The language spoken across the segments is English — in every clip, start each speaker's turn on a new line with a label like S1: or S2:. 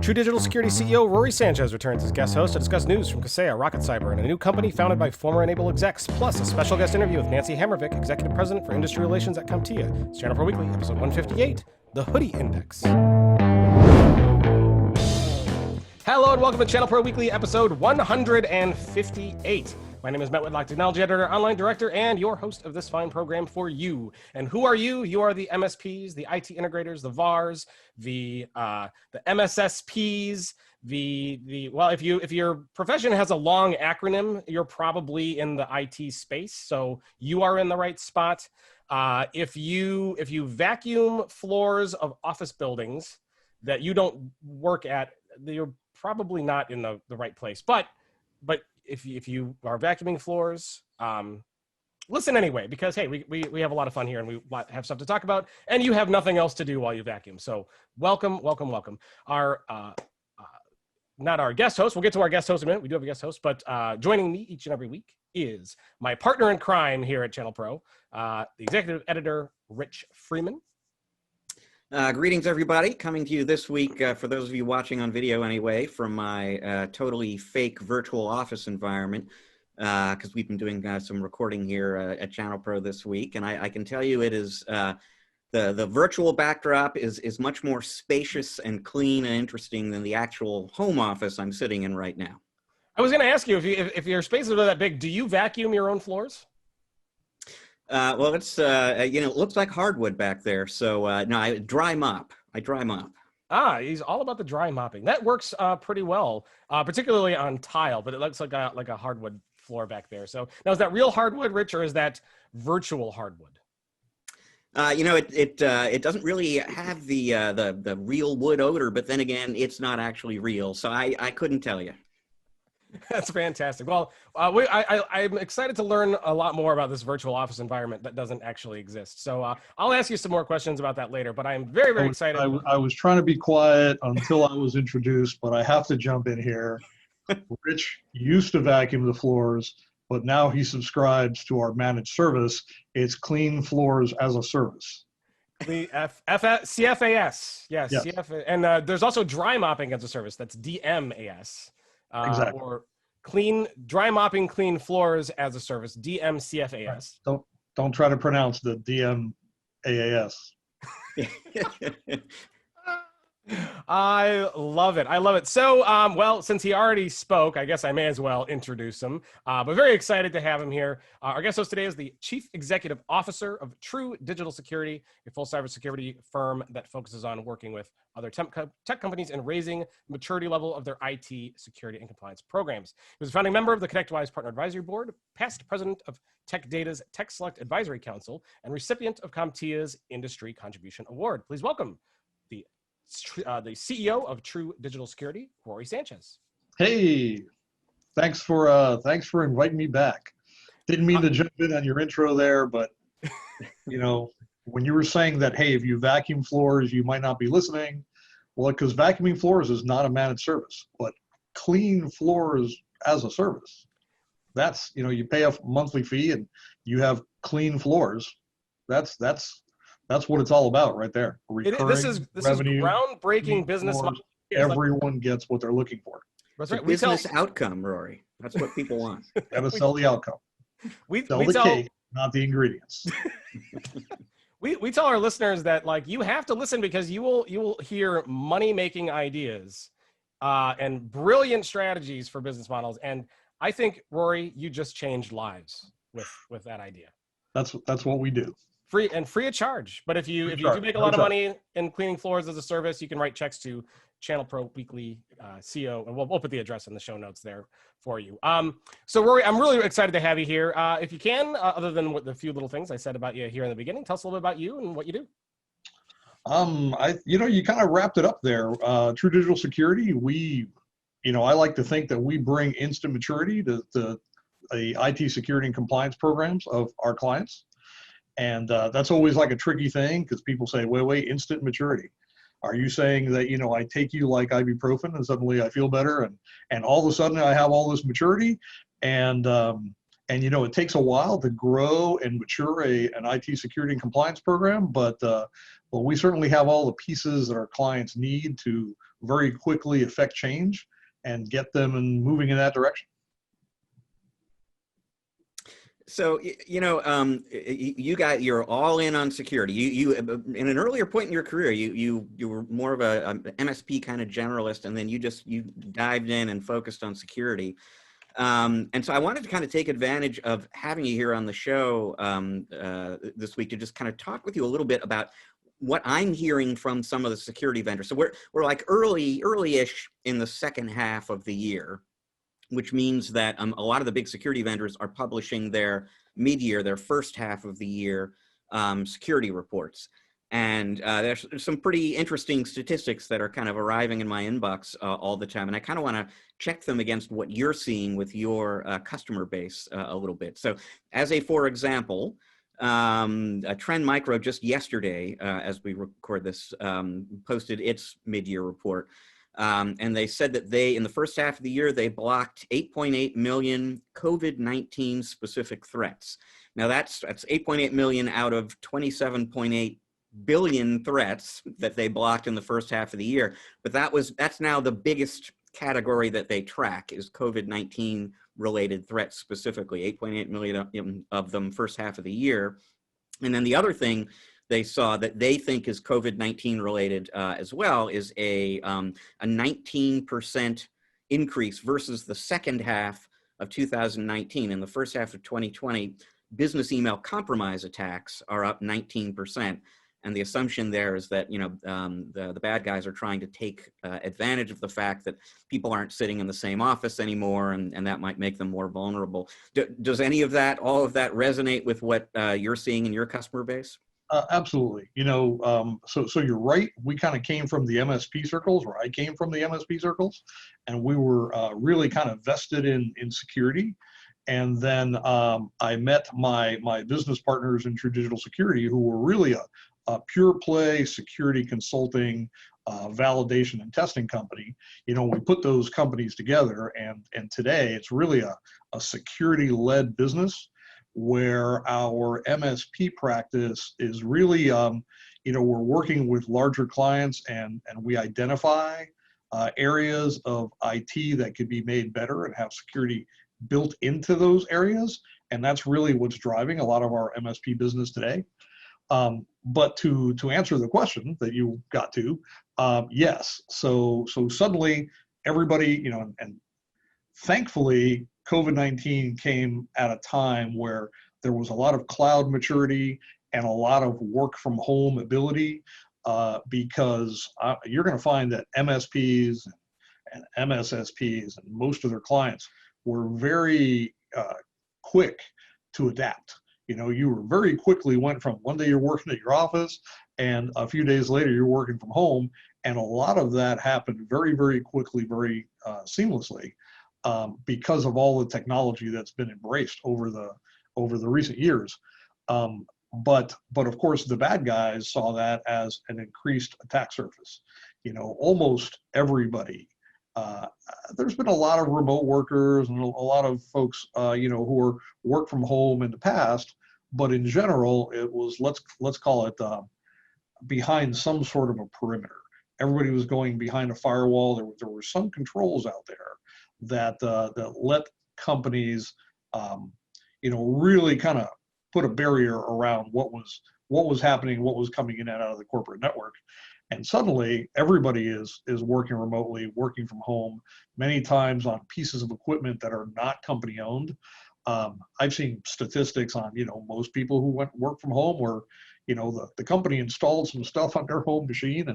S1: True Digital Security CEO Rory Sanchez returns as guest host to discuss news from Kaseya, RocketCyber, and a new company founded by former Enable execs, plus a special guest interview with Nancy Hammervik, Executive President for Industry Relations at CompTIA. It's ChannelPro Weekly, episode 158, The Hoodie Index. Hello and welcome to ChannelPro Weekly, episode 158. My name is Matt Whitlock, Technology Editor, Online Director, and your host of this fine program for you. And who are you? You are the MSPs, the IT integrators, the VARs, the MSSPs, well, if your profession has a long acronym, you're probably in the IT space, so you are in the right spot. If you vacuum floors of office buildings that you don't work at, you're probably not in the right place. But if you are vacuuming floors, listen anyway, because hey, we have a lot of fun here and we have stuff to talk about, and you have nothing else to do while you vacuum. So welcome. Our not our guest host. We'll get to our guest host in a minute. We do have a guest host, but joining me each and every week is my partner in crime here at ChannelPro, the executive editor, Rich Freeman.
S2: Greetings, everybody. Coming to you this week, for those of you watching on video anyway, from my totally fake virtual office environment, because we've been doing some recording here at ChannelPro this week. And I can tell you it is, the virtual backdrop is much more spacious and clean and interesting than the actual home office I'm sitting in right now.
S1: I was going to ask you, if your space is that big, do you vacuum your own floors?
S2: Well, it's, it looks like hardwood back there. So, no, I dry mop.
S1: Ah, he's all about the dry mopping. That works pretty well, particularly on tile, but it looks like a hardwood floor back there. So now, is that real hardwood, Rich, or is that virtual hardwood?
S2: It doesn't really have the real wood odor, but then again, it's not actually real. So I couldn't tell you.
S1: That's fantastic. Well, I'm excited to learn a lot more about this virtual office environment that doesn't actually exist. So I'll ask you some more questions about that later, but I'm very, very excited.
S3: I was trying to be quiet until I was introduced, but I have to jump in here. Rich used to vacuum the floors, but now he subscribes to our managed service. It's Clean Floors as a Service.
S1: CFAS. Yes. CFA. And there's also dry mopping as a service. That's DMAS.
S3: Exactly.
S1: Or dry mopping clean floors as a service, DMCFAS.
S3: Right. Don't try to pronounce the DMAAS.
S1: I love it. So, well, since he already spoke, I guess I may as well introduce him. But very excited to have him here. Our guest host today is the Chief Executive Officer of True Digital Security, a full cybersecurity firm that focuses on working with other tech companies and raising the maturity level of their IT security and compliance programs. He was a founding member of the ConnectWise Partner Advisory Board, past president of Tech Data's Tech Select Advisory Council, and recipient of CompTIA's Industry Contribution Award. Please welcome the CEO of True Digital Security, Rory Sanchez.
S3: Hey, thanks for inviting me back. Didn't mean to jump in on your intro there, but when you were saying that, hey, if you vacuum floors, you might not be listening. Well, because vacuuming floors is not a managed service, but Clean Floors as a service. That's, you pay a monthly fee and you have clean floors. That's what it's all about right there.
S1: This is groundbreaking business model.
S3: Everyone gets what they're looking for.
S2: That's right. Business outcome, Rory. That's what people want.
S3: Gotta sell the outcome. Sell the cake, not the ingredients.
S1: We tell our listeners that you have to listen because you will hear money-making ideas and brilliant strategies for business models. And I think, Rory, you just changed lives with that idea.
S3: That's what we do.
S1: Free of charge. But if you do make a lot of money in cleaning floors as a service, you can write checks to ChannelPro Weekly CO, and we'll put the address in the show notes there for you. So Rory, I'm really excited to have you here. If you can, other than the few little things I said about you here in the beginning, tell us a little bit about you and what you do.
S3: You kind of wrapped it up there. True Digital Security, I like to think that we bring instant maturity to the IT security and compliance programs of our clients. And that's always like a tricky thing because people say, wait, instant maturity. Are you saying that, I take you like ibuprofen and suddenly I feel better and all of a sudden I have all this maturity and And, it takes a while to grow and mature an IT security and compliance program, but we certainly have all the pieces that our clients need to very quickly affect change and get them moving in that direction.
S2: So, you're all in on security. You in an earlier point in your career, you were more of a MSP kind of generalist, and then you dived in and focused on security. And so I wanted to kind of take advantage of having you here on the show this week to just kind of talk with you a little bit about what I'm hearing from some of the security vendors. So we're like early-ish in the second half of the year, which means that a lot of the big security vendors are publishing their mid-year, their first half of the year security reports. And there's some pretty interesting statistics that are kind of arriving in my inbox all the time. And I kind of want to check them against what you're seeing with your customer base a little bit. So for example, Trend Micro just yesterday, as we record this, posted its mid-year report. And they said that in the first half of the year, they blocked 8.8 million COVID-19 specific threats. Now that's 8.8 million out of 27.8 billion threats that they blocked in the first half of the year. But that's now the biggest category that they track is COVID-19 related threats specifically, 8.8 million of them first half of the year. And then the other thing they saw that they think is COVID-19 related as well is a 19% increase versus the second half of 2019. In the first half of 2020, business email compromise attacks are up 19%. And the assumption there is that, the bad guys are trying to take advantage of the fact that people aren't sitting in the same office anymore, and that might make them more vulnerable. Does any of that, all of that resonate with what you're seeing in your customer base?
S3: Absolutely. So you're right. We kind of came from the MSP circles, or I came from the MSP circles, and we were really kind of vested in security. And then I met my business partners in True Digital Security, who were really a pure play security consulting, validation and testing company. We put those companies together, and today it's really a security led business where our MSP practice is really, we're working with larger clients and we identify areas of IT that could be made better and have security built into those areas. And that's really what's driving a lot of our MSP business today. But to answer the question that you got to, yes. So suddenly everybody, and thankfully COVID-19 came at a time where there was a lot of cloud maturity and a lot of work from home ability, because you're going to find that MSPs and MSSPs and most of their clients were very quick to adapt. You were very quickly went from one day you're working at your office and a few days later you're working from home. And a lot of that happened very, very quickly, very seamlessly, because of all the technology that's been embraced over the recent years. But of course the bad guys saw that as an increased attack surface. Almost everybody, there's been a lot of remote workers and a lot of folks, who were work from home in the past, but in general, it was, let's call it behind some sort of a perimeter. Everybody was going behind a firewall. There were some controls out there that let companies, really kind of put a barrier around what was happening, what was coming in and out of the corporate network. And suddenly everybody is working remotely, working from home, many times on pieces of equipment that are not company owned. I've seen statistics on, most people who went work from home where, the company installed some stuff on their home machine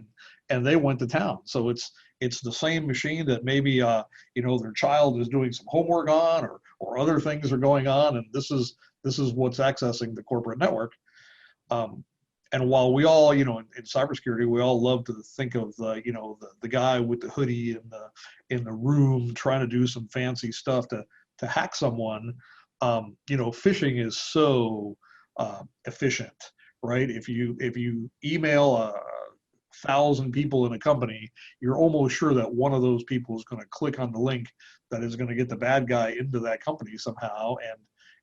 S3: and they went to town. So it's the same machine that maybe, their child is doing some homework on or other things are going on. And this is what's accessing the corporate network. And while we all, in cybersecurity, we all love to think of the guy with the hoodie in the room trying to do some fancy stuff to hack someone. Phishing is so efficient, right? If you email 1,000 people in a company, you're almost sure that one of those people is going to click on the link that is going to get the bad guy into that company somehow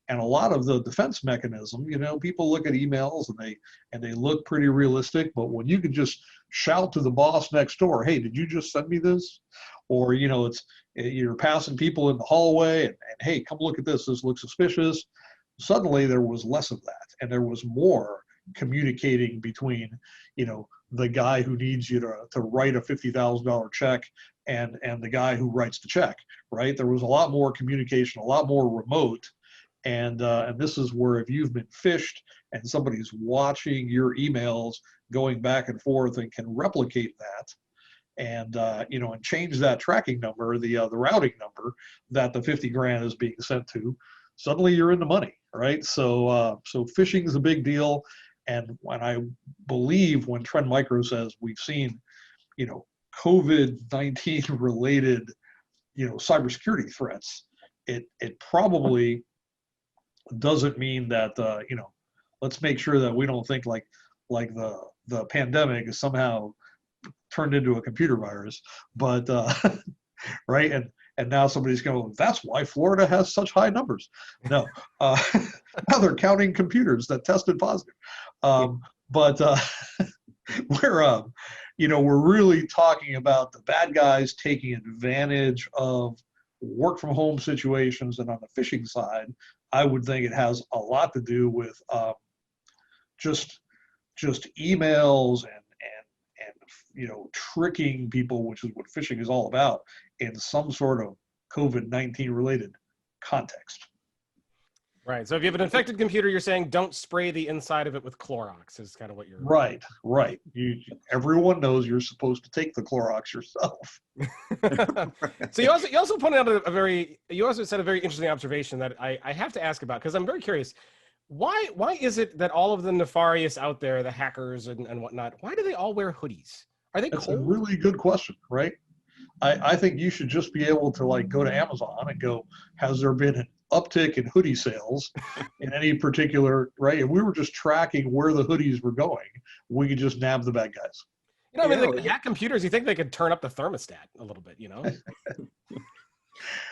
S3: And a lot of the defense mechanism, you know, people look at emails and they look pretty realistic, but when you can just shout to the boss next door, hey, did you just send me this? Or, you know, you're passing people in the hallway and hey, come look at this looks suspicious. Suddenly there was less of that, and there was more communicating between, you know, the guy who needs you to write a $50,000 check and the guy who writes the check, right? There was a lot more communication, a lot more remote. And this is where if you've been phished and somebody's watching your emails going back and forth and can replicate that and, you know, and change that tracking number, the routing number that the 50 grand is being sent to, suddenly you're in the money, right? So phishing is a big deal. And when I believe when Trend Micro says we've seen, you know, COVID-19 related, you know, cybersecurity threats, it probably doesn't mean that, you know, let's make sure that we don't think like the pandemic is somehow turned into a computer virus, but right. And now somebody's going, that's why Florida has such high numbers. No, now they're counting computers that tested positive. But we're, you know, we're really talking about the bad guys taking advantage of work from home situations. And on the phishing side, I would think it has a lot to do with just emails and you know, tricking people, which is what phishing is all about, in some sort of COVID-19 related context.
S1: Right. So if you have an infected computer, you're saying don't spray the inside of it with Clorox is kind of what you're.
S3: Right. Everyone knows you're supposed to take the Clorox yourself.
S1: So you also pointed out you also said a very interesting observation that I have to ask about, because I'm very curious. Why is it that all of the nefarious out there, the hackers and whatnot, why do they all wear hoodies? Are they
S3: That's
S1: cold?
S3: a really good question, right? I think you should just be able to like go to Amazon and go, has there been an uptick in hoodie sales in any particular, right? If we were just tracking where the hoodies were going, we could just nab the bad guys.
S1: You know, I mean, like hack computers, you think they could turn up the thermostat a little bit, you know?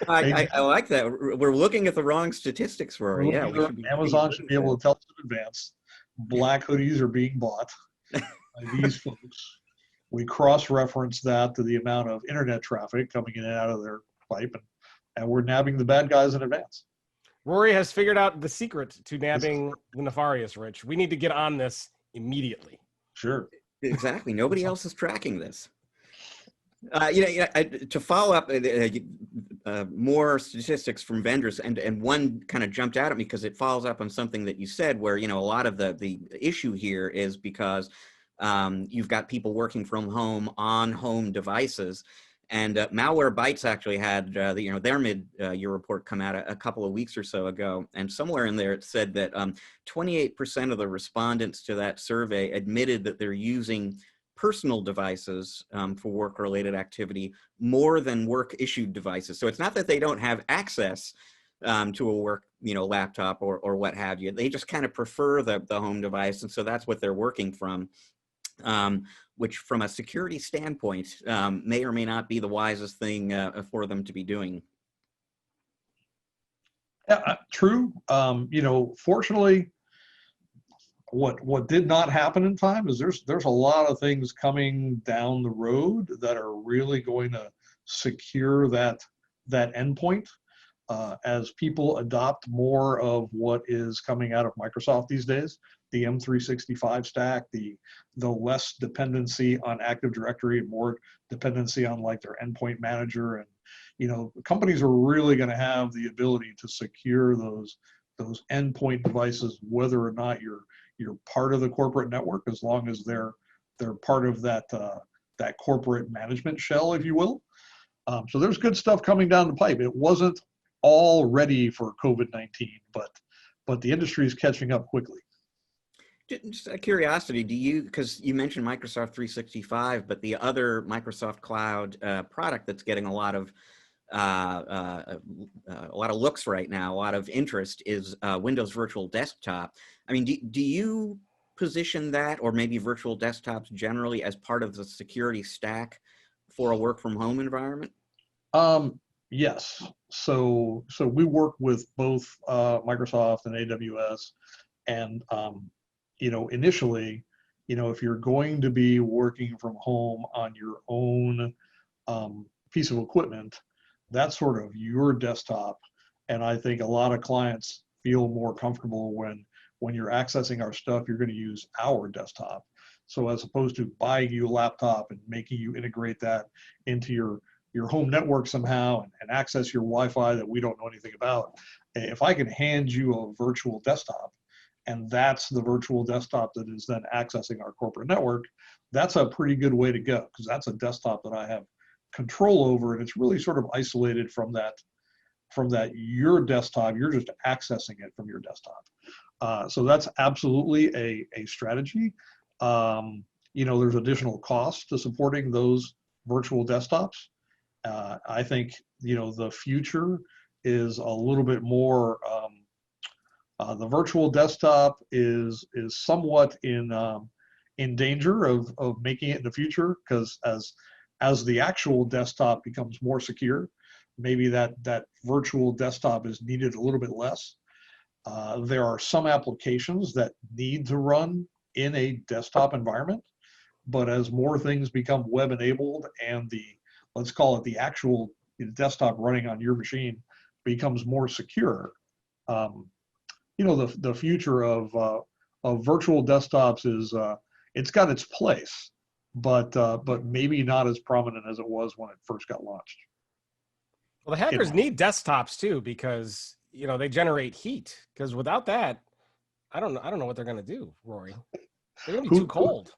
S2: I like that. We're looking at the wrong statistics, Rory. Yeah,
S3: Amazon should be able to tell us in advance. Black hoodies are being bought by these folks. We cross-reference that to the amount of internet traffic coming in and out of their pipe, and we're nabbing the bad guys in advance.
S1: Rory has figured out the secret to nabbing the nefarious, Rich. We need to get on this immediately.
S3: Sure.
S2: Exactly. Nobody else is tracking this. To follow up, more statistics from vendors, and one kind of jumped out at me because it follows up on something that you said, where, you know, a lot of the issue here is because you've got people working from home on home devices, and Malwarebytes actually had their mid-year report come out a couple of weeks or so ago, and somewhere in there it said that 28% of the respondents to that survey admitted that they're using personal devices for work-related activity more than work-issued devices. So it's not that they don't have access to a work, you know, laptop or what have you. They just kind of prefer the home device, and so that's what they're working from, which from a security standpoint may or may not be the wisest thing for them to be doing.
S3: Yeah, true. You know, fortunately, what did not happen in time is there's a lot of things coming down the road that are really going to secure that endpoint as people adopt more of what is coming out of Microsoft these days, the M365 stack, the less dependency on Active Directory and more dependency on like their endpoint manager. And, you know, companies are really going to have the ability to secure those endpoint devices, whether or not you're part of the corporate network, as long as they're part of that corporate management shell, if you will. So there's good stuff coming down the pipe. It wasn't all ready for COVID-19, but the industry is catching up quickly.
S2: Just out of curiosity, because you mentioned Microsoft 365, but the other Microsoft Cloud product that's getting a lot of looks right now, a lot of interest, is Windows Virtual Desktop. I mean, do you position that, or maybe virtual desktops generally, as part of the security stack for a work from home environment?
S3: Yes. So we work with both Microsoft and AWS, and initially, if you're going to be working from home on your own piece of equipment, that's sort of your desktop. And I think a lot of clients feel more comfortable when you're accessing our stuff, you're going to use our desktop. So as opposed to buying you a laptop and making you integrate that into your home network somehow and access your Wi-Fi that we don't know anything about, if I can hand you a virtual desktop, and that's the virtual desktop that is then accessing our corporate network, that's a pretty good way to go, because that's a desktop that I have control over, and it's really sort of isolated from that your desktop. You're just accessing it from your desktop. So that's absolutely a strategy. There's additional costs to supporting those virtual desktops. I think the future is a little bit more. The virtual desktop is somewhat in danger of making it in the future, because as the actual desktop becomes more secure, maybe that virtual desktop is needed a little bit less. There are some applications that need to run in a desktop environment, but as more things become web enabled and let's call it the actual desktop running on your machine becomes more secure, the future of virtual desktops is it's got its place, but maybe not as prominent as it was when it first got launched.
S1: Well, the hackers need desktops too, because they generate heat. Because without that, I don't know what they're going to do, Rory. They're going to be too cold.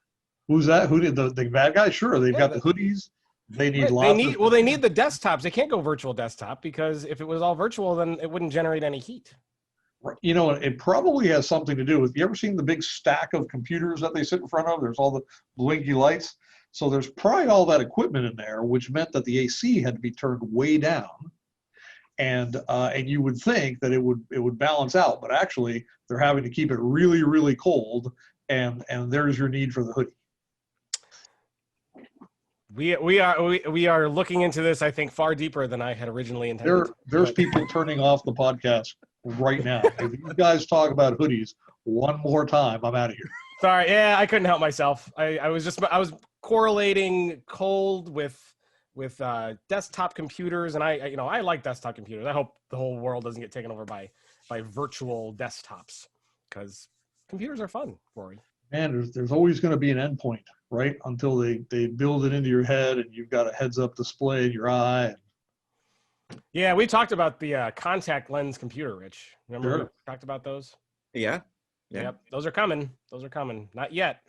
S3: Who's that? Who did the bad guys? Sure, they've got the hoodies. They need lots.
S1: They need the desktops. They can't go virtual desktop, because if it was all virtual, then it wouldn't generate any heat.
S3: It probably has something to do with, you ever seen the big stack of computers that they sit in front of? There's all the blinky lights. So there's probably all that equipment in there, which meant that the AC had to be turned way down. And you would think that it would balance out, but actually they're having to keep it really, really cold. And there's your need for the hoodie.
S1: We are looking into this, I think, far deeper than I had originally intended.
S3: There's people turning off the podcast right now. If you guys talk about hoodies one more time, I'm out of here.
S1: Sorry, yeah, I couldn't help myself. I was correlating cold with desktop computers, and I like desktop computers. I hope the whole world doesn't get taken over by virtual desktops, because computers are fun, Rory.
S3: And there's always going to be an endpoint, right? Until they build it into your head and you've got a heads-up display in your eye.
S1: Yeah, we talked about the contact lens computer, Rich. Remember
S3: Sure.
S1: we talked about those?
S2: Yeah.
S1: Yep, those are coming. Not yet,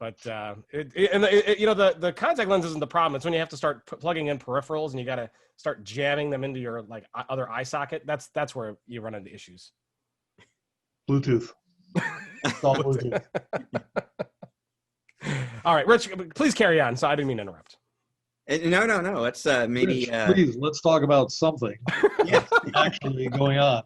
S1: but the contact lens isn't the problem. It's when you have to start plugging in peripherals and you got to start jamming them into your other eye socket. That's where you run into issues.
S3: Bluetooth. It's all Bluetooth.
S1: All right, Rich, please carry on. So I didn't mean to interrupt.
S2: No. Let's maybe.
S3: Rich, please, let's talk about something actually going on.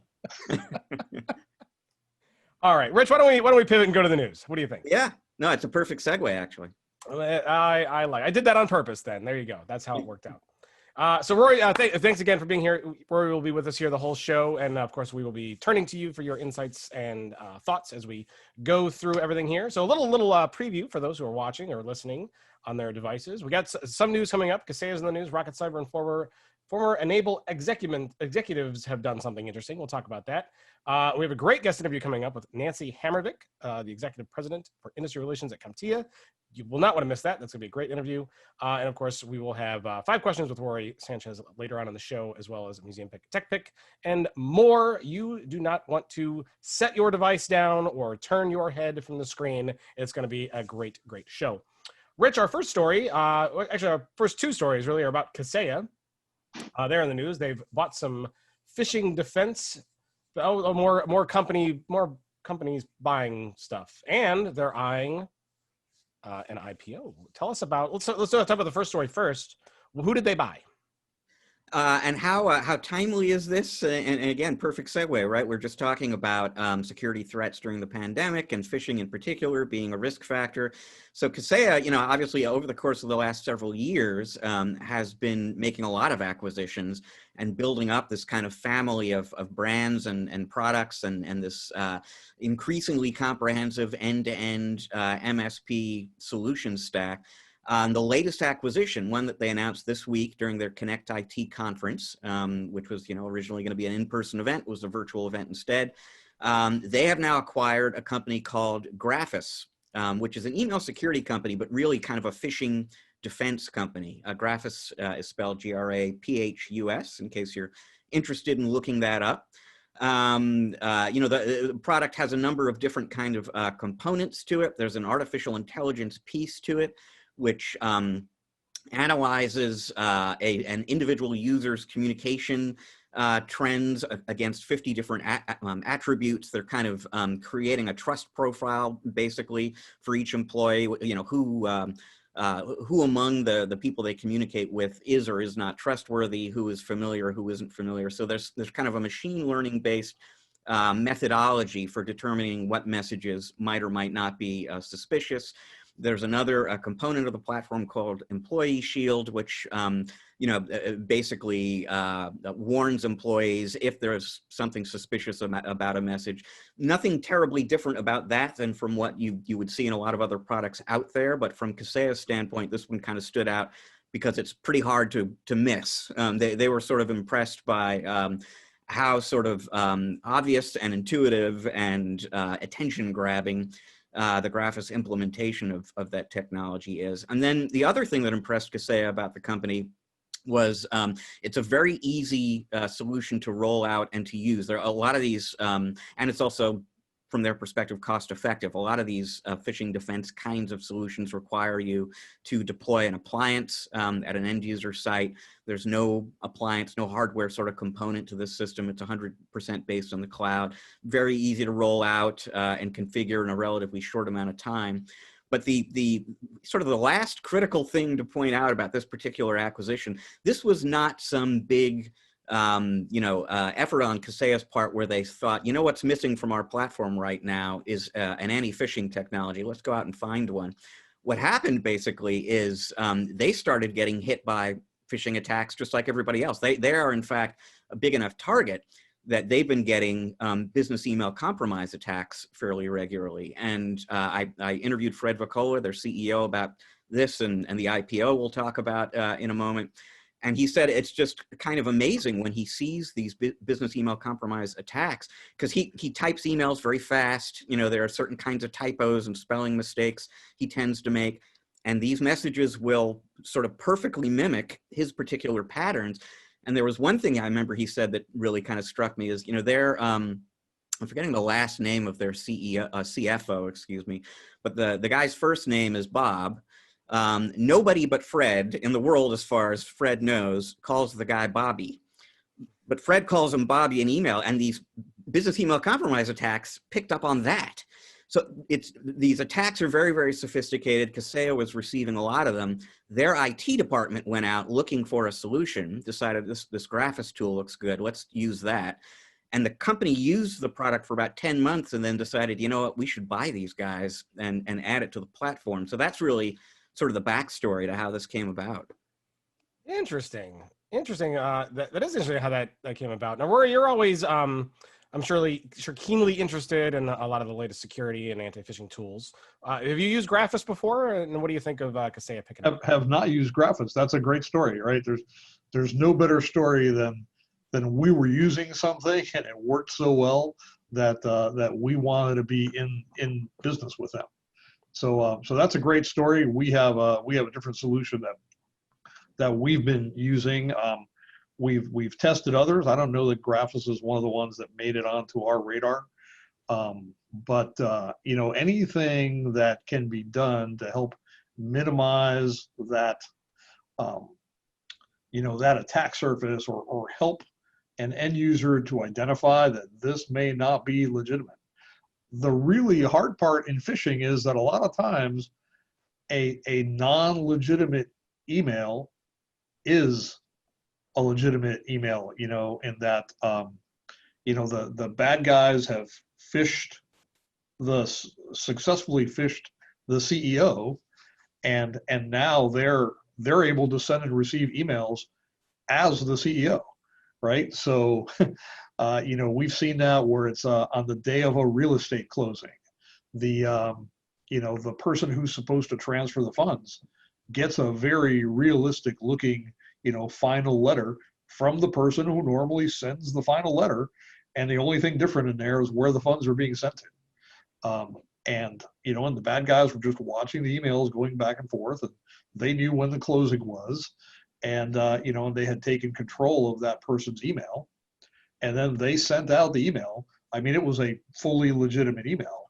S1: All right, Rich, why don't we pivot and go to the news? What do you think?
S2: Yeah, no, it's a perfect segue, actually.
S1: I did that on purpose. Then there you go. That's how it worked out. So Rory, thanks again for being here. Rory will be with us here the whole show, and of course we will be turning to you for your insights and thoughts as we go through everything here. So a little preview for those who are watching or listening on their devices. We got some news coming up. Kaseya is in the news. RocketCyber and former Enable executives have done something interesting. We'll talk about that. We have a great guest interview coming up with Nancy Hammervik, the executive president for industry relations at CompTIA. You will not want to miss that. That's going to be a great interview. And of course, we will have 5 questions with Rory Sanchez later on in the show, as well as a museum pick, tech pick, and more. You do not want to set your device down or turn your head from the screen. It's going to be a great, great show. Rich, our first story, actually our first 2 stories really are about Kaseya. They're in the news. They've bought some phishing defense. More companies buying stuff, and they're eyeing an IPO. Tell us about. Let's talk about the first story first. Well, who did they buy?
S2: And how timely is this? And again, perfect segue, right? We're just talking about security threats during the pandemic and phishing in particular being a risk factor. So Kaseya, you know, obviously over the course of the last several years has been making a lot of acquisitions and building up this kind of family of brands and products and this increasingly comprehensive end-to-end MSP solution stack. The latest acquisition, one that they announced this week during their Connect IT conference, which was, you know, originally going to be an in-person event, was a virtual event instead. They have now acquired a company called Graphis, which is an email security company, but really kind of a phishing defense company. Graphis is spelled Graphus, in case you're interested in looking that up. You know, the product has a number of different kind of components to it. There's an artificial intelligence piece to it, which analyzes an individual user's communication trends against 50 different attributes. They're kind of creating a trust profile, basically, for each employee, you know, who among the people they communicate with is or is not trustworthy, who is familiar, who isn't familiar. So there's kind of a machine learning based methodology for determining what messages might or might not be suspicious. There's another component of the platform called Employee Shield, which you know, basically warns employees if there's something suspicious about a message. Nothing terribly different about that than from what you would see in a lot of other products out there. But from Kaseya's standpoint, this one kind of stood out because it's pretty hard to miss. They were sort of impressed by how sort of obvious and intuitive and attention-grabbing the Graphis implementation of that technology is. And then the other thing that impressed Kaseya about the company was it's a very easy solution to roll out and to use. There are a lot of these, and it's also, from their perspective, cost effective. A lot of these phishing defense kinds of solutions require you to deploy an appliance at an end user site. There's no appliance, no hardware sort of component to this system. It's 100% based on the cloud. Very easy to roll out and configure in a relatively short amount of time. But the sort of the last critical thing to point out about this particular acquisition, this was not some big you know, effort on Kaseya's part where they thought, you know, what's missing from our platform right now is an anti-phishing technology. Let's go out and find one. What happened basically is they started getting hit by phishing attacks just like everybody else. They are in fact a big enough target that they've been getting business email compromise attacks fairly regularly. And I interviewed Fred Vacola, their CEO, about this and the IPO we'll talk about in a moment. And he said it's just kind of amazing when he sees these business email compromise attacks, because he types emails very fast. You know, there are certain kinds of typos and spelling mistakes he tends to make. And these messages will sort of perfectly mimic his particular patterns. And there was one thing I remember he said that really kind of struck me is, you know, they're, I'm forgetting the last name of their CFO, excuse me, but the guy's first name is Bob. Nobody but Fred in the world, as far as Fred knows, calls the guy Bobby. But Fred calls him Bobby in email, and these business email compromise attacks picked up on that. So these attacks are very, very sophisticated. Kaseya was receiving a lot of them. Their IT department went out looking for a solution, decided this Graphis tool looks good, let's use that. And the company used the product for about 10 months and then decided, you know what, we should buy these guys and add it to the platform. So that's really sort of the backstory to how this came about.
S1: Interesting. Interesting. That is interesting how that came about. Now, Rory, you're always, I'm sure keenly interested in a lot of the latest security and anti-phishing tools. Have you used Graphis before? And what do you think of Kaseya picking up?
S3: Have not used Graphis. That's a great story, right? There's no better story than we were using something and it worked so well that that we wanted to be in business with them. So so that's a great story. We have a different solution that we've been using. We've tested others. I don't know that Graphis is one of the ones that made it onto our radar. But you know, anything that can be done to help minimize that you know, that attack surface or help an end user to identify that this may not be legitimate. The really hard part in phishing is that a lot of times a non-legitimate email is a legitimate email, you know, in that, you know, the bad guys have successfully phished the CEO, and now they're able to send and receive emails as the CEO, right? So, you know, we've seen that where it's on the day of a real estate closing, the you know, the person who's supposed to transfer the funds gets a very realistic looking, you know, final letter from the person who normally sends the final letter, and the only thing different in there is where the funds are being sent to. And, you know, and the bad guys were just watching the emails going back and forth, and they knew when the closing was, and, you know, and they had taken control of that person's email, and then they sent out the email. I mean, it was a fully legitimate email.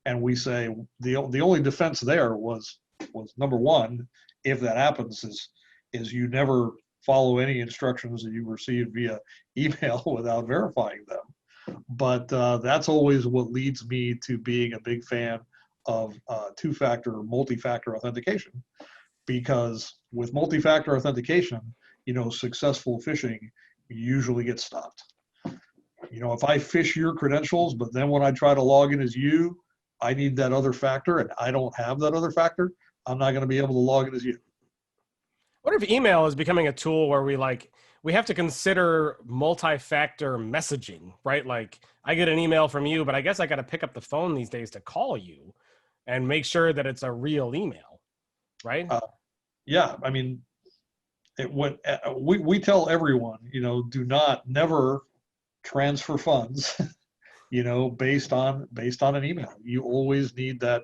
S3: And we say the only defense there was number one, if that happens, is you never follow any instructions that you receive via email without verifying them. But that's always what leads me to being a big fan of two-factor, multi-factor authentication, because with multi-factor authentication, you know, successful phishing usually gets stopped. You know, if I phish your credentials, but then when I try to log in as you, I need that other factor, and I don't have that other factor, I'm not going to be able to log in as you.
S1: What if email is becoming a tool where we have to consider multi-factor messaging, right? Like, I get an email from you, but I guess I got to pick up the phone these days to call you and make sure that it's a real email, right?
S3: Yeah, I mean, we tell everyone, you know, never transfer funds you know, based on an email. You always need that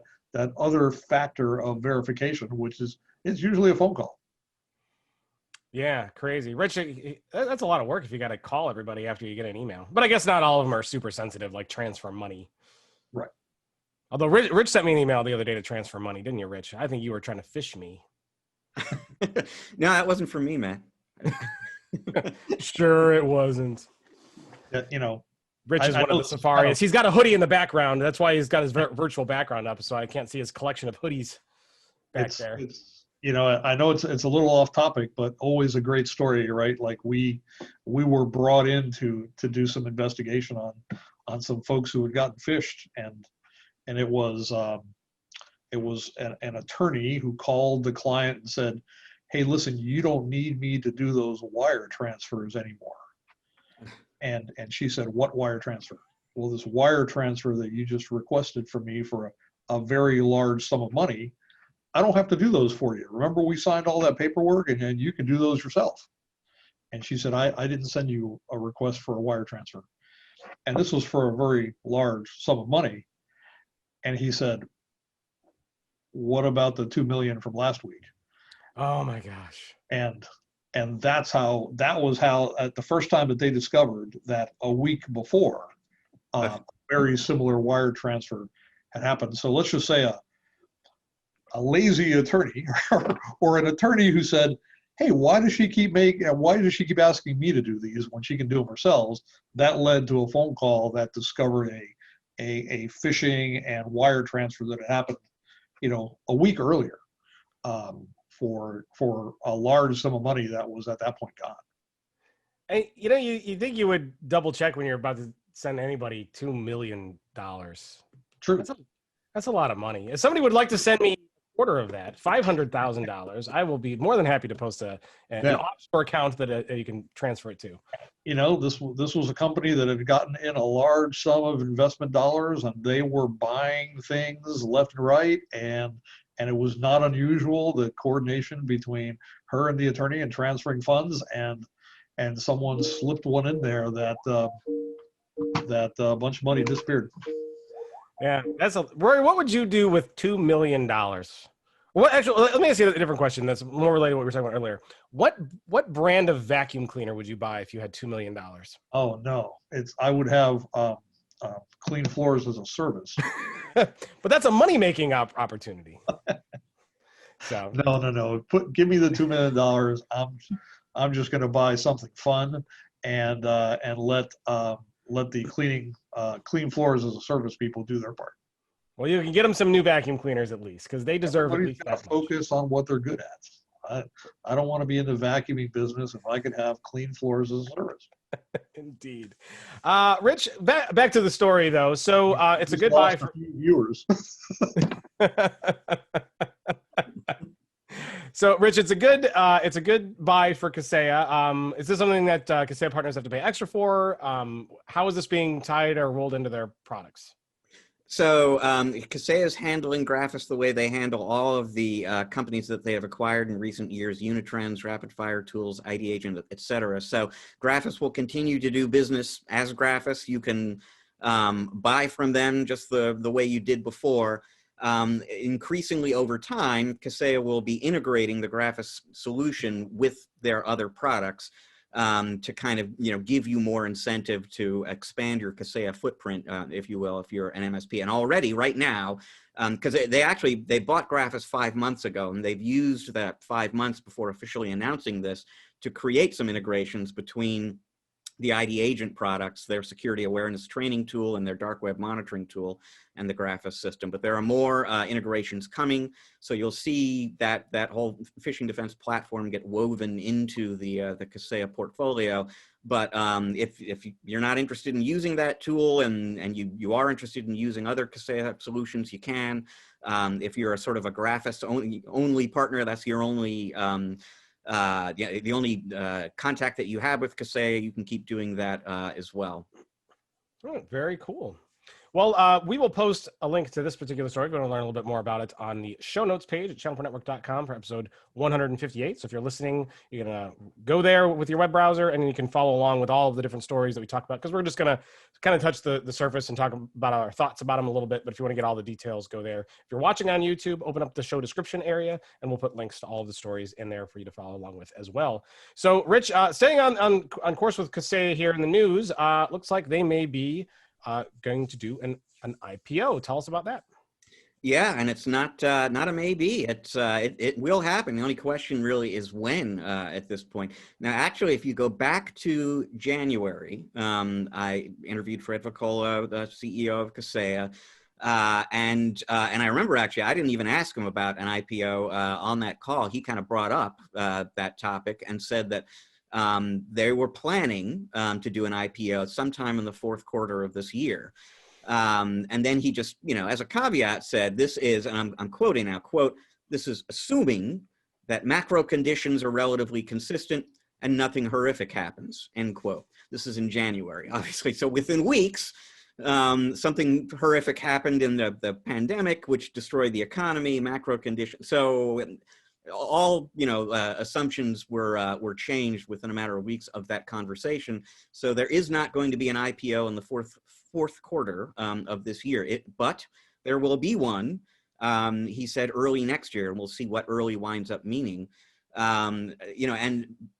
S3: other factor of verification, which is usually a phone call.
S1: Yeah, crazy. Rich, that's a lot of work if you got to call everybody after you get an email. But I guess not all of them are super sensitive, like transfer money.
S3: Right.
S1: Although Rich sent me an email the other day to transfer money, didn't you, Rich? I think you were trying to fish me.
S2: No, that wasn't for me, man.
S1: Sure it wasn't.
S3: You know,
S1: Rich is one of the Safari's. He's got a hoodie in the background. That's why he's got his virtual background up, so I can't see his collection of hoodies back there.
S3: You know, I know it's a little off topic, but always a great story, right? Like we were brought in to do some investigation on some folks who had gotten phished, and it was an attorney who called the client and said, "Hey, listen, you don't need me to do those wire transfers anymore." And she said, "What wire transfer?" "Well, this wire transfer that you just requested from me for a very large sum of money, I don't have to do those for you. Remember, we signed all that paperwork, and you can do those yourself." And she said, I didn't send you a request for a wire transfer. And this was for a very large sum of money. And he said, "What about the $2 million from last week?"
S1: Oh my gosh.
S3: And that was how at the first time that they discovered that a week before, a very similar wire transfer had happened. So let's just say a lazy attorney or an attorney who said, "Hey, why does she keep asking me to do these when she can do them herself?" That led to a phone call that discovered a phishing and wire transfer that had happened, you know, a week earlier, for a large sum of money that was at that point gone.
S1: Hey, you know, you think you would double check when you're about to send anybody $2 million.
S3: True.
S1: That's a lot of money. If somebody would like to send me a quarter of that, $500,000, I will be more than happy to post an offshore account that you can transfer it to.
S3: You know, this was a company that had gotten in a large sum of investment dollars, and they were buying things left and right, and it was not unusual, the coordination between her and the attorney and transferring funds, and someone slipped one in there that a bunch of money disappeared.
S1: Yeah, Rory, what would you do with $2 million? Well, actually, let me ask you a different question that's more related to what we were talking about earlier. What brand of vacuum cleaner would you buy if you had $2 million?
S3: Oh no, I would have clean floors as a service.
S1: But that's a money-making opportunity. So
S3: no. Give me the $2 million. I'm just going to buy something fun and let the clean floors as a service people do their part.
S1: Well, you can get them some new vacuum cleaners at least, because they deserve at least that much.
S3: Focus on what they're good at. I don't want to be in the vacuuming business if I could have clean floors as a service.
S1: Indeed. Rich, back to the story though. So it's a good buy for
S3: viewers.
S1: So, Rich, it's a good buy for Kaseya. Is this something that Kaseya partners have to pay extra for? How is this being tied or rolled into their products?
S2: So Kaseya is handling Graphis the way they handle all of the companies that they have acquired in recent years: Unitrends, Rapid Fire Tools, ID Agent, et cetera. So Graphis will continue to do business as Graphis. You can buy from them just the way you did before. Increasingly over time, Kaseya will be integrating the Graphis solution with their other products to kind of, give you more incentive to expand your Kaseya footprint, if you will, if you're an MSP. And already right now, because they bought Graphis 5 months ago, and they've used that 5 months before officially announcing this to create some integrations between the ID Agent products, their security awareness training tool, and their dark web monitoring tool, and the Graphis system. But there are more integrations coming, so you'll see that whole phishing defense platform get woven into the Kaseya portfolio. But if you're not interested in using that tool, and you are interested in using other Kaseya solutions, you can. If you're a sort of a Graphis only partner, that's your only the only contact that you have with Kaseya, you can keep doing that as well.
S1: Oh, very cool. Well, we will post a link to this particular story if you want to learn a little bit more about it on the show notes page at channelpronetwork.com for episode 158. So if you're listening, you're going to go there with your web browser, and then you can follow along with all of the different stories that we talked about, because we're just going to kind of touch the surface and talk about our thoughts about them a little bit. But if you want to get all the details, go there. If you're watching on YouTube, open up the show description area, and we'll put links to all of the stories in there for you to follow along with as well. So, Rich, staying on course with Kaseya here in the news, looks like they may be going to do an IPO. Tell us about that.
S2: Yeah, and it's not a maybe. It will happen. The only question really is when at this point. Now, actually, if you go back to January, I interviewed Fred Vacola, the CEO of Kaseya, and I remember actually I didn't even ask him about an IPO on that call. He kind of brought up that topic and said that they were planning to do an IPO sometime in the fourth quarter of this year. And then he just, as a caveat said, this is, and I'm quoting now, quote, "This is assuming that macro conditions are relatively consistent and nothing horrific happens," end quote. This is in January, obviously. So within weeks, something horrific happened in the pandemic, which destroyed the economy, macro conditions. So all assumptions were changed within a matter of weeks of that conversation. So there is not going to be an IPO in the fourth quarter of this year, but there will be one. He said early next year, and we'll see what early winds up meaning. And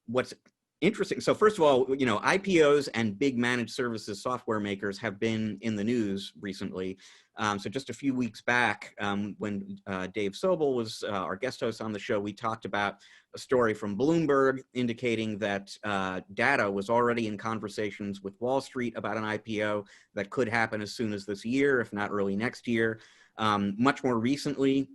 S2: what's interesting, so first of all, IPOs and big managed services software makers have been in the news recently. So just a few weeks back, when Dave Sobel was our guest host on the show, we talked about a story from Bloomberg indicating that Data was already in conversations with Wall Street about an IPO that could happen as soon as this year, if not early next year. Much more recently,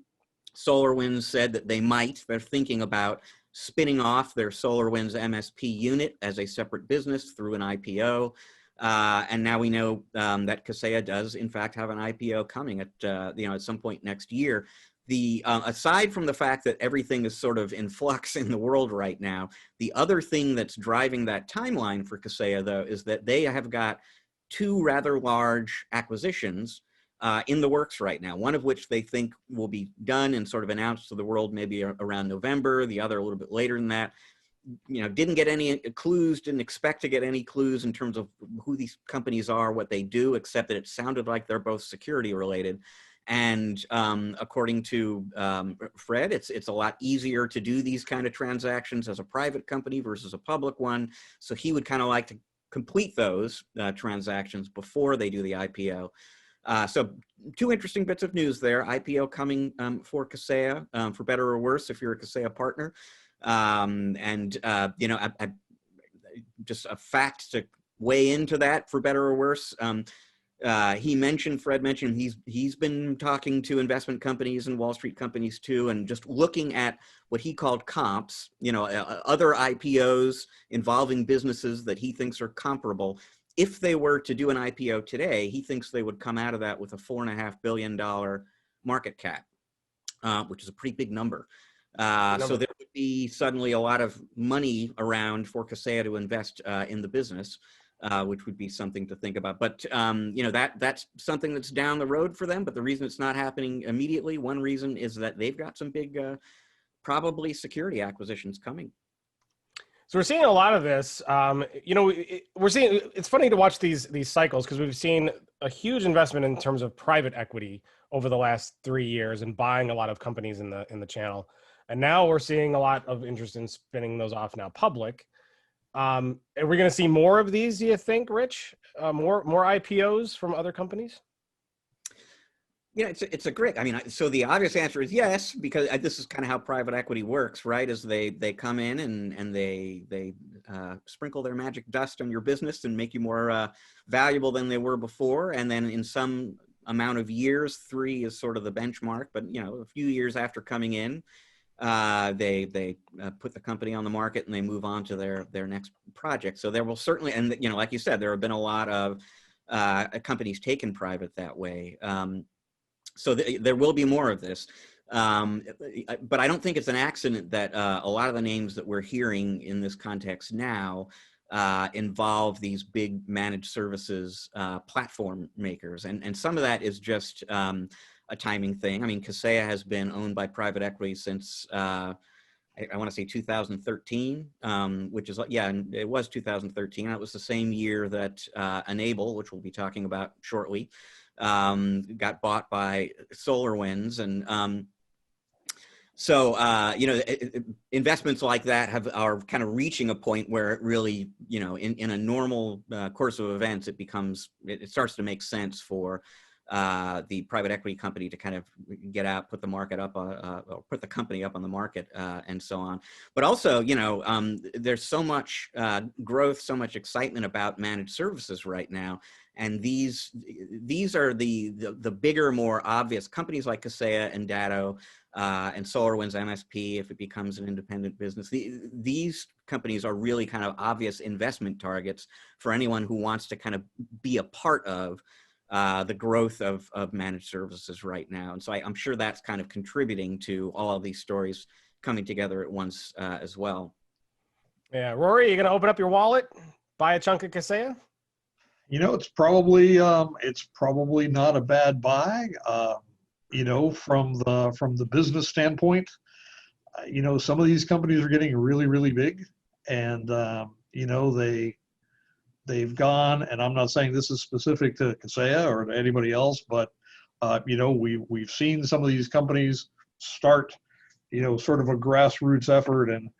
S2: SolarWinds said that they're thinking about spinning off their SolarWinds MSP unit as a separate business through an IPO. And now we know that Kaseya does, in fact, have an IPO coming at some point next year. Aside from the fact that everything is sort of in flux in the world right now, the other thing that's driving that timeline for Kaseya, though, is that they have got two rather large acquisitions in the works right now, one of which they think will be done and sort of announced to the world maybe around November, the other a little bit later than that. Didn't get any clues, didn't expect to get any clues in terms of who these companies are, what they do, except that it sounded like they're both security related. And according to Fred, it's a lot easier to do these kind of transactions as a private company versus a public one. So he would kind of like to complete those transactions before they do the IPO. So two interesting bits of news there. IPO coming for Kaseya, for better or worse, if you're a Kaseya partner. Just a fact to weigh into that, for better or worse. Fred mentioned he's been talking to investment companies and Wall Street companies too, and just looking at what he called comps, other IPOs involving businesses that he thinks are comparable. If they were to do an IPO today, he thinks they would come out of that with a $4.5 billion market cap, which is a pretty big number. So there would be suddenly a lot of money around for Kaseya to invest in the business. Which would be something to think about. But, that's something that's down the road for them. But the reason it's not happening immediately, one reason is that they've got some big, probably security acquisitions coming.
S1: So we're seeing a lot of this. We're seeing, it's funny to watch these cycles because we've seen a huge investment in terms of private equity over the last 3 years and buying a lot of companies in the channel. And now we're seeing a lot of interest in spinning those off now public. Are we going to see more of these, do you think, Rich? More IPOs from other companies?
S2: Yeah, it's a great, so the obvious answer is yes, because this is kind of how private equity works, right? Is they come in and they sprinkle their magic dust on your business and make you more valuable than they were before. And then in some amount of years, 3 is sort of the benchmark, but a few years after coming in, they put the company on the market and they move on to their next project. So there will certainly, and like you said, there have been a lot of companies taken private that way. So there will be more of this. But I don't think it's an accident that a lot of the names that we're hearing in this context now involve these big managed services platform makers. And some of that is just a timing thing. Kaseya has been owned by private equity since I want to say 2013, which is, and it was 2013. That was the same year that Enable, which we'll be talking about shortly, got bought by SolarWinds. And investments like that are kind of reaching a point where it really, in a normal course of events, it starts to make sense for the private equity company to kind of get out, put the market up, or put the company up on the market, and so on. But also, there's so much growth, so much excitement about managed services right now, and these are the bigger, more obvious companies like Kaseya and Datto and SolarWinds MSP. If it becomes an independent business, these companies are really kind of obvious investment targets for anyone who wants to kind of be a part of the growth of managed services right now. And so I'm sure that's kind of contributing to all of these stories coming together at once as well. Yeah.
S1: Rory, you going to open up your wallet, buy a chunk of Kaseya?
S3: It's probably not a bad buy. From the business standpoint, some of these companies are getting really, really big, and they've gone, and I'm not saying this is specific to Kaseya or to anybody else, but we've seen some of these companies start, sort of a grassroots effort and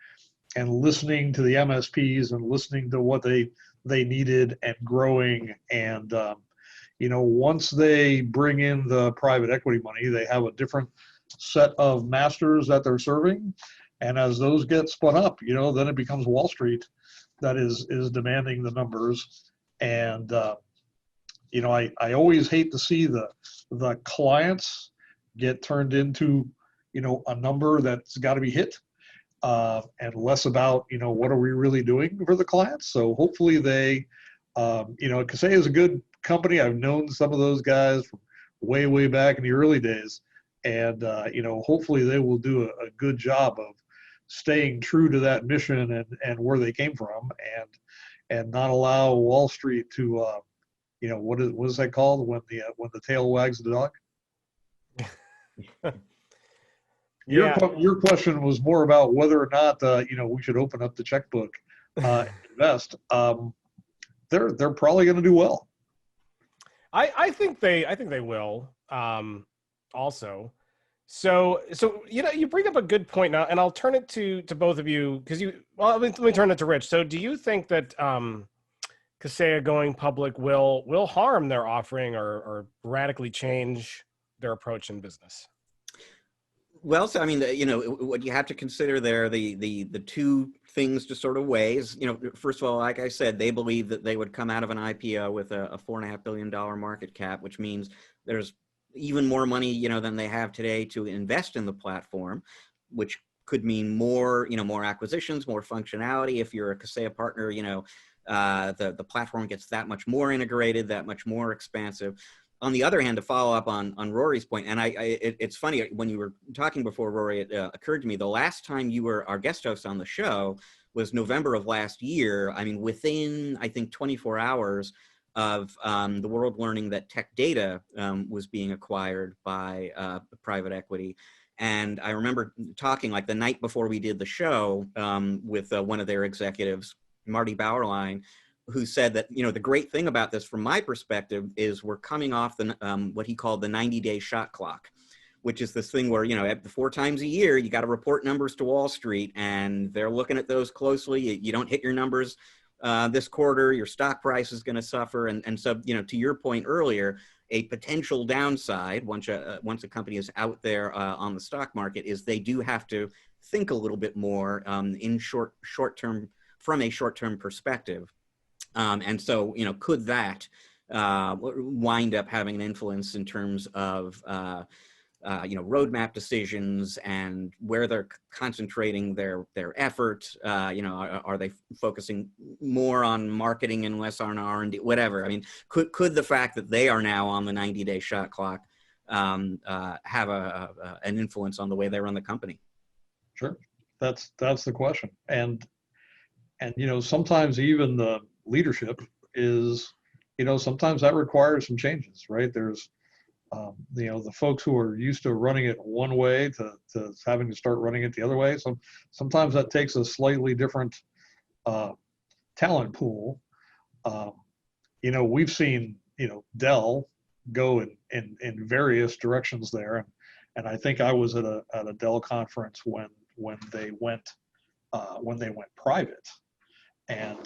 S3: listening to the MSPs and listening to what they needed and growing. And once they bring in the private equity money, they have a different set of masters that they're serving, and as those get spun up, then it becomes Wall Street that is demanding the numbers. And I always hate to see the clients get turned into a number that's got to be hit, and less about what are we really doing for the clients. So hopefully they Kaseya is a good company. I've known some of those guys from way back in the early days, and hopefully they will do a good job of staying true to that mission and where they came from, and not allow Wall Street to what is that called when the tail wags the dog? Your question was more about whether or not we should open up the checkbook, invest. They're probably going to do well.
S1: I think they will also. So you bring up a good point now, and I'll turn it to both of you because let me turn it to Rich. So do you think that Kaseya going public will harm their offering or radically change their approach in business?
S2: Well, so I mean, you know, what you have to consider there, the two things to sort of weigh is, you know, first of all, like I said, they believe that they would come out of an IPO with a $4.5 billion market cap, which means there's even more money, you know, than they have today to invest in the platform, which could mean more, you know, more acquisitions, more functionality. If you're a Kaseya partner, you know, the platform gets that much more integrated, that much more expansive. On the other hand, to follow up on Rory's point, and it's funny, when you were talking before, Rory, it occurred to me the last time you were our guest host on the show was November of last year. I mean, within, I think, 24 hours of the world learning that Tech Data was being acquired by private equity. And I remember talking like the night before we did the show with one of their executives, Marty Bauerlein, who said that, you know, the great thing about this from my perspective is we're coming off the what he called the 90-day shot clock, which is this thing where, you know, 4 times a year, you got to report numbers to Wall Street, and they're looking at those closely. You don't hit your numbers this quarter, your stock price is going to suffer. And so, you know, to your point earlier, a potential downside once a company is out there on the stock market is they do have to think a little bit more in short-term, from a short-term perspective. And so, you know, could that wind up having an influence in terms of, you know, roadmap decisions and where they're concentrating their effort? You know, are they focusing more on marketing and less on R&D, whatever? I mean, could the fact that they are now on the 90-day shot clock have an influence on the way they run the company?
S3: Sure, that's the question. And you know, sometimes even the leadership is, you know, sometimes that requires some changes, right? There's, you know, the folks who are used to running it one way to having to start running it the other way. So sometimes that takes a slightly different talent pool. You know, we've seen, you know, Dell go in various directions there, and I think I was at a Dell conference when they went private. And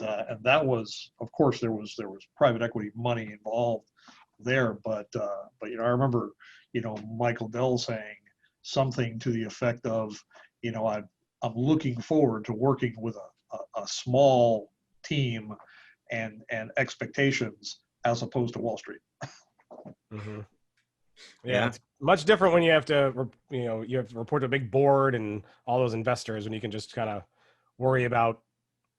S3: that was, of course, there was private equity money involved there, but you know, I remember, you know, Michael Dell saying something to the effect of, you know, I'm looking forward to working with a small team and expectations as opposed to Wall Street.
S1: Mm-hmm. Yeah, it's much different when you have to, you know, you have to report to a big board and all those investors, when you can just kind of worry about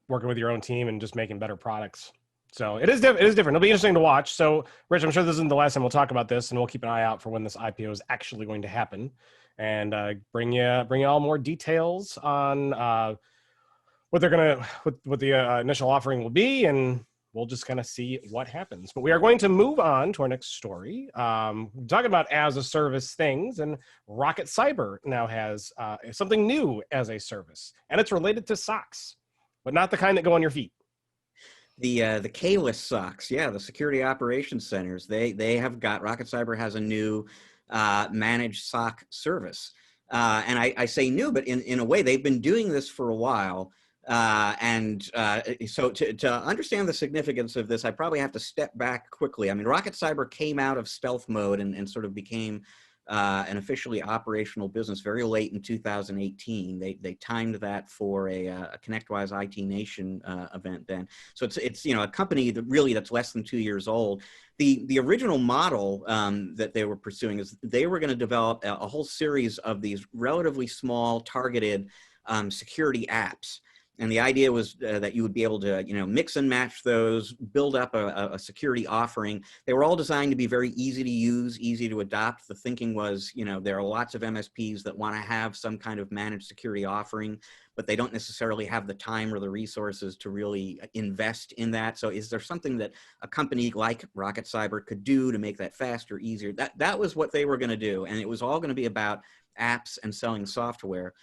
S1: working with your own team and just making better products. So it is different. It'll be interesting to watch. So, Rich, I'm sure this isn't the last time we'll talk about this, and we'll keep an eye out for when this IPO is actually going to happen, and bring you all more details on what they're gonna, what the initial offering will be, and we'll just kind of see what happens. But we are going to move on to our next story. Talking about as a service things, and RocketCyber now has something new as a service, and it's related to socks, but not the kind that go on your feet.
S2: The K-less socks, yeah, the security operations centers. They have got, RocketCyber has a new managed SOC service, and I say new, but in a way they've been doing this for a while. So to understand the significance of this, I probably have to step back quickly. I mean, RocketCyber came out of stealth mode and sort of became an officially operational business very late in 2018. They timed that for a ConnectWise IT Nation event then. So it's you know, a company that really that's less than 2 years old. The original model that they were pursuing is they were going to develop a whole series of these relatively small targeted security apps. And the idea was that you would be able to, you know, mix and match those, build up a security offering. They were all designed to be very easy to use, easy to adopt. The thinking was, you know, there are lots of MSPs that want to have some kind of managed security offering, but they don't necessarily have the time or the resources to really invest in that. So is there something that a company like RocketCyber could do to make that faster, easier? That was what they were going to do. And it was all going to be about apps and selling software.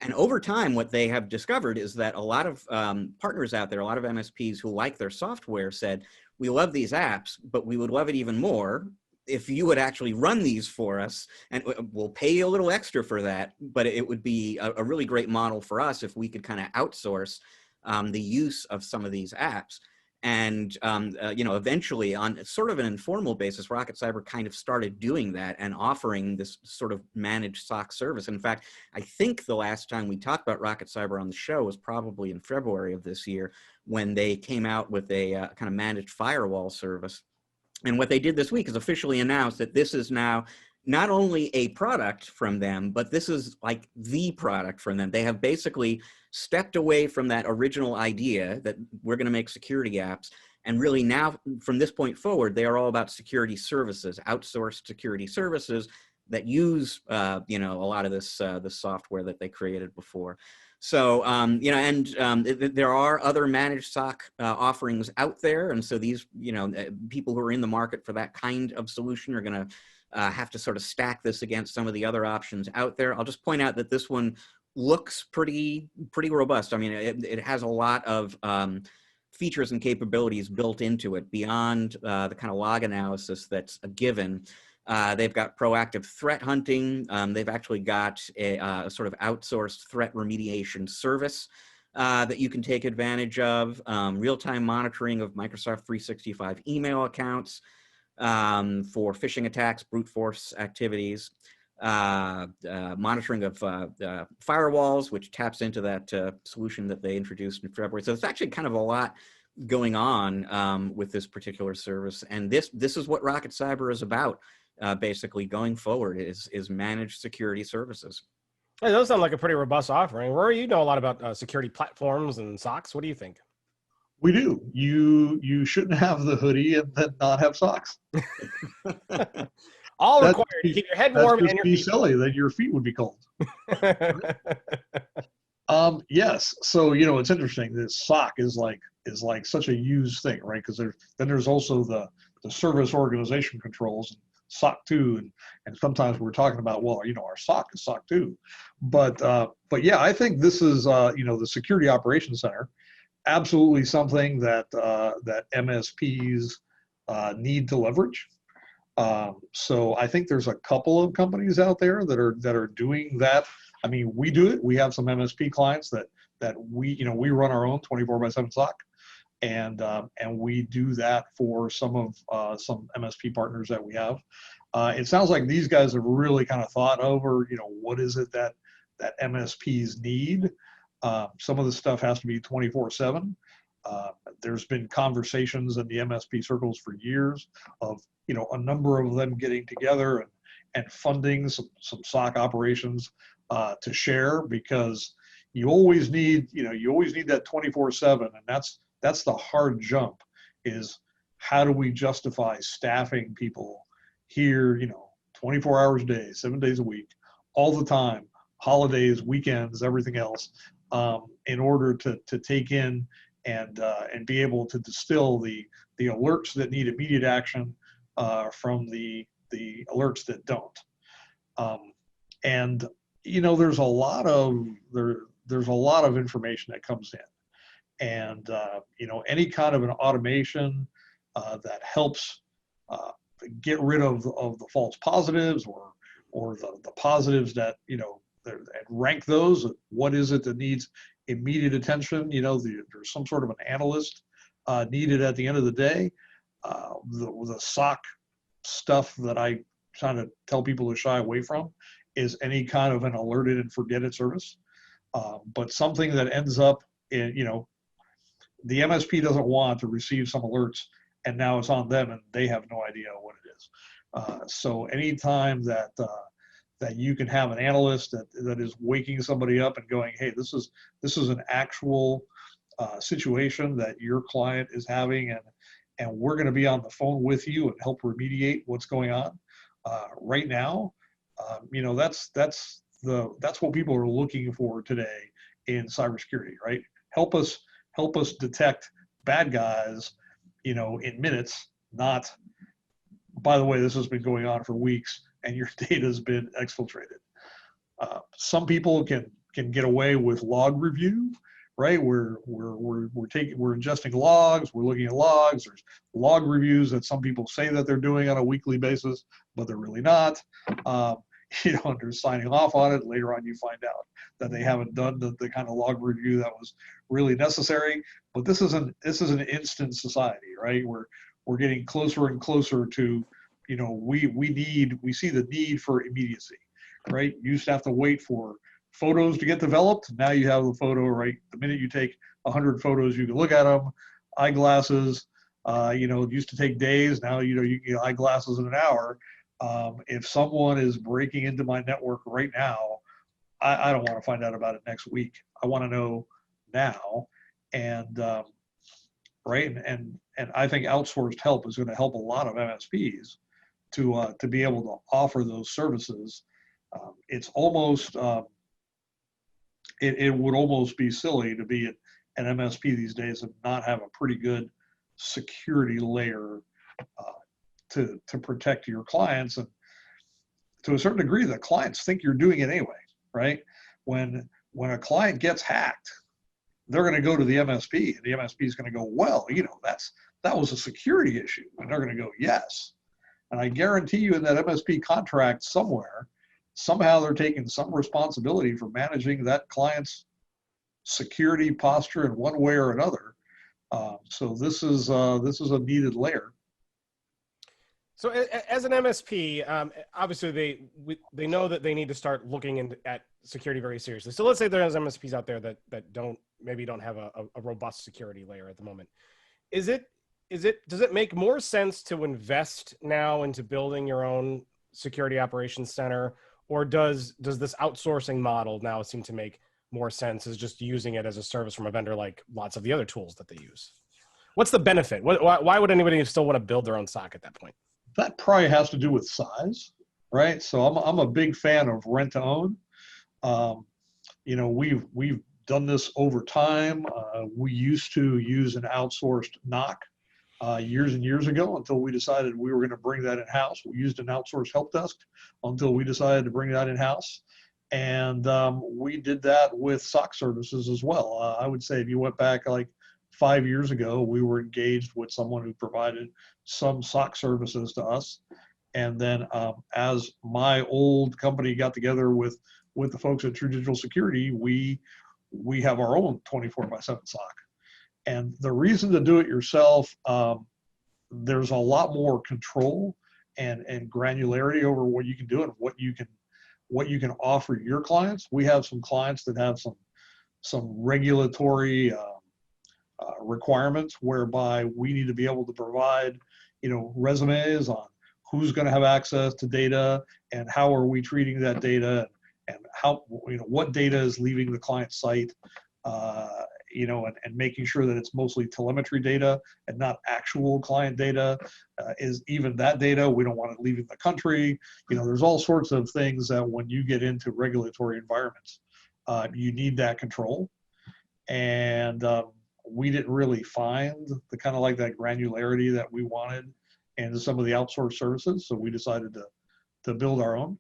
S2: And over time, what they have discovered is that a lot of partners out there, a lot of MSPs who like their software said, we love these apps, but we would love it even more if you would actually run these for us, and we'll pay you a little extra for that, but it would be a really great model for us if we could kind of outsource the use of some of these apps. And eventually, on sort of an informal basis, RocketCyber kind of started doing that and offering this sort of managed SOC service. In fact, I think the last time we talked about RocketCyber on the show was probably in February of this year, when they came out with a kind of managed firewall service. And what they did this week is officially announced that this is now not only a product from them, but this is like the product from them. They have basically stepped away from that original idea that we're going to make security apps. And really now, from this point forward, they are all about security services, outsourced security services that use, a lot of this software that they created before. So, there are other managed SOC offerings out there. And so these, people who are in the market for that kind of solution are going to have to sort of stack this against some of the other options out there. I'll just point out that this one looks pretty robust. I mean, it has a lot of features and capabilities built into it beyond the kind of log analysis that's a given. They've got proactive threat hunting. They've actually got a sort of outsourced threat remediation service that you can take advantage of, real-time monitoring of Microsoft 365 email accounts for phishing attacks, brute force activities, monitoring of firewalls, which taps into that solution that they introduced in February. So it's actually kind of a lot going on with this particular service. And this is what RocketCyber is about. Basically going forward is managed security services.
S1: Hey, those sound like a pretty robust offering. Rory, you know a lot about security platforms and SOCs. What do you think?
S3: We do. You shouldn't have the hoodie and then not have socks.
S1: All required to keep your head warm and your feet.
S3: Silly that your feet would be cold. Yes. So it's interesting. This SOC is like such a used thing, right? Because there's also the service organization controls, SOC 2, and sometimes we're talking about, well, our SOC is SOC 2, but yeah, I think this is the Security Operations Center, absolutely something that that MSPs need to leverage. So I think there's a couple of companies out there that are doing that. I mean, we do it. We have some MSP clients that we run our own 24/7 SOC. And we do that for some MSP partners that we have. It sounds like these guys have really kind of thought over, what is it that MSPs need. Some of the stuff has to be 24/7. There's been conversations in the MSP circles for years of, a number of them getting together and funding some SOC operations to share, because you always need that 24/7, and that's the hard jump, is how do we justify staffing people here, 24 hours a day, 7 days a week, all the time, holidays, weekends, everything else, in order to take in and be able to distill the alerts that need immediate action from the alerts that don't. And there's a lot of information that comes in. And any kind of an automation that helps get rid of the false positives or the positives that and rank those. What is it that needs immediate attention? There's some sort of an analyst needed at the end of the day. The SOC stuff that I kind of tell people to shy away from is any kind of an alerted and forget it service. But something that ends up in the MSP doesn't want to receive some alerts and now it's on them and they have no idea what it is. So anytime that you can have an analyst that is waking somebody up and going, hey, this is an actual situation that your client is having, and we're going to be on the phone with you and help remediate what's going on right now. That's what people are looking for today in cybersecurity, right? Help us detect bad guys, in minutes, not, by the way, this has been going on for weeks and your data has been exfiltrated. Some people can get away with log review, right? We're ingesting logs, we're looking at logs. There's log reviews that some people say that they're doing on a weekly basis, but they're really not. And they're signing off on it. Later on, you find out that they haven't done the kind of log review that was really necessary. But this is an instant society, right? We're getting closer and closer to, we see the need for immediacy, right? You used to have to wait for photos to get developed. Now you have the photo, right? The minute you take 100 photos, you can look at them. Eyeglasses, it used to take days. Now, you can get eyeglasses in an hour. If someone is breaking into my network right now, I don't want to find out about it next week. I want to know now. And right, and I think outsourced help is going to help a lot of MSPs to be able to offer those services. It's almost it would almost be silly to be an MSP these days and not have a pretty good security layer to protect your clients. And to a certain degree, the clients think you're doing it anyway, right? When a client gets hacked, they're going to go to the MSP, and the MSP is going to go, well, that was a security issue, and they're going to go, yes. And I guarantee you, in that MSP contract somewhere, somehow they're taking some responsibility for managing that client's security posture in one way or another. So this is a needed layer.
S1: So as an MSP, obviously they know that they need to start looking at security very seriously. So let's say there's MSPs out there that maybe don't have a robust security layer at the moment. Does it make more sense to invest now into building your own security operations center, or does this outsourcing model now seem to make more sense as just using it as a service from a vendor like lots of the other tools that they use? What's the benefit? Why would anybody still want to build their own SOC at that point?
S3: That probably has to do with size, right? So I'm a big fan of rent to own. We've done this over time. We used to use an outsourced NOC years and years ago until we decided we were going to bring that in-house. We used an outsourced help desk until we decided to bring that in-house. And we did that with SOC services as well. I would say if you went back like 5 years ago, we were engaged with someone who provided some SOC services to us. And then as my old company got together with the folks at True Digital Security, we have our own 24/7 SOC. And the reason to do it yourself, there's a lot more control and granularity over what you can do and what you can offer your clients. We have some clients that have some regulatory requirements whereby we need to be able to provide, resumes on who's going to have access to data and how are we treating that data, and how, what data is leaving the client site, and making sure that it's mostly telemetry data and not actual client data. Is even that data, we don't want it leaving the country. There's all sorts of things that when you get into regulatory environments, you need that control. And we didn't really find the kind of like that granularity that we wanted in some of the outsourced services. So we decided to build our own.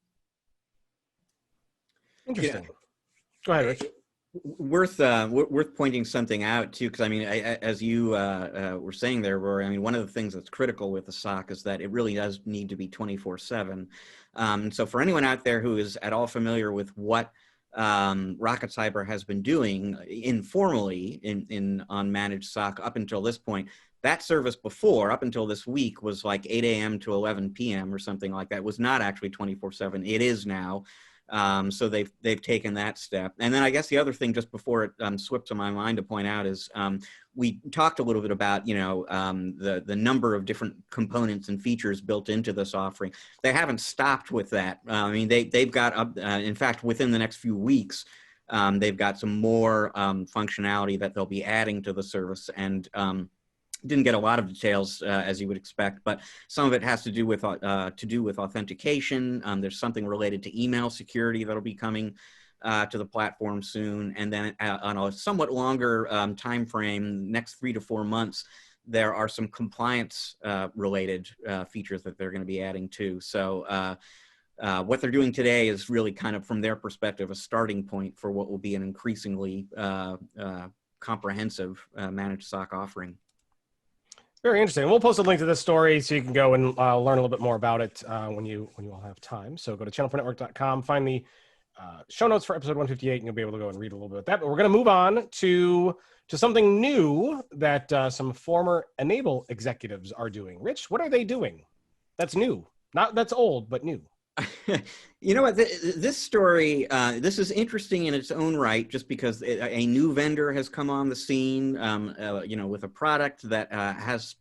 S1: Interesting. Yeah. Go ahead, Rich.
S2: Worth pointing something out too, because as you were saying there, Rory, one of the things that's critical with the SOC is that it really does need to be 24/7. So for anyone out there who is at all familiar with what RocketCyber has been doing informally on managed SOC up until this point, that service before, up until this week, was like 8 a.m. to 11 p.m. or something like that. It was not actually 24/7. It is now. So they've taken that step. And then I guess the other thing, just before it slips in my mind to point out, is we talked a little bit about the number of different components and features built into this offering. They haven't stopped with that. They've got in fact, within the next few weeks, they've got some more functionality that they'll be adding to the service. And didn't get a lot of details as you would expect, but some of it has to do with authentication. There's something related to email security that'll be coming to the platform soon, and then on a somewhat longer time frame, next 3 to 4 months, there are some compliance related features that they're going to be adding too. So what they're doing today is really kind of, from their perspective, a starting point for what will be an increasingly comprehensive managed SOC offering.
S1: Very interesting. We'll post a link to this story so you can go and learn a little bit more about it when you all have time. So go to channelpronetwork.com, find the show notes for episode 158, and you'll be able to go and read a little bit of that. But we're going to move on to to something new that some former Enable executives are doing. Rich, what are they doing? That's new. Not that's old, but new.
S2: You know what, this story, this is interesting in its own right, just because a new vendor has come on the scene, you know, with a product that has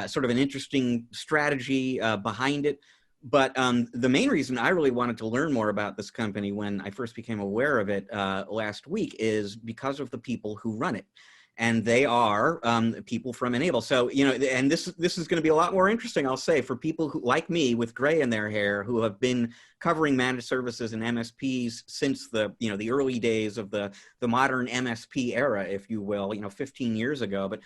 S2: sort of an interesting strategy behind it. But the main reason I really wanted to learn more about this company when I first became aware of it last week is because of the people who run it. And they are people from Enable. So, you know, and this is going to be a lot more interesting, I'll say, for people who, like me, with gray in their hair, who have been covering managed services and MSPs since the, you know, the early days of the modern MSP era, if you will, you know, 15 years ago. But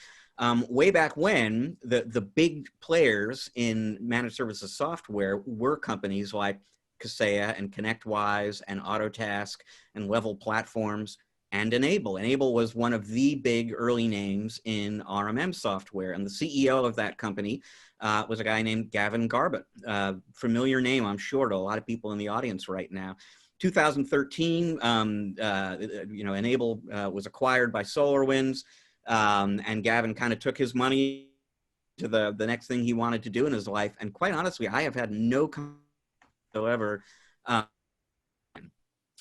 S2: way back when, the big players in managed services software were companies like Kaseya and ConnectWise and Autotask and Level Platforms and Enable. Enable was one of the big early names in RMM software. And the CEO of that company was a guy named Gavin Garbett. Familiar name, I'm sure, to a lot of people in the audience right now. 2013, you know, Enable was acquired by SolarWinds, and Gavin kind of took his money to the next thing he wanted to do in his life. And quite honestly, I have had no whatsoever.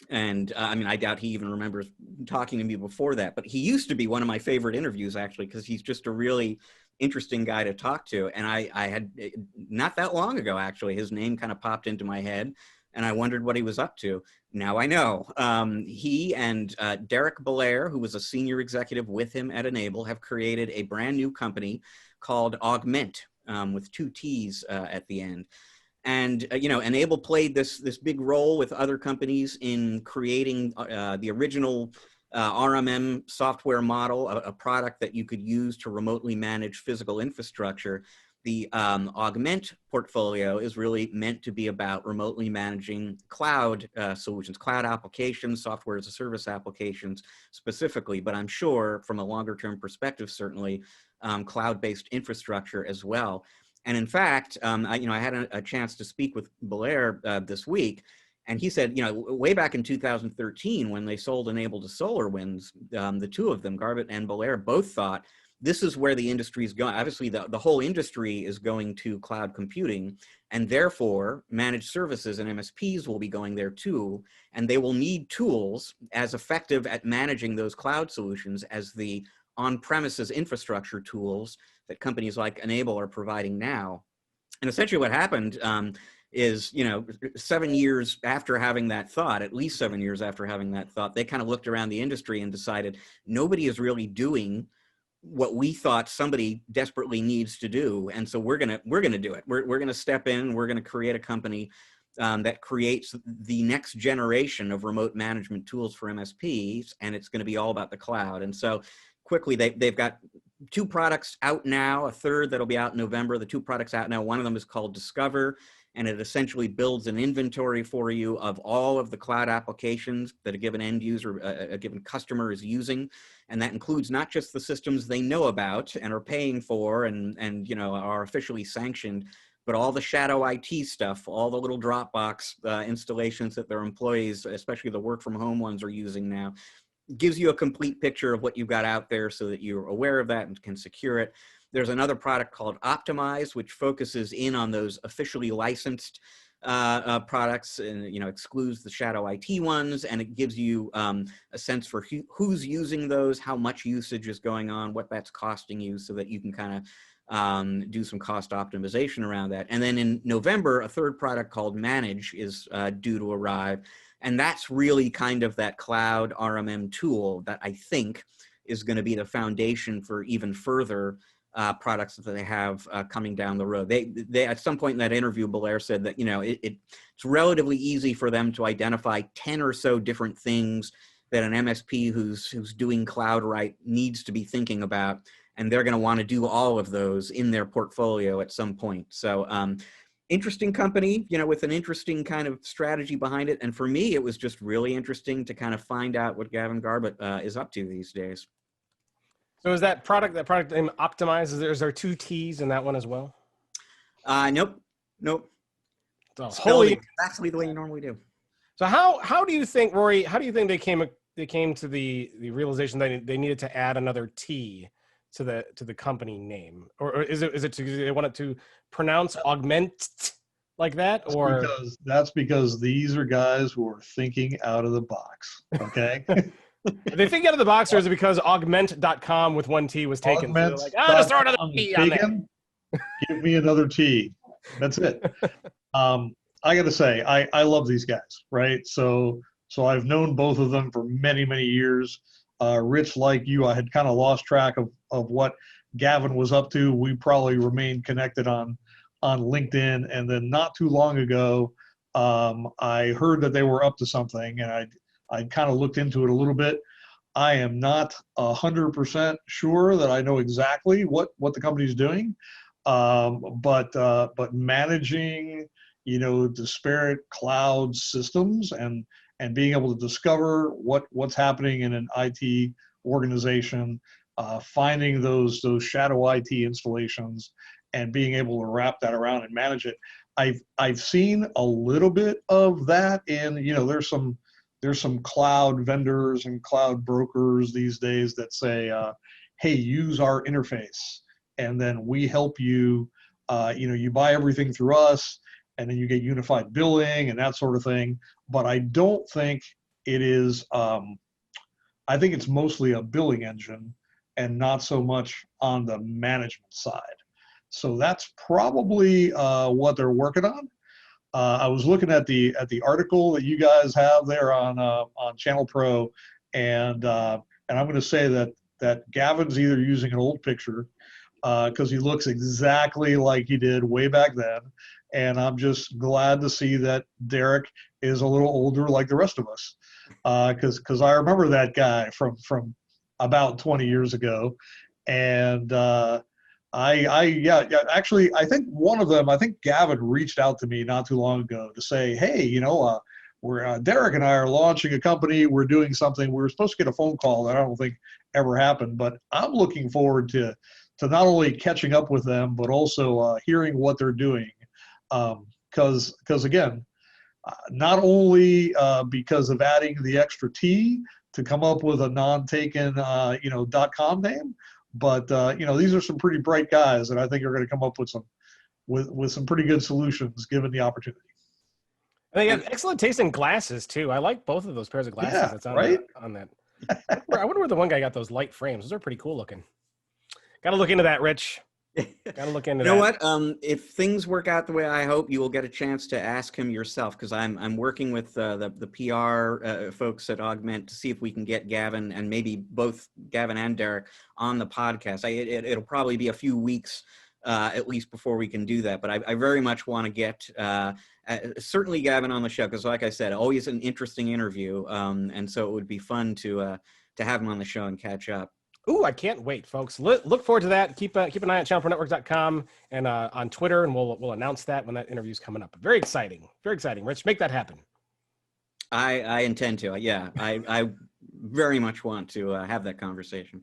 S2: And I mean, I doubt he even remembers talking to me before that, but he used to be one of my favorite interviews, actually, because he's just a really interesting guy to talk to. And I had, not that long ago, actually, his name kind of popped into my head and I wondered what he was up to. Now I know. He and Derek Belair, who was a senior executive with him at Enable, have created a brand new company called Augment, with 2 T's at the end. And, you know, Enable played this big role with other companies in creating the original RMM software model, a product that you could use to remotely manage physical infrastructure. The Augment portfolio is really meant to be about remotely managing cloud solutions, cloud applications, software as a service applications specifically, but I'm sure from a longer term perspective, certainly cloud-based infrastructure as well. And in fact, I had a chance to speak with Belair this week, and he said, you know, way back in 2013, when they sold Enable to SolarWinds, the two of them, Garbett and Belair, both thought this is where the industry is going. Obviously, the whole industry is going to cloud computing, and therefore managed services and MSPs will be going there too, and they will need tools as effective at managing those cloud solutions as the on-premises infrastructure tools that companies like Enable are providing now. And essentially what happened is, you know, 7 years after having that thought, at least 7 years after having that thought, they kind of looked around the industry and decided nobody is really doing what we thought somebody desperately needs to do. And so we're gonna do it. We're gonna step in, we're gonna create a company that creates the next generation of remote management tools for MSPs, and it's gonna be all about the cloud. And so quickly, they've got 2 products out now, a third that'll be out in November. The 2 products out now, one of them is called Discover, and it essentially builds an inventory for you of all of the cloud applications that a given end user, a given customer is using. And that includes not just the systems they know about and are paying for and you know, are officially sanctioned, but all the shadow IT stuff, all the little Dropbox installations that their employees, especially the work from home ones, are using now. Gives you a complete picture of what you've got out there so that you're aware of that and can secure it. There's another product called Optimize, which focuses in on those officially licensed products and, you know, excludes the shadow IT ones, and it gives you a sense for who's using those, how much usage is going on, what that's costing you, so that you can kind of do some cost optimization around that. And then in November, a third product called Manage is due to arrive. And that's really kind of that cloud RMM tool that I think is going to be the foundation for even further products that they have coming down the road. They at some point in that interview, Belair said that, you know, it's relatively easy for them to identify 10 or so different things that an MSP who's doing cloud right needs to be thinking about, and they're going to want to do all of those in their portfolio at some point. So interesting company, you know, with an interesting kind of strategy behind it. And for me, it was just really interesting to kind of find out what Gavin Garbett is up to these days.
S1: So is that product name Optimize? Is there 2 T's in that one as well?
S2: Nope.
S1: So
S2: spelled exactly the way you normally do.
S1: So how do you think, Rory, how do you think they came they came to the realization that they needed to add another T to the company name, or is it they want it to pronounce augment like that, or
S3: That's because these are guys who are thinking out of the box. Okay.
S1: are they think out of the box, or is it because augment.com with one T was taken? So they're like, just throw another
S3: Augment.com
S1: T on there.
S3: taken. Give me another T. That's it. I got to say, I love these guys, right? So I've known both of them for many, many years. Rich, like you, I had kind of lost track of what Gavin was up to. We probably remained connected on LinkedIn, and then not too long ago, I heard that they were up to something, and I kind of looked into it a little bit. I am not 100% sure that I know exactly what the company's doing, but managing, disparate cloud systems and being able to discover what's happening in an IT organization, finding those shadow IT installations, and being able to wrap that around and manage it. I've seen a little bit of that in, there's some cloud vendors and cloud brokers these days that say, hey, use our interface, and then we help you. You buy everything through us, and then you get unified billing and that sort of thing. But I don't think it is. I think it's mostly a billing engine and not so much on the management side. So that's probably what they're working on. I was looking at the article that you guys have there on ChannelPro, and I'm going to say that Gavin's either using an old picture because he looks exactly like he did way back then, and I'm just glad to see that Derek is a little older like the rest of us, because I remember that guy from about 20 years ago, and actually, I think one of them, I think Gavin reached out to me not too long ago to say, hey, we're Derek and I are launching a company. We're doing something. We were supposed to get a phone call that I don't think ever happened, but I'm looking forward to not only catching up with them, but also hearing what they're doing. Because again, not only because of adding the extra T to come up with a non-taken, .com name, but these are some pretty bright guys that I think are going to come up with some pretty good solutions given the opportunity.
S1: And they have excellent taste in glasses too. I like both of those pairs of glasses.
S3: Yeah,
S1: That's on
S3: right?
S1: on that. I wonder where the one guy got those light frames. Those are pretty cool looking. Got to look into that, Rich. Got to look into that.
S2: You know what? If things work out the way I hope, you will get a chance to ask him yourself, because I'm working with the PR folks at Augment to see if we can get Gavin and maybe both Gavin and Derek on the podcast. It'll probably be a few weeks at least before we can do that, but I very much want to get certainly Gavin on the show, because like I said, always an interesting interview, and so it would be fun to have him on the show and catch up.
S1: Ooh, I can't wait, folks. Look forward to that. Keep an eye on ChannelProNetwork.com and on Twitter, and we'll announce that when that interview's coming up. Very exciting. Very exciting. Rich, make that happen.
S2: I intend to. Yeah, I very much want to have that conversation.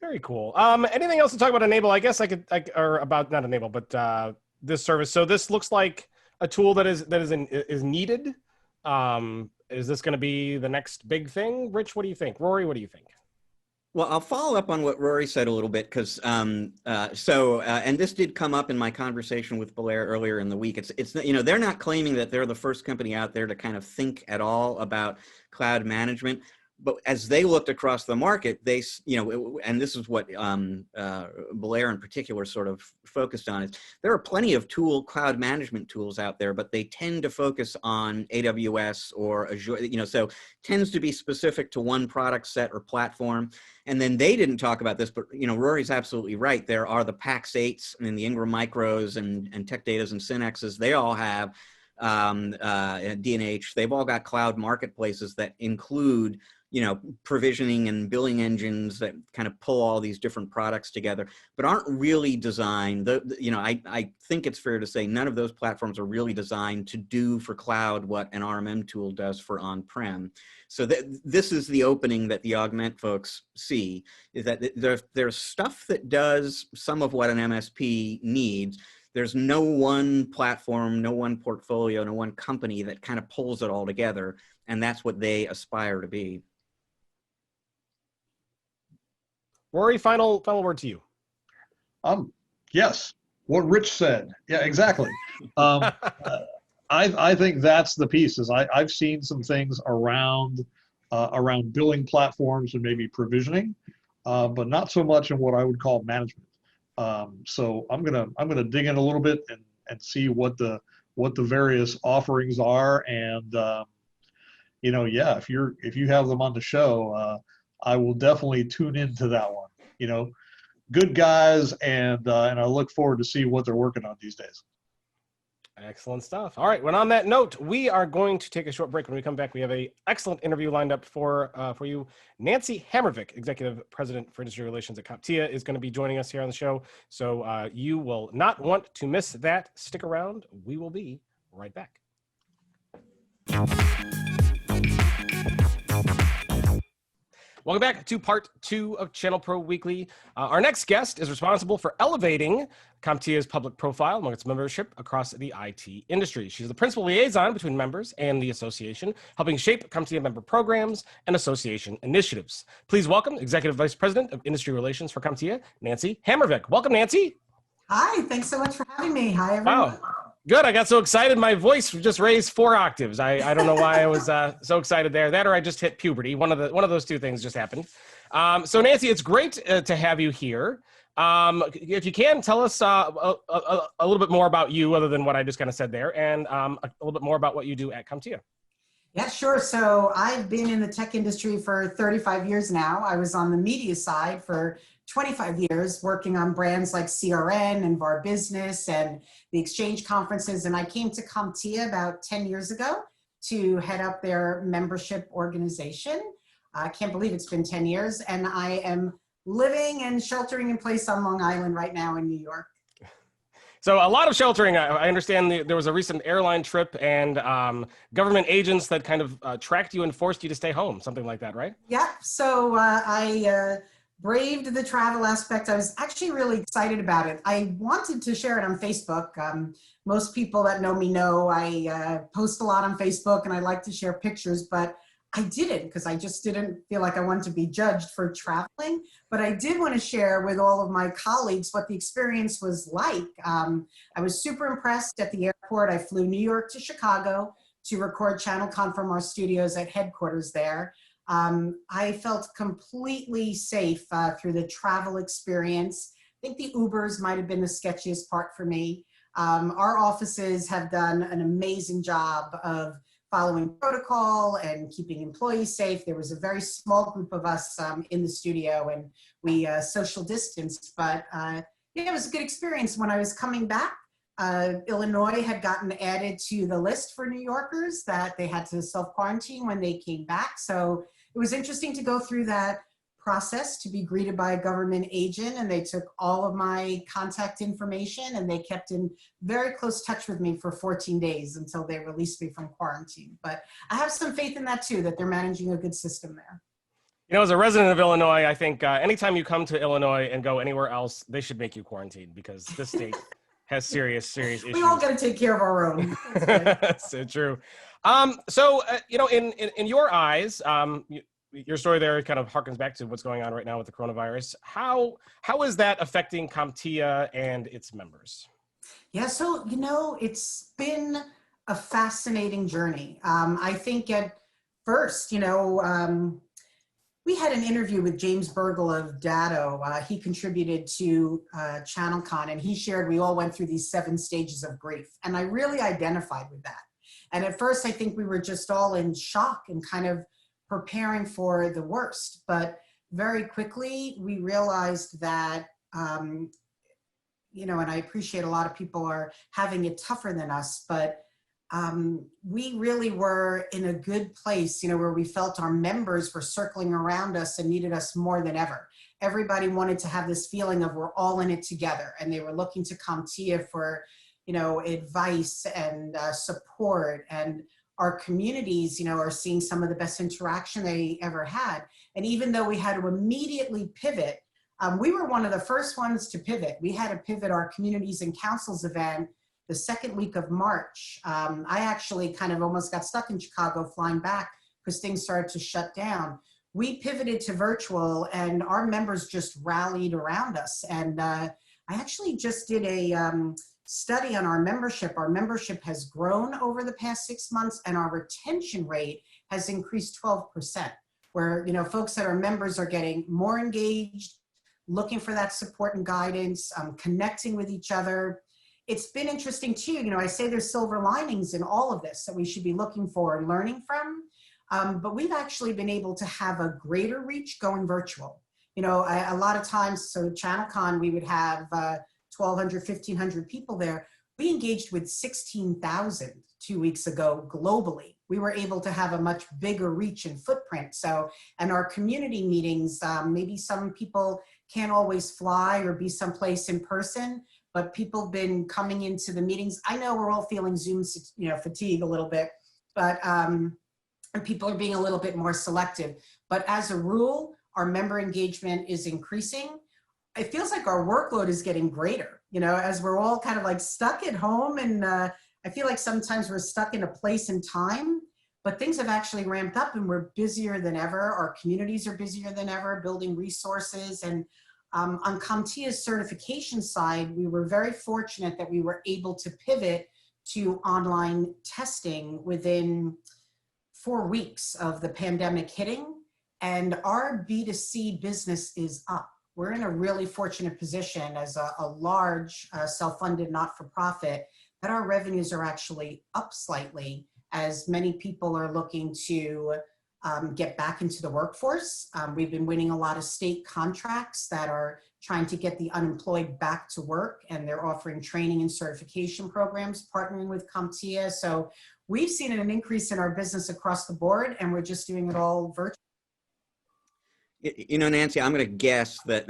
S1: Very cool. Anything else to talk about Enable? I guess or about not Enable, but this service. So this looks like a tool that is needed. Is this going to be the next big thing? Rich, what do you think? Rory, what do you think?
S2: Well, I'll follow up on what Rory said a little bit, because and this did come up in my conversation with Blair earlier in the week. It's they're not claiming that they're the first company out there to kind of think at all about cloud management. But as they looked across the market, they, and this is what Blair in particular sort of focused on, is there are plenty of cloud management tools out there, but they tend to focus on AWS or Azure, so tends to be specific to one product set or platform. And then they didn't talk about this, but Rory's absolutely right. There are the Pax8s and the Ingram Micros and Tech Datas and Synexes. They all have D&H. They've all got cloud marketplaces that include provisioning and billing engines that kind of pull all these different products together, but aren't really designed. I think it's fair to say none of those platforms are really designed to do for cloud what an RMM tool does for on-prem. So this is the opening that the Augment folks see, is that there's stuff that does some of what an MSP needs. There's no one platform, no one portfolio, no one company that kind of pulls it all together, and that's what they aspire to be.
S1: Rory, final word to you.
S3: Yes, what Rich said. Yeah, exactly. I think that's the piece. Is I've seen some things around billing platforms and maybe provisioning, but not so much in what I would call management. So I'm gonna dig in a little bit and see what the various offerings are, and yeah, if you have them on the show, I will definitely tune into that one. Good guys, and I look forward to see what they're working on these days.
S1: Excellent stuff. All right. Well, on that note, we are going to take a short break. When we come back, we have an excellent interview lined up for you. Nancy Hammervik, Executive President for Industry Relations at CompTIA, is going to be joining us here on the show. So you will not want to miss that. Stick around. We will be right back. Welcome back to part 2 of ChannelPro Weekly. Our next guest is responsible for elevating CompTIA's public profile among its membership across the IT industry. She's the principal liaison between members and the association, helping shape CompTIA member programs and association initiatives. Please welcome Executive Vice President of Industry Relations for CompTIA, Nancy Hammervik. Welcome, Nancy.
S4: Hi, thanks so much for having me. Hi, everyone.
S1: Wow. Good. I got so excited. My voice just raised 4 octaves. I don't know why I was so excited there. That or I just hit puberty. One of those two things just happened. So Nancy, it's great to have you here. If you can, tell us a little bit more about you, other than what I just kind of said there, and a little bit more about what you do at CompTIA.
S4: Yeah, sure. So I've been in the tech industry for 35 years now. I was on the media side for 25 years, working on brands like CRN and VAR Business and the Exchange conferences. And I came to CompTIA about 10 years ago to head up their membership organization. I can't believe it's been 10 years. And I am living and sheltering in place on Long Island right now in New York.
S1: So a lot of sheltering. I understand there was a recent airline trip and government agents that kind of tracked you and forced you to stay home, something like that, right?
S4: Yeah, so I braved the travel aspect. I was actually really excited about it. I wanted to share it on Facebook. Most people that know me know I post a lot on Facebook and I like to share pictures, but I didn't because I just didn't feel like I wanted to be judged for traveling. But I did want to share with all of my colleagues what the experience was like. I was super impressed at the airport. I flew New York to Chicago to record ChannelCon from our studios at headquarters there. I felt completely safe through the travel experience. I think the Ubers might have been the sketchiest part for me. Our offices have done an amazing job of following protocol and keeping employees safe. There was a very small group of us in the studio and we social distanced, but yeah, it was a good experience. When I was coming back, Illinois had gotten added to the list for New Yorkers that they had to self-quarantine when they came back. So it was interesting to go through that process, to be greeted by a government agent, and they took all of my contact information and they kept in very close touch with me for 14 days until they released me from quarantine. But I have some faith in that too, that they're managing a good system there.
S1: You know, as a resident of Illinois, I think anytime you come to Illinois and go anywhere else, they should make you quarantine because this state has serious issues.
S4: We all got to take care of our own.
S1: That's so true. You know, in your eyes, your story there kind of harkens back to what's going on right now with the coronavirus. How is that affecting CompTIA and its members?
S4: Yeah, so, you know, it's been a fascinating journey. I think at first, you know, we had an interview with James Burgle of Datto. He contributed to ChannelCon, and he shared we all went through these 7 stages of grief. And I really identified with that. And at first, I think we were just all in shock and kind of preparing for the worst. But very quickly, we realized that, you know, and I appreciate a lot of people are having it tougher than us, but we really were in a good place, you know, where we felt our members were circling around us and needed us more than ever. Everybody wanted to have this feeling of we're all in it together, and they were looking to CompTIA for, you know, advice and support, and our communities, you know, are seeing some of the best interaction they ever had. And even though we had to immediately pivot, we were one of the first ones to pivot. We had to pivot our communities and councils event the 2nd week of March. I actually kind of almost got stuck in Chicago flying back because things started to shut down. we pivoted to virtual and our members just rallied around us. And I actually just did a study on our membership. Our membership has grown over the past 6 months and our retention rate has increased 12%, where, you know, folks that are members are getting more engaged, looking for that support and guidance, connecting with each other. It's been interesting too. You know, I say there's silver linings in all of this that we should be looking for and learning from. But we've actually been able to have a greater reach going virtual. You know, a lot of times, so ChannelCon, we would have 1,200, 1,500 people there. We engaged with 16,000 2 weeks ago globally. We were able to have a much bigger reach and footprint. So, and our community meetings, maybe some people can't always fly or be someplace in person, but people have been coming into the meetings. I know we're all feeling Zoom, you know, fatigue a little bit, but and people are being a little bit more selective. But as a rule, our member engagement is increasing. It feels like our workload is getting greater, you know, as we're all kind of like stuck at home. And I feel like sometimes we're stuck in a place and time, but things have actually ramped up and we're busier than ever. Our communities are busier than ever, building resources. And on CompTIA's certification side, we were very fortunate that we were able to pivot to online testing within 4 weeks of the pandemic hitting. And our B2C business is up. We're in a really fortunate position as a large self-funded not-for-profit that our revenues are actually up slightly as many people are looking to get back into the workforce. We've been winning a lot of state contracts that are trying to get the unemployed back to work, and they're offering training and certification programs, partnering with CompTIA. So we've seen an increase in our business across the board, and we're just doing it all virtually.
S2: You know, Nancy, I'm going to guess that,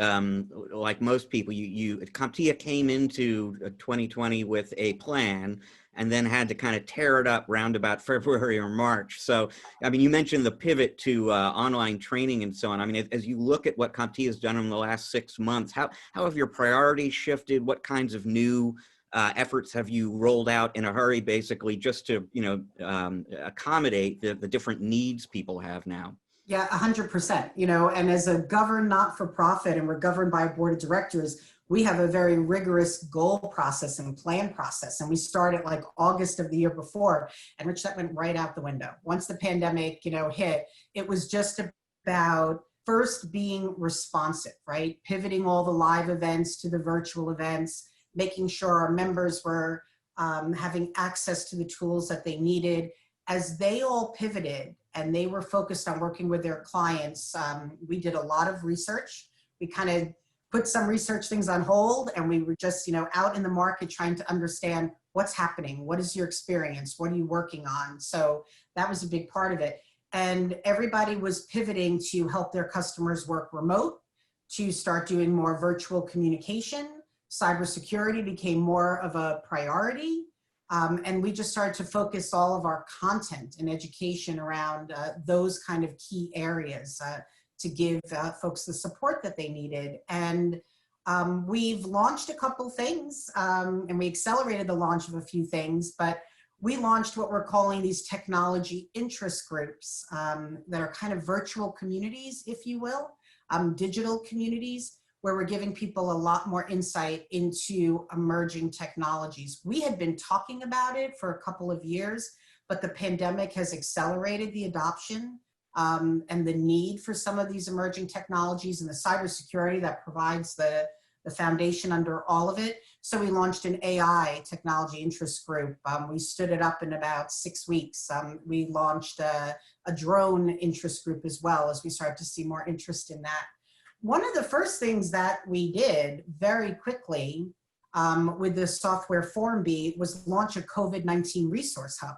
S2: like most people, CompTIA came into 2020 with a plan and then had to kind of tear it up round about February or March. So, I mean, you mentioned the pivot to online training and so on. I mean, as you look at what CompTIA has done in the last 6 months, how have your priorities shifted? What kinds of new efforts have you rolled out in a hurry, basically, just to, you know, accommodate the different needs people have now?
S4: Yeah, 100%, you know, and as a governed not-for-profit, and we're governed by a board of directors, we have a very rigorous goal process and plan process. And we started like August of the year before, and Rich, that went right out the window. Once the pandemic, you know, hit, it was just about first being responsive, right? Pivoting all the live events to the virtual events, making sure our members were having access to the tools that they needed. As they all pivoted and they were focused on working with their clients, we did a lot of research. We kind of put some research things on hold, and we were just, you know, out in the market trying to understand what's happening. What is your experience? What are you working on? So that was a big part of it. And everybody was pivoting to help their customers work remote, to start doing more virtual communication. Cybersecurity became more of a priority. And we just started to focus all of our content and education around those kind of key areas to give folks the support that they needed. And we've launched a couple things, and we accelerated the launch of a few things, but we launched what we're calling these technology interest groups that are kind of virtual communities, if you will, digital communities, where we're giving people a lot more insight into emerging technologies. We had been talking about it for a couple of years, but the pandemic has accelerated the adoption and the need for some of these emerging technologies and the cybersecurity that provides the foundation under all of it. So we launched an AI technology interest group. We stood it up in about 6 weeks. We launched a drone interest group as well, as we started to see more interest in that. One of the first things that we did very quickly with the software Forum B was launch a COVID-19 resource hub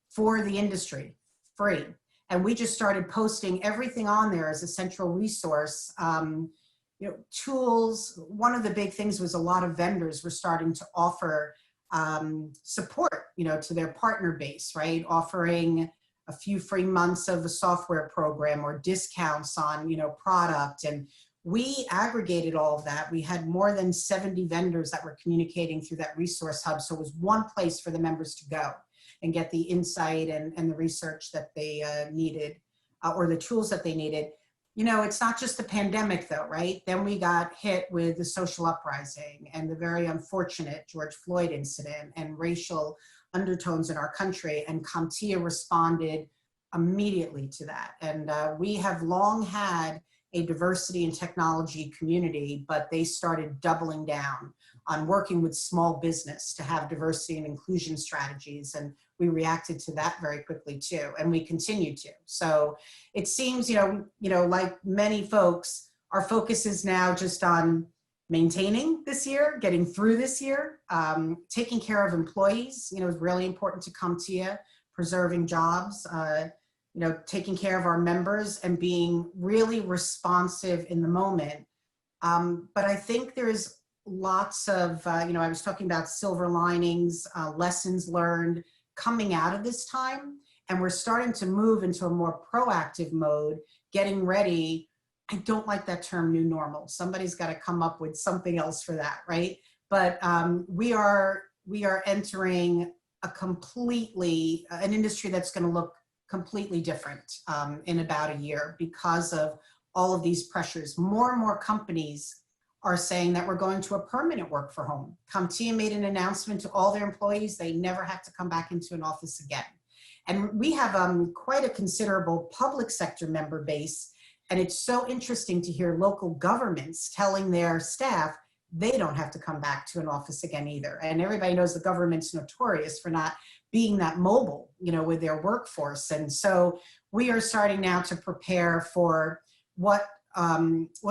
S4: for the industry, free. And we just started posting everything on there as a central resource. You know, tools. One of the big things was a lot of vendors were starting to offer support, you know, to their partner base, right? Offering a few free months of a software program or discounts on, you know, product. And we aggregated all of that. We had more than 70 vendors that were communicating through that resource hub. So it was one place for the members to go and get the insight and the research that they needed or the tools that they needed. You know, it's not just the pandemic though, right? Then we got hit with the social uprising and the very unfortunate George Floyd incident and racial undertones in our country, and CompTIA responded immediately to that. And we have long had a diversity and technology community, but they started doubling down on working with small business to have diversity and inclusion strategies. And we reacted to that very quickly too, and we continue to. So it seems, you know, like many folks, our focus is now just on maintaining this year, getting through this year, taking care of employees, you know, is really important to CompTIA, preserving jobs, you know, taking care of our members and being really responsive in the moment. But I think there's lots of, you know, I was talking about silver linings, lessons learned coming out of this time, and we're starting to move into a more proactive mode, getting ready. I don't like that term new normal. Somebody's got to come up with something else for that, right? But we are entering a completely, an industry that's going to look completely different in about a year because of all of these pressures. More and more companies are saying that we're going to a permanent work from home. CompTIA made an announcement to all their employees, they never have to come back into an office again. And we have quite a considerable public sector member base. And it's so interesting to hear local governments telling their staff they don't have to come back to an office again either. And everybody knows the government's notorious for not being that mobile, you know, with their workforce. And so we are starting now to prepare for what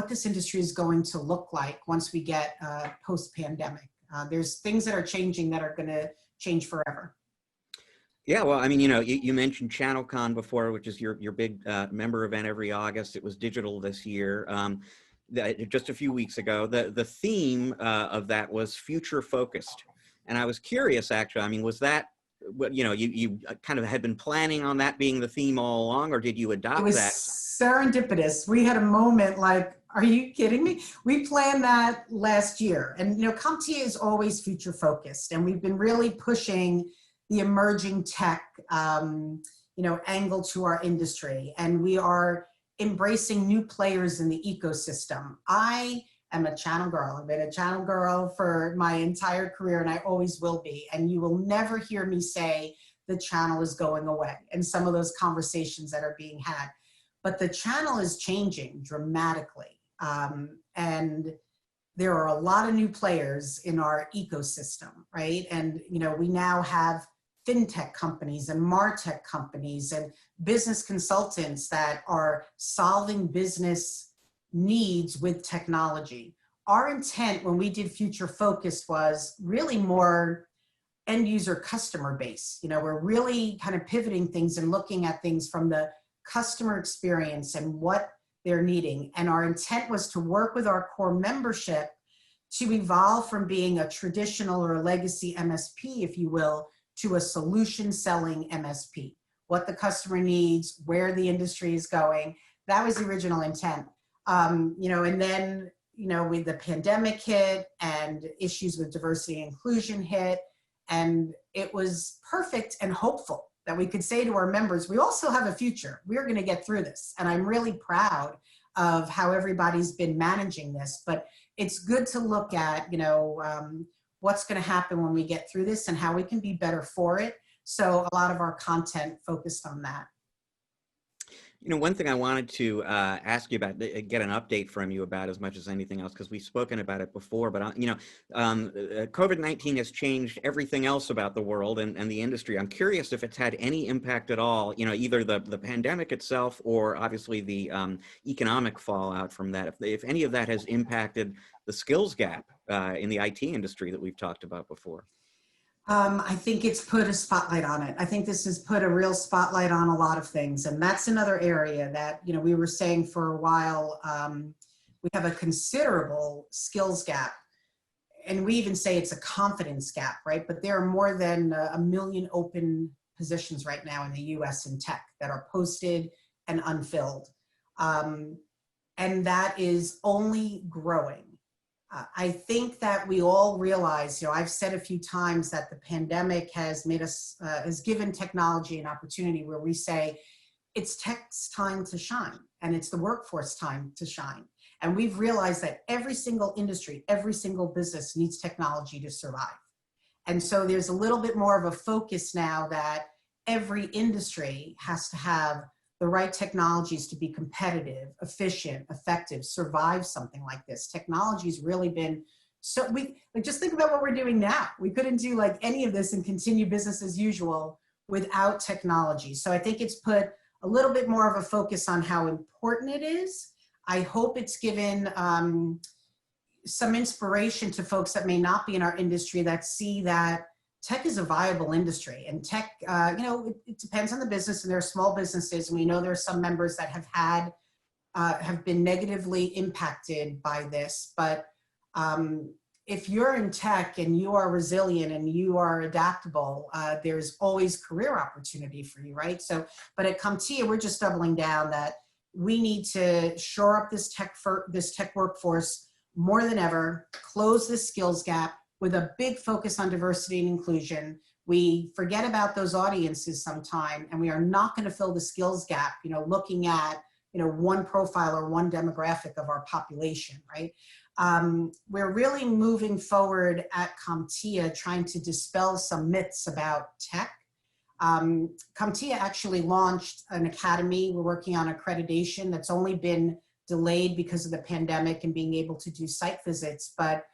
S4: this industry is going to look like once we get post-pandemic. There's things that are changing that are going to change forever.
S2: Yeah, well, I mean, you know, you mentioned ChannelCon before, which is your big member event every August. It was digital this year. Just a few weeks ago, the theme of that was future focused. And I was curious, actually, I mean, was that, you know, you kind of had been planning on that being the theme all along, or did you adopt that?
S4: It was serendipitous. We had a moment like, are you kidding me? We planned that last year. And, you know, CompTIA is always future focused. And we've been really pushing the emerging tech, you know, angle to our industry. And we are embracing new players in the ecosystem. I am a channel girl. I've been a channel girl for my entire career, and I always will be. And you will never hear me say the channel is going away and some of those conversations that are being had. But the channel is changing dramatically. And there are a lot of new players in our ecosystem, right? And, you know, we now have fintech companies and martech companies and business consultants that are solving business needs with technology. Our intent when we did Future Focused was really more end user customer base. You know, we're really kind of pivoting things and looking at things from the customer experience and what they're needing. And our intent was to work with our core membership to evolve from being a traditional or a legacy MSP, if you will, to a solution selling MSP. What the customer needs, where the industry is going. That was the original intent. You know, and then, you know, with the pandemic hit and issues with diversity and inclusion hit, and it was perfect and hopeful that we could say to our members, we also have a future. We're going to get through this. And I'm really proud of how everybody's been managing this, but it's good to look at, you know, what's going to happen when we get through this and how we can be better for it. So a lot of our content focused on that.
S2: You know, one thing I wanted to ask you about, get an update from you about as much as anything else, because we've spoken about it before, but, you know, COVID-19 has changed everything else about the world and the industry. I'm curious if it's had any impact at all, you know, either the pandemic itself or obviously the economic fallout from that, if any of that has impacted the skills gap in the IT industry that we've talked about before.
S4: I think it's put a spotlight on it. I think this has put a real spotlight on a lot of things. And that's another area that, you know, we were saying for a while, we have a considerable skills gap. And we even say it's a confidence gap, right? But there are more than 1 million open positions right now in the US in tech that are posted and unfilled. And that is only growing. I think that we all realize, you know, I've said a few times that the pandemic has made us, has given technology an opportunity where we say it's tech's time to shine, and it's the workforce time to shine. And we've realized that every single industry, every single business needs technology to survive. And so there's a little bit more of a focus now that every industry has to have the right technologies to be competitive, efficient, effective, survive something like this. Technology's really been, so just think about what we're doing now. We couldn't do like any of this and continue business as usual without technology. So I think it's put a little bit more of a focus on how important it is. I hope it's given some inspiration to folks that may not be in our industry that see that tech is a viable industry. And tech, you know, it depends on the business, and there are small businesses, and we know there are some members that have been negatively impacted by this. But if you're in tech and you are resilient and you are adaptable, there's always career opportunity for you, right? So, but at CompTIA, we're just doubling down that we need to shore up this tech workforce more than ever, close this skills gap with a big focus on diversity and inclusion. We forget about those audiences sometime, and we are not going to fill the skills gap, you know, looking at, you know, one profile or one demographic of our population, right? We're really moving forward at CompTIA trying to dispel some myths about tech. CompTIA actually launched an academy. We're working on accreditation that's only been delayed because of the pandemic and being able to do site visits, but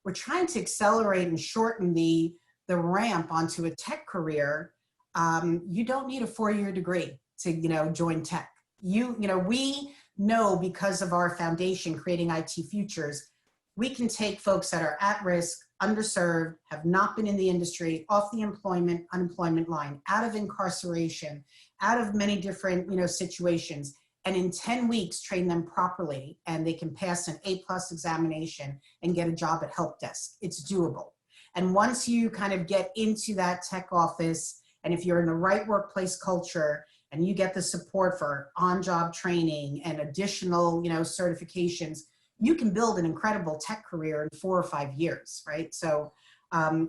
S4: we're trying to accelerate and shorten the ramp onto a tech career. You don't need a 4-year degree to, you know, join tech. You know, we know because of our foundation, Creating IT Futures, we can take folks that are at risk, underserved, have not been in the industry, off the unemployment line, out of incarceration, out of many different, you know, situations, and in 10 weeks train them properly, and they can pass an A+ examination and get a job at help desk. It's doable. And once you kind of get into that tech office, and if you're in the right workplace culture and you get the support for on-job training and additional, you know, certifications, you can build an incredible tech career in 4 or 5 years, right? So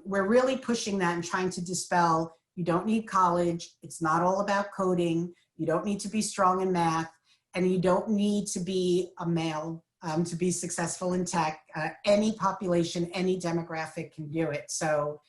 S4: we're really pushing that and trying to dispel, you don't need college, it's not all about coding, you don't need to be strong in math, and you don't need to be a male to be successful in tech. Any population, any demographic can do it. So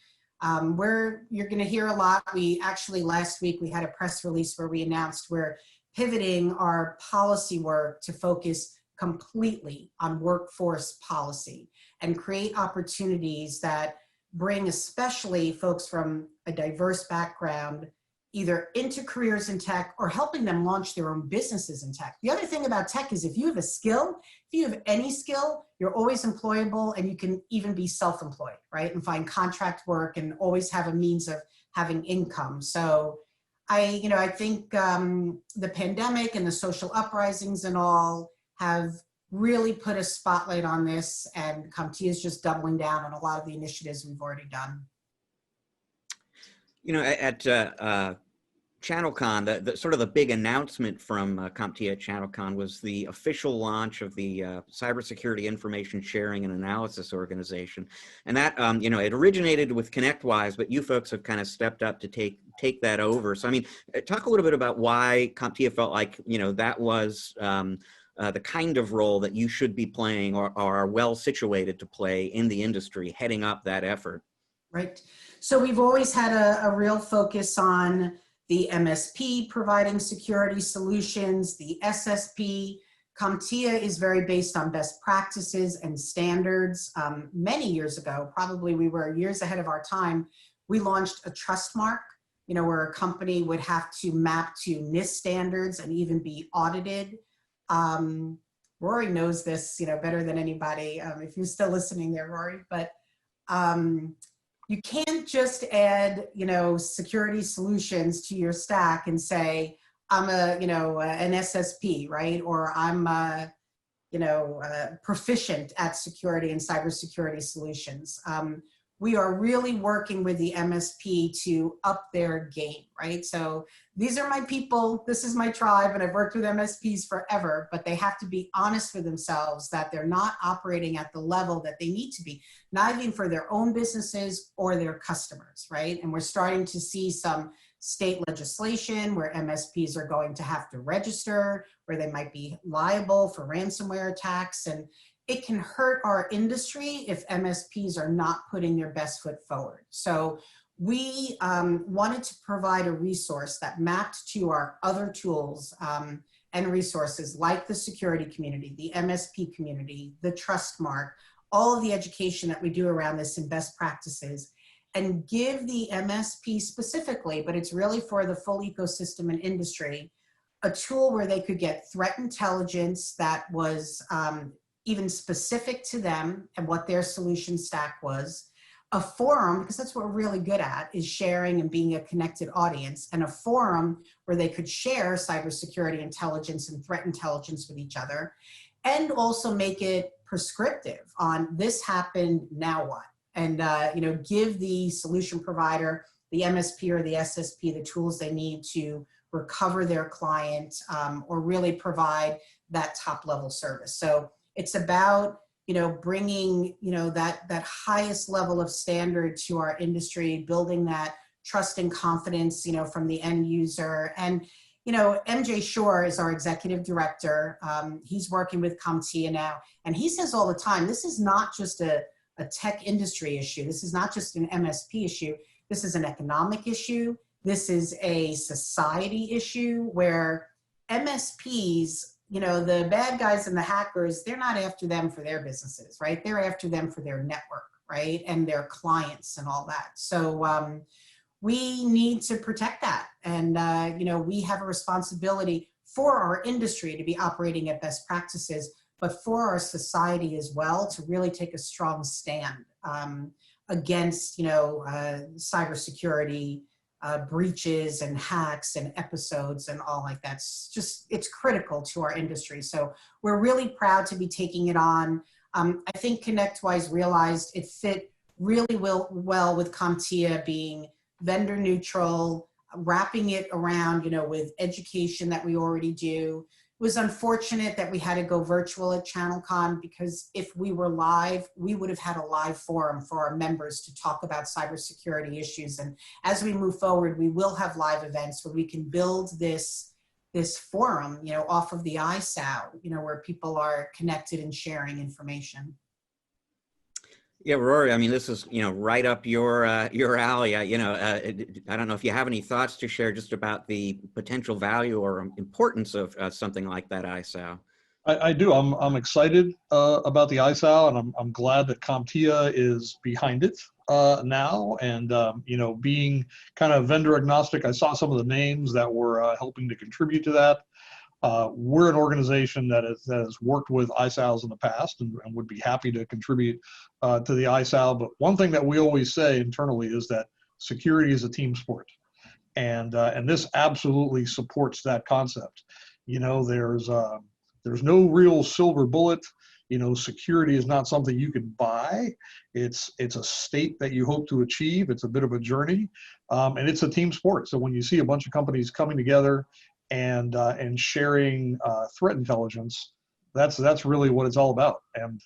S4: you're gonna hear a lot. We actually, last week, we had a press release where we announced we're pivoting our policy work to focus completely on workforce policy and create opportunities that bring especially folks from a diverse background either into careers in tech or helping them launch their own businesses in tech. The other thing about tech is if you have a skill, if you have any skill, you're always employable, and you can even be self-employed, right? And find contract work and always have a means of having income. So I think the pandemic and the social uprisings and all have really put a spotlight on this, and CompTIA is just doubling down on a lot of the initiatives we've already done.
S2: You know, at ChannelCon, the sort of the big announcement from CompTIA at ChannelCon was the official launch of the Cybersecurity Information Sharing and Analysis Organization, and that you know, it originated with ConnectWise, but you folks have kind of stepped up to take that over. So I mean, talk a little bit about why CompTIA felt like, you know, that was the kind of role that you should be playing or are well situated to play in the industry, heading up that effort.
S4: Right. So we've always had a real focus on the MSP providing security solutions, the SSP. CompTIA is very based on best practices and standards. Many years ago, probably we were years ahead of our time, we launched a trust mark, you know, where a company would have to map to NIST standards and even be audited. Rory knows this, you know, better than anybody, if you're still listening there, Rory, but you can't just add, you know, security solutions to your stack and say, I'm a, you know, an SSP, right? Or I'm, you know, proficient at security and cybersecurity solutions. We are really working with the MSP to up their game, right? So these are my people, this is my tribe, and I've worked with MSPs forever, but they have to be honest with themselves that they're not operating at the level that they need to be, not even for their own businesses or their customers, right? And we're starting to see some state legislation where MSPs are going to have to register, where they might be liable for ransomware attacks. And it can hurt our industry if MSPs are not putting their best foot forward. So we wanted to provide a resource that mapped to our other tools and resources like the security community, the MSP community, the trust mark, all of the education that we do around this and best practices, and give the MSP specifically, but it's really for the full ecosystem and industry, a tool where they could get threat intelligence that was even specific to them and what their solution stack was, a forum, because that's what we're really good at, is sharing and being a connected audience, and a forum where they could share cybersecurity intelligence and threat intelligence with each other, and also make it prescriptive on this happened, now what? And give the solution provider, the MSP or the SSP, the tools they need to recover their client or really provide that top level service. So it's about bringing that highest level of standard to our industry, building that trust and confidence from the end user. And MJ Shore is our executive director. He's working with CompTIA now, and he says all the time, this is not just a tech industry issue. This is not just an MSP issue. This is an economic issue. This is a society issue where MSPs, the bad guys and the hackers, they're not after them for their businesses, right? They're after them for their network, right? And their clients and all that. So we need to protect that. And, we have a responsibility for our industry to be operating at best practices, but for our society as well to really take a strong stand against, cybersecurity breaches and hacks and episodes and all like that. It's critical to our industry. So we're really proud to be taking it on. I think ConnectWise realized it fit really well with CompTIA being vendor neutral, wrapping it around, with education that we already do. It was unfortunate that we had to go virtual at ChannelCon, because if we were live, we would have had a live forum for our members to talk about cybersecurity issues. And as we move forward, we will have live events where we can build this forum, off of the ISAO, where people are connected and sharing information.
S2: Yeah, Rory, I mean, this is, right up your alley. I don't know if you have any thoughts to share just about the potential value or importance of something like that ISAO.
S3: I do. I'm excited about the ISAO, and I'm glad that CompTIA is behind it now. And being kind of vendor agnostic, I saw some of the names that were helping to contribute to that. We're an organization that has worked with ISAOs in the past and would be happy to contribute to the ISAO. But one thing that we always say internally is that security is a team sport, and this absolutely supports that concept. There's no real silver bullet. Security is not something you can buy. It's a state that you hope to achieve. It's a bit of a journey, and it's a team sport. So when you see a bunch of companies coming together and sharing threat intelligence, that's really what it's all about. And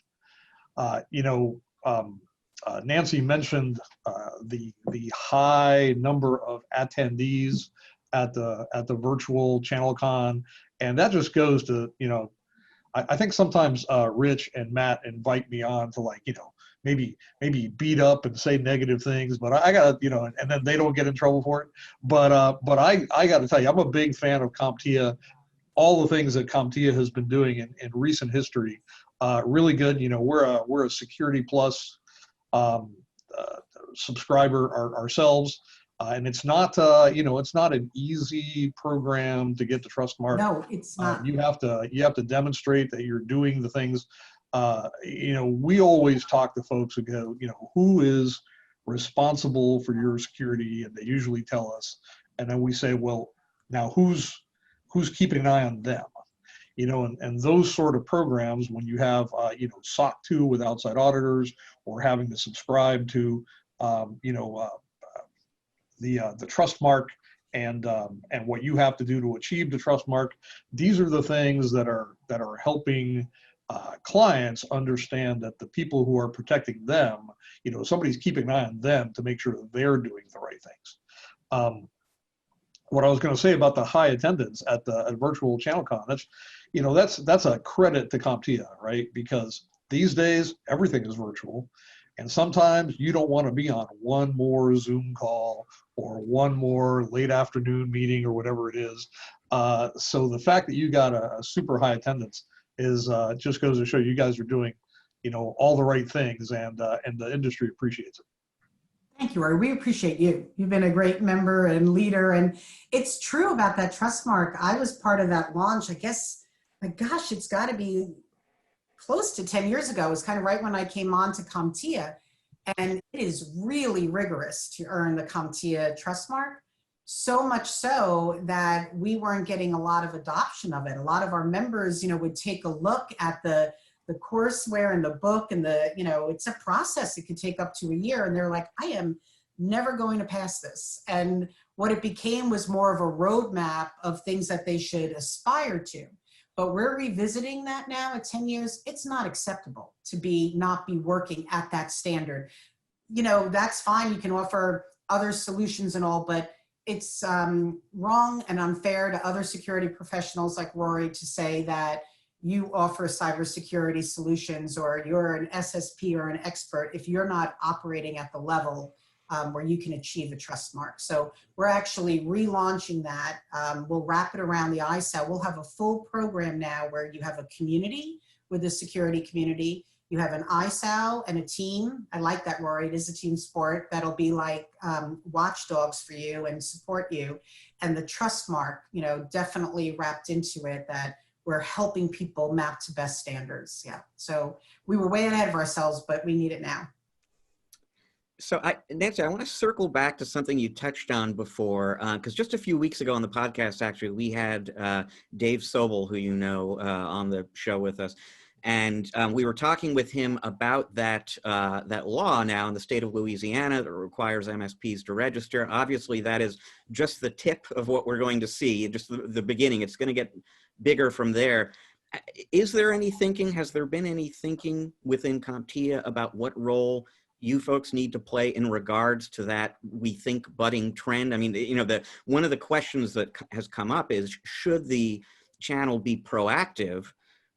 S3: Nancy mentioned the high number of attendees at the virtual ChannelCon, and that just goes to I think sometimes Rich and Matt invite me on to maybe beat up and say negative things, but I got and then they don't get in trouble for it. But I got to tell you, I'm a big fan of CompTIA. All the things that CompTIA has been doing in recent history, really good. We're a Security Plus subscriber ourselves, and it's not it's not an easy program to get the trust mark.
S4: No, it's not.
S3: You have to demonstrate that you're doing the things. We always talk to folks who go, who is responsible for your security, and they usually tell us, and then we say, well, now who's keeping an eye on them? And those sort of programs, when you have SOC 2 with outside auditors, or having to subscribe to the trust mark, and what you have to do to achieve the trust mark, these are the things that are helping clients understand that the people who are protecting them, somebody's keeping an eye on them to make sure that they're doing the right things. what I was going to say about the high attendance at the virtual ChannelCon, that's a credit to CompTIA, right? Because these days everything is virtual, and sometimes you don't want to be on one more Zoom call or one more late afternoon meeting or whatever it is. So the fact that you got a super high attendance is just goes to show you guys are doing, all the right things, and the industry appreciates it.
S4: Thank you, Rory. We appreciate you. You've been a great member and leader. And it's true about that trust mark. I was part of that launch, I guess, my gosh, it's got to be close to 10 years ago. It was kind of right when I came on to CompTIA. And it is really rigorous to earn the CompTIA trust mark. So much so that we weren't getting a lot of adoption of it. A lot of our members, would take a look at the courseware and the book and it's a process. It could take up to a year. And they're like, I am never going to pass this. And what it became was more of a roadmap of things that they should aspire to. But we're revisiting that now at 10 years. It's not acceptable to not be working at that standard. That's fine. You can offer other solutions and all, but it's wrong and unfair to other security professionals like Rory to say that you offer cybersecurity solutions or you're an SSP or an expert if you're not operating at the level where you can achieve a trust mark. So we're actually relaunching that. We'll wrap it around the ISAL. We'll have a full program now where you have a community with the security community. You have an ISAL and a team. I like that, Rory. It is a team sport. That'll be like watchdogs for you and support you. And the trust mark, definitely wrapped into it that we're helping people map to best standards. Yeah. So we were way ahead of ourselves, but we need it now.
S2: So Nancy, I want to circle back to something you touched on before, because just a few weeks ago on the podcast, actually, we had Dave Sobel, who you know, on the show with us. And we were talking with him about that law now in the state of Louisiana that requires MSPs to register. Obviously, that is just the tip of what we're going to see, just the beginning. It's going to get bigger from there. Is there any thinking, has there been any thinking within CompTIA about what role you folks need to play in regards to that, we think, budding trend? I mean, one of the questions that has come up is, should the channel be proactive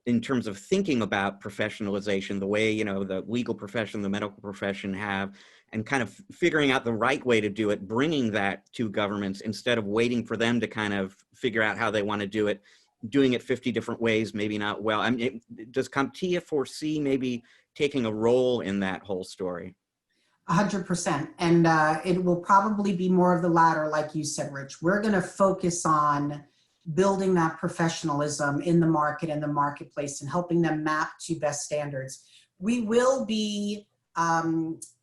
S2: in terms of thinking about professionalization, the way, the legal profession, the medical profession have, and kind of figuring out the right way to do it, bringing that to governments instead of waiting for them to kind of figure out how they want to do it, doing it 50 different ways, maybe not well. I mean, does CompTIA foresee maybe taking a role in that whole story?
S4: 100%. And it will probably be more of the latter, like you said, Rich. We're going to focus on building that professionalism in the market and the marketplace and helping them map to best standards. We will be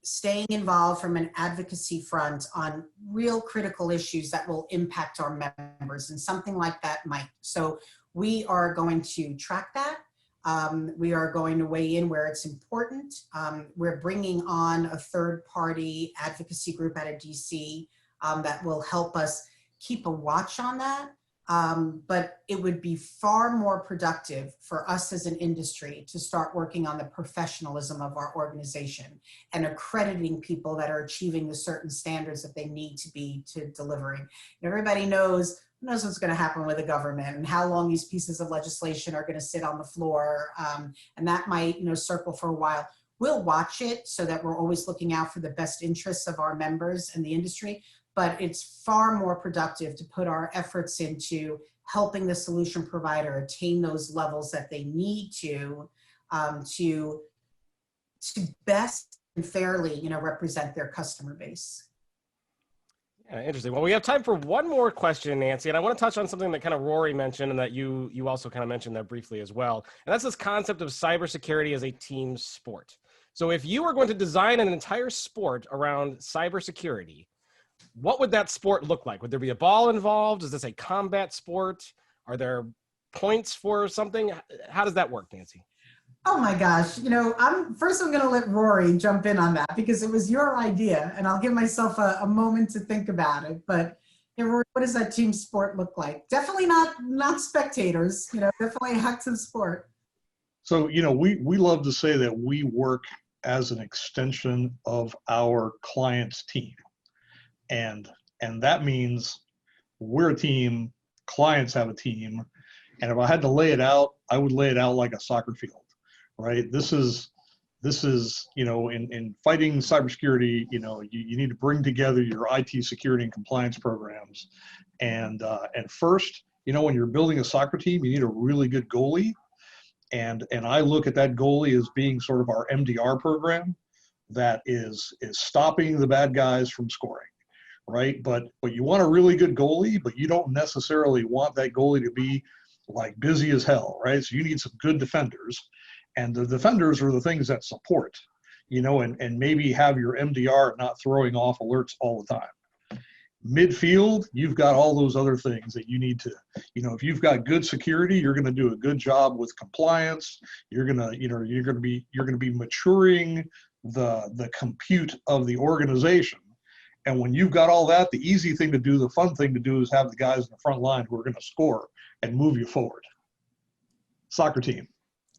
S4: staying involved from an advocacy front on real critical issues that will impact our members, and something like that might. So we are going to track that. We are going to weigh in where it's important. We're bringing on a third-party advocacy group out of DC that will help us keep a watch on that. But it would be far more productive for us as an industry to start working on the professionalism of our organization and accrediting people that are achieving the certain standards that they need to be delivering. Everybody knows what's going to happen with the government and how long these pieces of legislation are going to sit on the floor. And that might, circle for a while. We'll watch it so that we're always looking out for the best interests of our members and the industry. But it's far more productive to put our efforts into helping the solution provider attain those levels that they need to best and fairly, represent their customer base.
S1: Yeah, interesting. Well, we have time for one more question, Nancy, and I want to touch on something that kind of Rory mentioned and that you also kind of mentioned there briefly as well. And that's this concept of cybersecurity as a team sport. So if you were going to design an entire sport around cybersecurity, what would that sport look like? Would there be a ball involved? Is this a combat sport? Are there points for something? How does that work, Nancy?
S4: Oh my gosh. I'm going to let Rory jump in on that because it was your idea, and I'll give myself a moment to think about it. But hey, Rory, what does that team sport look like? Definitely not spectators, definitely an active sport.
S3: So, we love to say that we work as an extension of our client's team. And that means we're a team, clients have a team. And if I had to lay it out, I would lay it out like a soccer field, right? This is, you know, in fighting cybersecurity, you know, you need to bring together your IT security and compliance programs. And first, you know, when you're building a soccer team, you need a really good goalie. And I look at that goalie as being sort of our MDR program that is stopping the bad guys from scoring, right? But you want a really good goalie, but you don't necessarily want that goalie to be like busy as hell, right? So you need some good defenders, and the defenders are the things that support, you know, and maybe have your MDR not throwing off alerts all the time. Midfield, you've got all those other things that you need to, you know, if you've got good security, you're going to do a good job with compliance. You're going to, you know, you're going to be maturing the compute of the organization. And when you've got all that, the easy thing to do, the fun thing to do, is have the guys in the front line who are going to score and move you forward. Soccer team.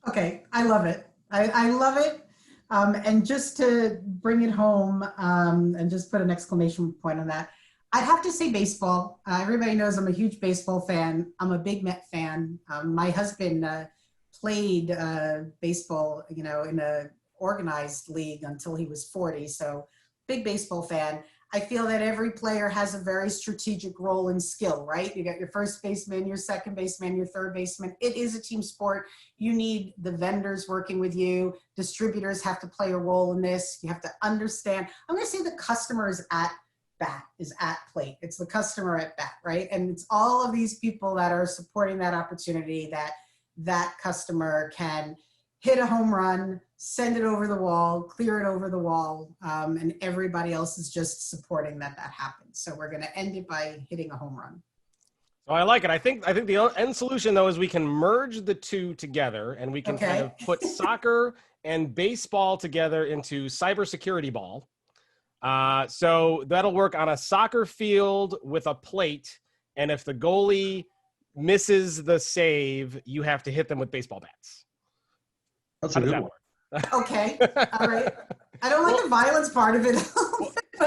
S4: Okay, I love it. I love it. And just to bring it home and just put an exclamation point on that, I'd have to say baseball. Everybody knows I'm a huge baseball fan. I'm a big Met fan. My husband played baseball, you know, in a organized league until he was 40. So big baseball fan. I feel that every player has a very strategic role and skill, right? You got your first baseman, your second baseman, your third baseman. It is a team sport. You need the vendors working with you. Distributors have to play a role in this. You have to understand. I'm going to say the customer is at bat, is at plate. It's the customer at bat, right? And it's all of these people that are supporting that opportunity that customer can hit a home run, send it over the wall, clear it over the wall, and everybody else is just supporting that happens. So we're going to end it by hitting a home run.
S1: So I like it. I think the end solution, though, is we can merge the two together, and we can kind of put soccer and baseball together into cybersecurity ball. So that'll work on a soccer field with a plate, and if the goalie misses the save, you have to hit them with baseball bats.
S3: That's a good one.
S4: Okay, all right. I don't like the violence part of it.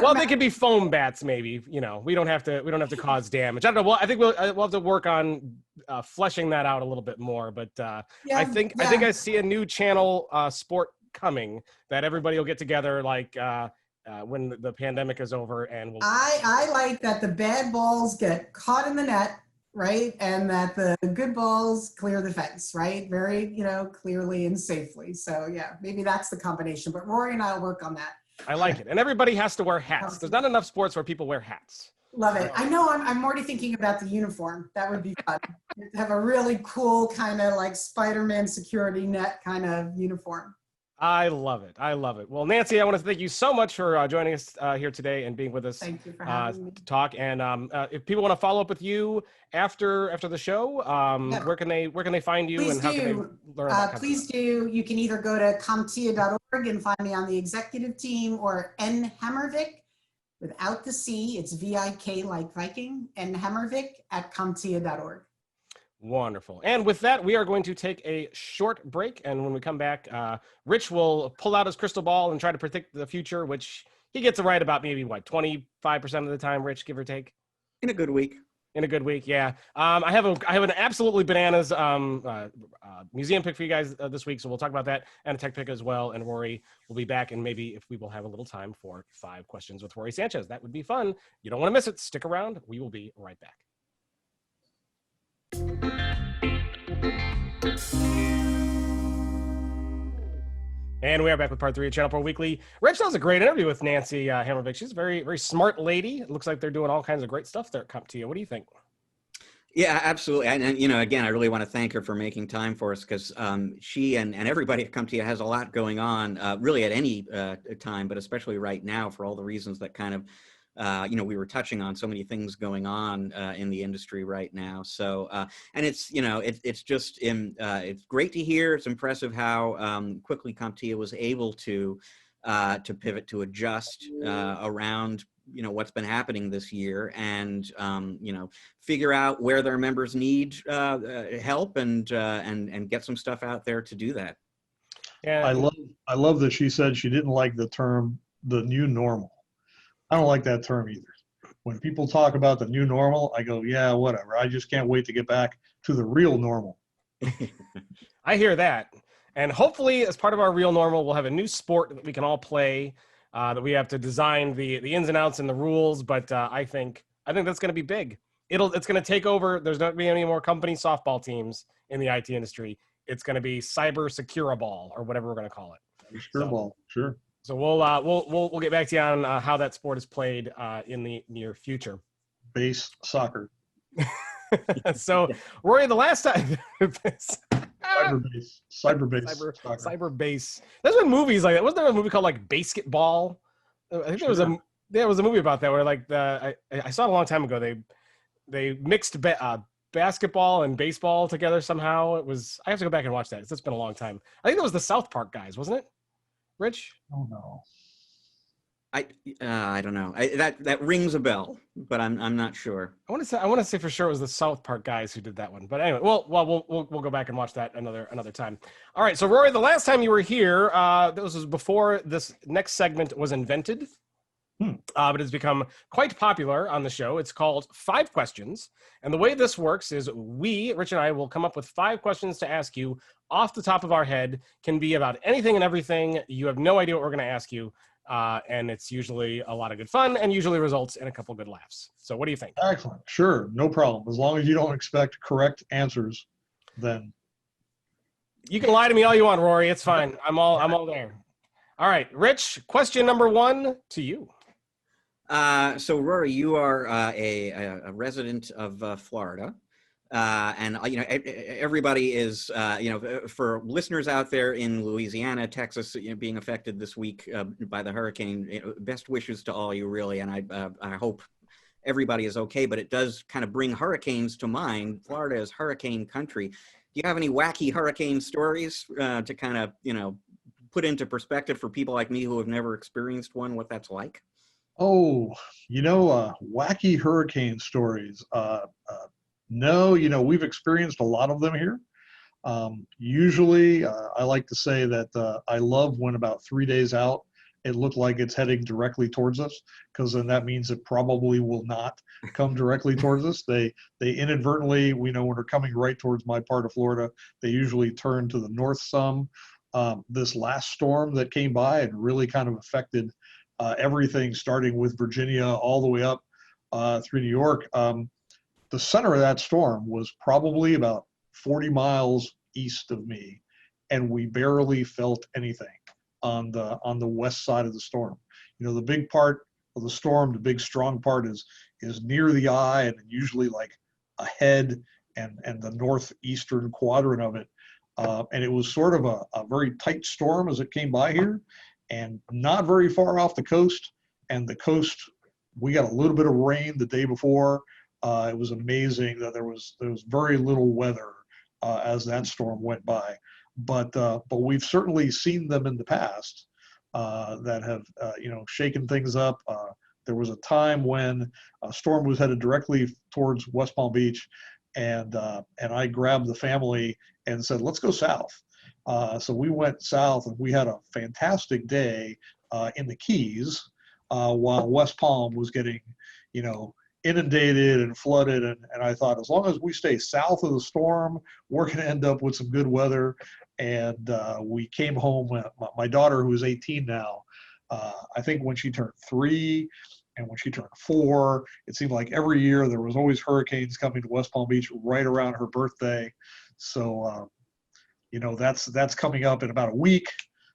S1: Well, they could be foam bats, maybe. You know, we don't have to cause damage. I don't know. Well, I think we'll have to work on fleshing that out a little bit more. But I think I see a new channel sport coming that everybody will get together like when the pandemic is over, and we'll.
S4: I like that the bad balls get caught in the net, right? And that the good balls clear the fence, right? Very, you know, clearly and safely. So yeah, maybe that's the combination, but Rory and I will work on that.
S1: I like it. And everybody has to wear hats. There's not enough sports where people wear hats.
S4: Love it. I know I'm already thinking about the uniform. That would be fun. Have a really cool kind of like Spider-Man security net kind of uniform.
S1: I love it. I love it. Well, Nancy, I want to thank you so much for joining us here today and being with us.
S4: Thank you for having me.
S1: To talk. And if people want to follow up with you after the show, where can they find you?
S4: Please
S1: and how can they learn about
S4: please do. You can either go to CompTIA.org and find me on the executive team, or N Hammervik without the C. It's VIK like Viking. N Hammervik at CompTIA.org.
S1: Wonderful. And with that, we are going to take a short break. And when we come back, Rich will pull out his crystal ball and try to predict the future, which he gets it right about maybe, 25% of the time, Rich, give or take?
S2: In a good week.
S1: In a good week, yeah. I have an absolutely bananas museum pick for you guys this week, so we'll talk about that, and a tech pick as well. And Rory will be back, and maybe if we will have a little time for 5 questions with Rory Sanchez. That would be fun. You don't want to miss it. Stick around. We will be right back. And we are back with part 3 of ChannelPro Weekly. Rich, that was a great interview with Nancy Hammervik. She's a very, very smart lady. It looks like they're doing all kinds of great stuff there at CompTIA. What do you think?
S2: Yeah, absolutely. And you know, again, I really want to thank her for making time for us, because she and everybody at CompTIA has a lot going on, really at any time, but especially right now for all the reasons that kind of you know, we were touching on so many things going on in the industry right now. So, and it's, you know, it's just it's great to hear. It's impressive how quickly CompTIA was able to pivot, to adjust around, you know, what's been happening this year, and you know, figure out where their members need help, and get some stuff out there to do that.
S1: Yeah,
S3: I love that she said she didn't like the term "the new normal." I don't like that term either. When people talk about the new normal, I go, yeah, whatever. I just can't wait to get back to the real normal.
S1: I hear that. And hopefully, as part of our real normal, we'll have a new sport that we can all play, that we have to design the ins and outs and the rules. But I think that's going to be big. It's going to take over. There's not going to be any more company softball teams in the IT industry. It's going to be cyber secure ball or whatever we're going to call it.
S3: Secure ball, sure.
S1: So we'll get back to you on how that sport is played in the near future.
S3: Base soccer.
S1: So Rory, the last time cyber base. There's been movies like that. Wasn't there a movie called like Basketball? I think there was a movie about that where like I saw it a long time ago. They mixed basketball and baseball together somehow. I have to go back and watch that. It's been a long time. I think that was the South Park guys, wasn't it? Rich?
S3: Oh no.
S2: I don't know. That rings a bell, but I'm not sure. I want
S1: to say for sure it was the South Park guys who did that one. But anyway, we'll go back and watch that another time. All right. So Rory, the last time you were here, this was before this next segment was invented. But it's become quite popular on the show. It's called 5 Questions. And the way this works is Rich and I will come up with 5 questions to ask you off the top of our head. Can be about anything and everything. You have no idea what we're going to ask you. And it's usually a lot of good fun and usually results in a couple good laughs. So what do you think?
S3: Excellent. Sure. No problem. As long as you don't expect correct answers, then.
S1: You can lie to me all you want, Rory. It's fine. I'm all there. All right. Rich, question number 1 to you.
S2: So Rory, you are a resident of Florida, and everybody is for listeners out there in Louisiana, Texas, being affected this week by the hurricane. Best wishes to all you, really, and I hope everybody is okay. But it does kind of bring hurricanes to mind. Florida is hurricane country. Do you have any wacky hurricane stories to kind of put into perspective for people like me who have never experienced one, what that's like?
S3: Oh, wacky hurricane stories. No, we've experienced a lot of them here. Usually, I like to say that I love when about 3 days out, it looked like it's heading directly towards us, because then that means it probably will not come directly towards us. They inadvertently, when they're coming right towards my part of Florida, they usually turn to the north some. This last storm that came by and really kind of affected everything, starting with Virginia all the way up through New York. The center of that storm was probably about 40 miles east of me, and we barely felt anything on the west side of the storm. The big part of the storm, the big strong part is near the eye, and usually like ahead and the northeastern quadrant of it. And it was sort of a very tight storm as it came by here, and not very far off the coast. And the coast, we got a little bit of rain the day before. It was amazing that there was very little weather as that storm went by. But we've certainly seen them in the past that have shaken things up. There was a time when a storm was headed directly towards West Palm Beach, and I grabbed the family and said, "Let's go south." So we went south, and we had a fantastic day in the Keys, while West Palm was getting, inundated and flooded. And I thought, as long as we stay south of the storm, we're going to end up with some good weather. And we came home. My daughter, who is 18 now, I think when she turned 3 and when she turned 4, it seemed like every year there was always hurricanes coming to West Palm Beach right around her birthday. So, that's coming up in about a week.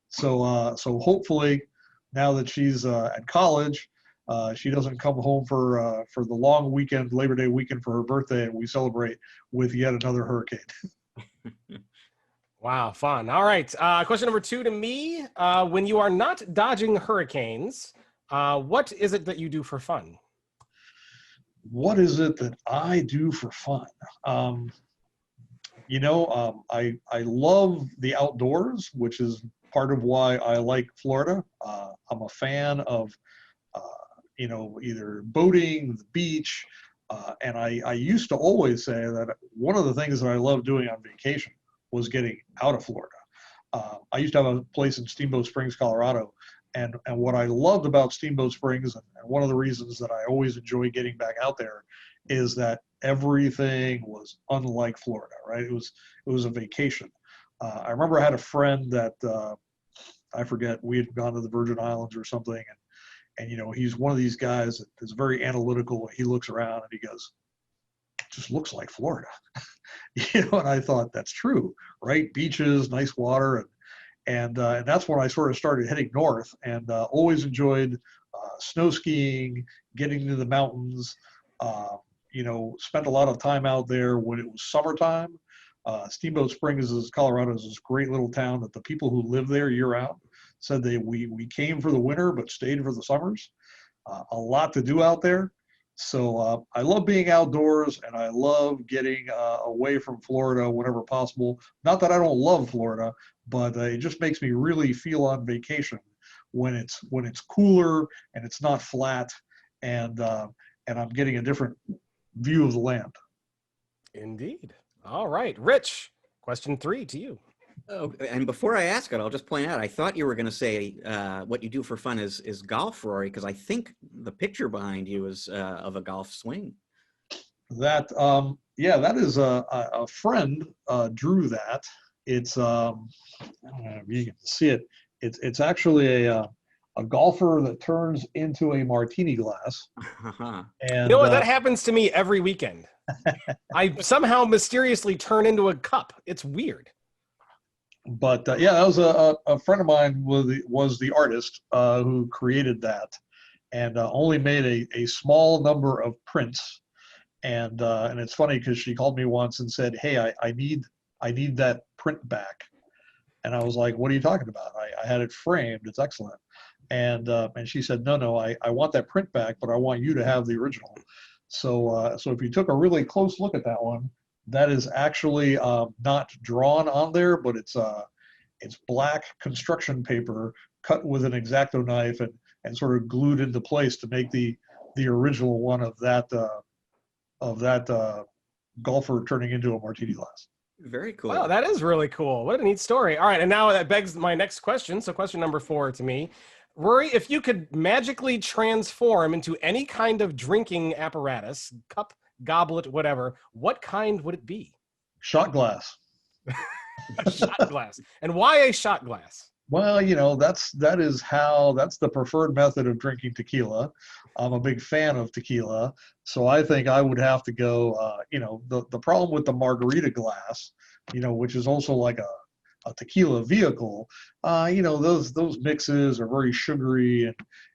S3: So hopefully, now that she's at college, she doesn't come home for the long weekend, Labor Day weekend, for her birthday, and we celebrate with yet another hurricane.
S1: Wow, fun. All right. Question number 2 to me. When you are not dodging hurricanes, what is it that you do for fun?
S3: What is it that I do for fun? I love the outdoors, which is part of why I like Florida. I'm a fan of, either boating, the beach, and I used to always say that one of the things that I love doing on vacation was getting out of Florida. I used to have a place in Steamboat Springs, Colorado, And what I loved about Steamboat Springs, and one of the reasons that I always enjoy getting back out there, is that everything was unlike Florida, right? It was a vacation. I remember I had a friend that I forget, we had gone to the Virgin Islands or something, and you know, he's one of these guys that is very analytical. He looks around and he goes, "It just looks like Florida." You know, and I thought that's true, right? Beaches, nice water, and that's when I sort of started heading north, and always enjoyed snow skiing, getting into the mountains. You know, spent a lot of time out there when it was summertime. Steamboat Springs is Colorado is this great little town that the people who live there year round said we came for the winter but stayed for the summers. A lot to do out there. So I love being outdoors, and I love getting away from Florida whenever possible. Not that I don't love Florida, but it just makes me really feel on vacation when it's cooler and it's not flat, and I'm getting a different view of the land.
S1: Indeed. All right, Rich, question 3 to you.
S2: Oh, and before I ask it, I'll just point out, I thought you were going to say what you do for fun is golf, Rory, because I think the picture behind you is of a golf swing.
S3: That yeah, that is a friend drew that. It's I don't know if you can see it. It's actually a golfer that turns into a martini glass. And
S1: You know what? That happens to me every weekend. I somehow mysteriously turn into a cup. It's weird.
S3: But yeah, that was a friend of mine was the artist who created that, and only made a small number of prints. And it's funny because she called me once and said, "Hey, I need that print back." And I was like, "What are you talking about? I had it framed. It's excellent." And she said, "No, I want that print back, but I want you to have the original." So if you took a really close look at that one, that is actually not drawn on there, but it's black construction paper cut with an X-Acto knife and sort of glued into place to make the original one of that golfer turning into a martini glass.
S2: Very cool.
S1: Wow, that is really cool. What a neat story. All right, and now that begs my next question. So question number 4 to me. Rory, if you could magically transform into any kind of drinking apparatus, cup, goblet, whatever, what kind would it be?
S3: Shot glass.
S1: A shot glass. And why a shot glass?
S3: Well, you know, that's the preferred method of drinking tequila. I'm a big fan of tequila, so I think I would have to go. You know, the problem with the margarita glass, you know, which is also like a tequila vehicle, you know, those mixes are very sugary,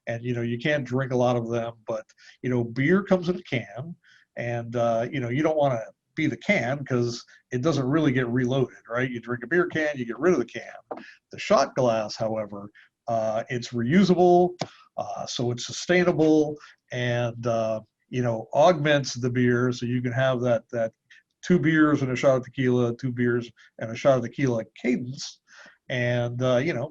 S3: and you know, you can't drink a lot of them. But you know, beer comes in a can, and you know, you don't want to be the can because it doesn't really get reloaded, right? You drink a beer can, you get rid of the can. The shot glass, however, it's reusable, so it's sustainable, and you know, augments the beer, so you can have that 2 beers and a shot of tequila, 2 beers and a shot of tequila cadence, and you know,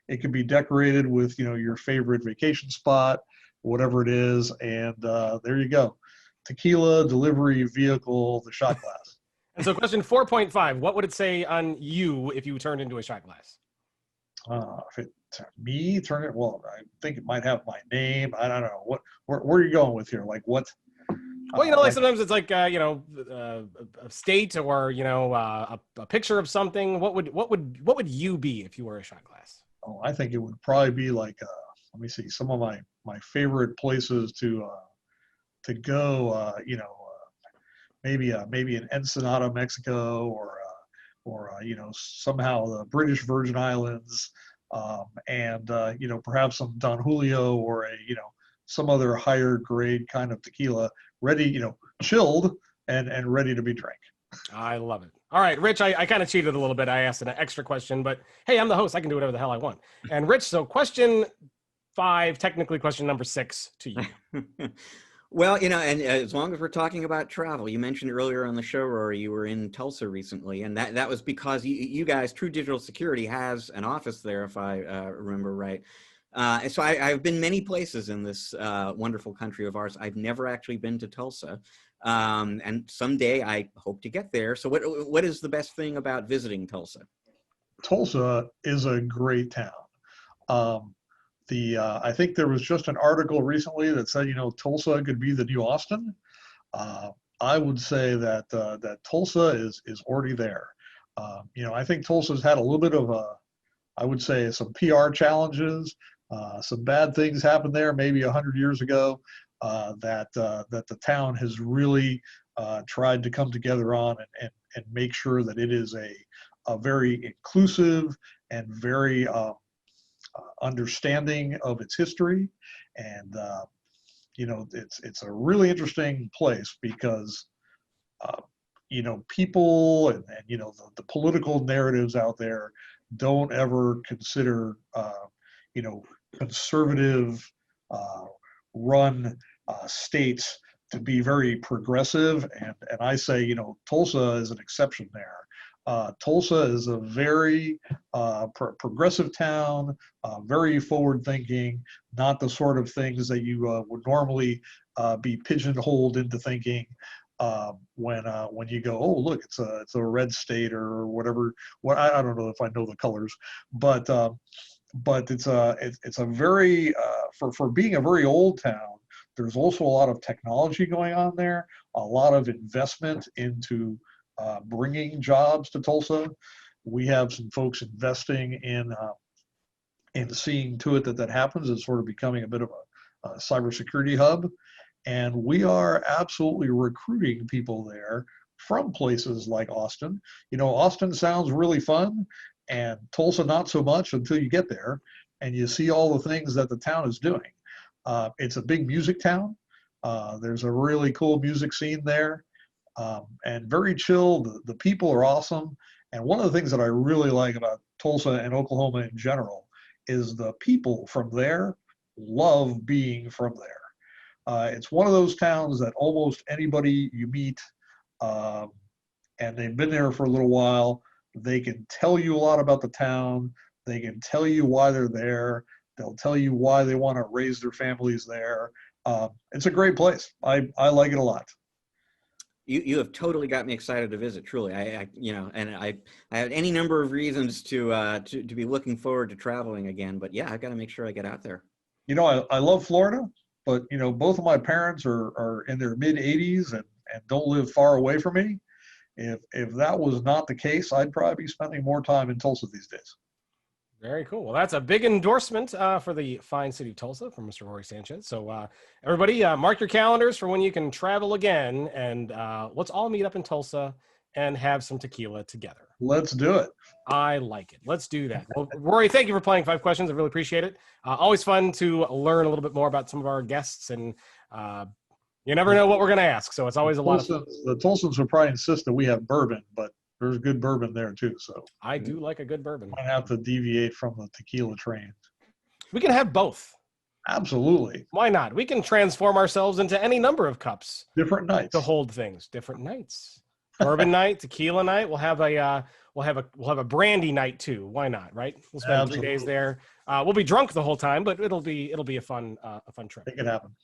S3: it can be decorated with, you know, your favorite vacation spot, whatever it is, and there you go. Tequila delivery vehicle, the shot glass.
S1: And so question 4.5, what would it say on you if you turned into a shot glass?
S3: If it me turn it, well, I think it might have my name. I don't know. Where are you going with here? Like what?
S1: Well, you know, like sometimes it's like you know, a state, or you know, a picture of something. What would you be if you were a shot glass?
S3: Oh, I think it would probably be like let me see, some of my favorite places to go. You know, maybe in Ensenada, Mexico, or you know, somehow the British Virgin Islands, and you know, perhaps some Don Julio, or you know, some other higher grade kind of tequila, ready, you know, chilled and ready to be drank.
S1: I love it. All right, Rich, I kind of cheated a little bit. I asked an extra question, but hey, I'm the host. I can do whatever the hell I want. And Rich, so question 5, technically question number 6 to you.
S2: Well, you know, and as long as we're talking about travel, you mentioned earlier on the show, Rory, you were in Tulsa recently, and that was because you guys, True Digital Security, has an office there, if I remember right. And so I've been many places in this wonderful country of ours. I've never actually been to Tulsa, and someday I hope to get there. So what is the best thing about visiting Tulsa?
S3: Tulsa is a great town. I think there was just an article recently that said, Tulsa could be the new Austin. I would say that that Tulsa is already there. I think Tulsa's had a little bit of I would say some PR challenges. Some bad things happened there maybe 100 years ago that the town has really tried to come together on and make sure that it is a very inclusive and very understanding of its history. And it's a really interesting place because people and the political narratives out there don't ever consider conservative run states to be very progressive, and I say Tulsa is an exception there. Tulsa is a very progressive town, very forward thinking, not the sort of things that you would normally be pigeonholed into thinking when you go, oh look, it's a red state or whatever. What I don't know if I know the colors, but it's a very for being a very old town. There's also a lot of technology going on there, a lot of investment into bringing jobs to Tulsa. We have some folks investing in seeing to it that happens. It's sort of becoming a bit of a cybersecurity hub. And we are absolutely recruiting people there from places like Austin. Austin sounds really fun, and Tulsa not so much until you get there and you see all the things that the town is doing. It's a big music town. There's a really cool music scene there, and very chill. The people are awesome. And one of the things that I really like about Tulsa and Oklahoma in general is the people from there love being from there. It's one of those towns that almost anybody you meet, and they've been there for a little while, they can tell you a lot about the town. They can tell you why they're there. They'll tell you why they want to raise their families there. It's a great place. I like it a lot.
S2: You have totally got me excited to visit. Truly, I have any number of reasons to be looking forward to traveling again. But yeah, I've got to make sure I get out there.
S3: I love Florida, but both of my parents are in their mid 80s and don't live far away from me. If that was not the case, I'd probably be spending more time in Tulsa these days.
S1: Very cool. Well, that's a big endorsement for the fine city of Tulsa from Mr. Rory Sanchez. So everybody mark your calendars for when you can travel again, and let's all meet up in Tulsa and have some tequila together.
S3: Let's do it.
S1: I like it. Let's do that. Well, Rory, thank you for playing 5 questions. I really appreciate it. Always fun to learn a little bit more about some of our guests, and you never know what we're going to ask. So it's always a lot of fun.
S3: The Tulsans will probably insist that we have bourbon, but there's good bourbon there too. So
S1: I do like a good bourbon.
S3: Might have to deviate from the tequila train.
S1: We can have both.
S3: Absolutely.
S1: Why not? We can transform ourselves into any number of cups.
S3: Different nights.
S1: To hold things. Different nights. Bourbon night, tequila night. We'll have a brandy night too. Why not? Right? We'll spend
S3: Absolutely.
S1: 3 days there. We'll be drunk the whole time, but it'll be a fun trip.
S3: Make it happen.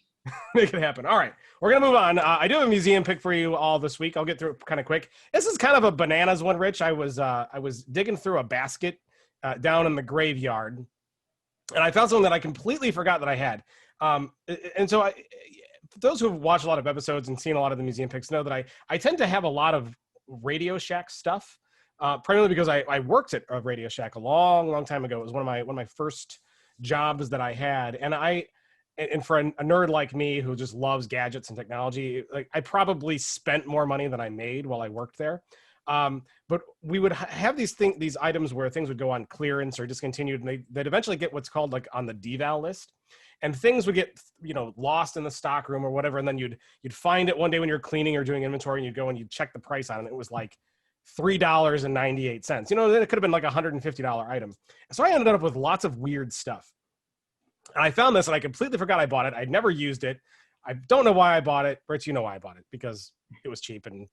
S1: Make it happen. All right, we're gonna move on. I do have a museum pick for you all this week. I'll get through it kind of quick. This is kind of a bananas one, Rich. I was digging through a basket down in the graveyard, and I found something that I completely forgot that I had. And so for those who have watched a lot of episodes and seen a lot of the museum picks know that I tend to have a lot of Radio Shack stuff, primarily because I worked at a Radio Shack a long time ago. It was one of my first jobs that I had, and for a nerd like me who just loves gadgets and technology, like I probably spent more money than I made while I worked there. But we would have these items where things would go on clearance or discontinued, and they'd eventually get what's called like on the deval list, and things would get lost in the stock room or whatever, and then you'd find it one day when you're cleaning or doing inventory, and you'd go and you'd check the price on it, and it was like $3.98. Then it could have been like a $150 item. So I ended up with lots of weird stuff. And I found this, and I completely forgot I bought it. I'd never used it. I don't know why I bought it. Rich, you know why I bought it, because it was cheap and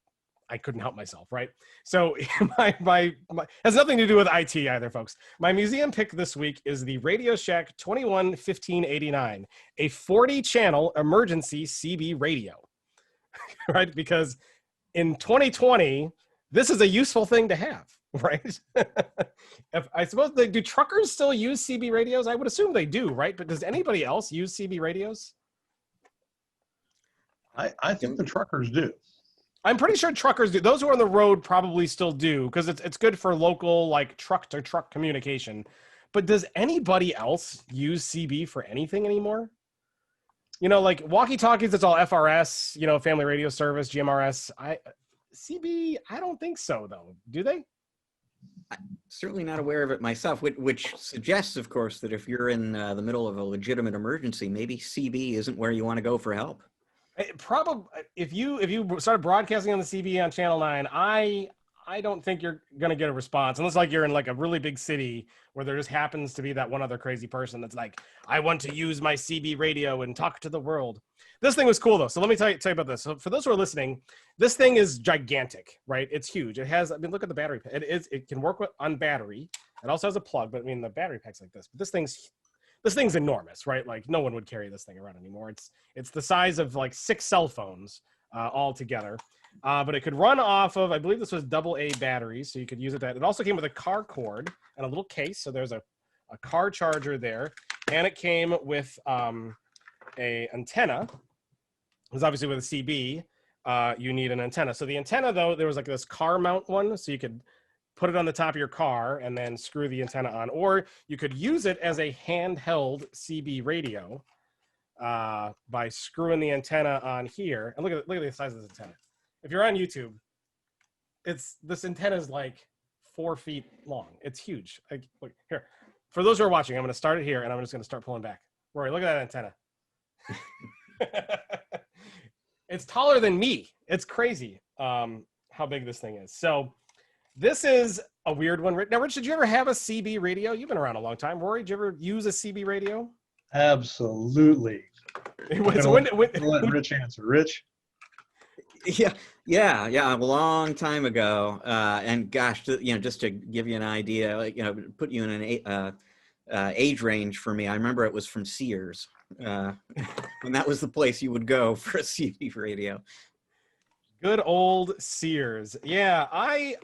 S1: I couldn't help myself, right? So my has nothing to do with IT either, folks. My museum pick this week is the Radio Shack 211589, a 40-channel emergency CB radio, right? Because in 2020, this is a useful thing to have. Right. I suppose do truckers still use CB radios? I would assume they do, right? But does anybody else use CB radios?
S3: I think the truckers do.
S1: I'm pretty sure truckers do. Those who are on the road probably still do, because it's good for local, like, truck to truck communication. But does anybody else use CB for anything anymore? You know, like walkie-talkies, it's all FRS, you know, Family Radio Service, GMRS. CB, I don't think so, though. Do they?
S2: Certainly not aware of it myself, which suggests, of course, that if you're in the middle of a legitimate emergency, maybe CB isn't where you want to go for help.
S1: Probably, if you started broadcasting on the CB on Channel 9, I don't think you're going to get a response, unless like you're in like a really big city where there just happens to be that one other crazy person that's like, I want to use my CB radio and talk to the world. This thing was cool though. So let me tell you about this. So for those who are listening, this thing is gigantic, right? It's huge. It has, I mean, look at the battery. It can work on battery. It also has a plug, but I mean, the battery pack's like this, but this thing's enormous, right? Like no one would carry this thing around anymore. It's the size of like 6 cell phones all together. But it could run off of, I believe this was AA batteries, so you could use it. It also came with a car cord and a little case, so there's a car charger there, and it came with a antenna. Because obviously with a CB, you need an antenna. So the antenna, though, there was like this car mount one, so you could put it on the top of your car and then screw the antenna on, or you could use it as a handheld CB radio by screwing the antenna on here. And look at the size of this antenna. If you're on YouTube, this antenna is like 4 feet long. It's huge. Look here. For those who are watching, I'm going to start it here, and I'm just going to start pulling back. Rory, look at that antenna. It's taller than me. It's crazy how big this thing is. So this is a weird one. Now, Rich, did you ever have a CB radio? You've been around a long time. Rory, did you ever use a CB radio?
S3: Absolutely. Let Rich answer. Rich?
S2: Yeah, a long time ago. And gosh, just to give you an idea, like, put you in an age range for me, I remember it was from Sears. And that was the place you would go for a CB radio.
S1: Good old Sears. Yeah, I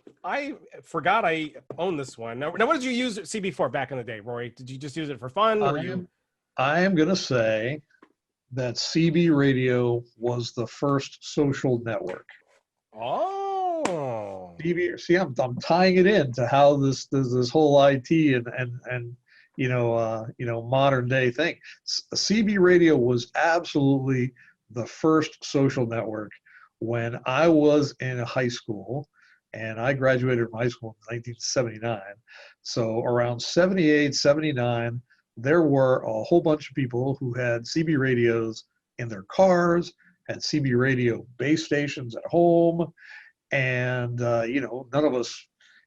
S1: forgot I owned this one. Now, what did you use CB for back in the day, Rory? Did you just use it for fun?
S3: I am going to say that CB radio was the first social network.
S1: Oh.
S3: CB, see, I'm tying it into how this whole IT and modern day thing. CB radio was absolutely the first social network when I was in high school, and I graduated from high school in 1979. So around 78, 79, there were a whole bunch of people who had CB radios in their cars, had CB radio base stations at home, and none of us,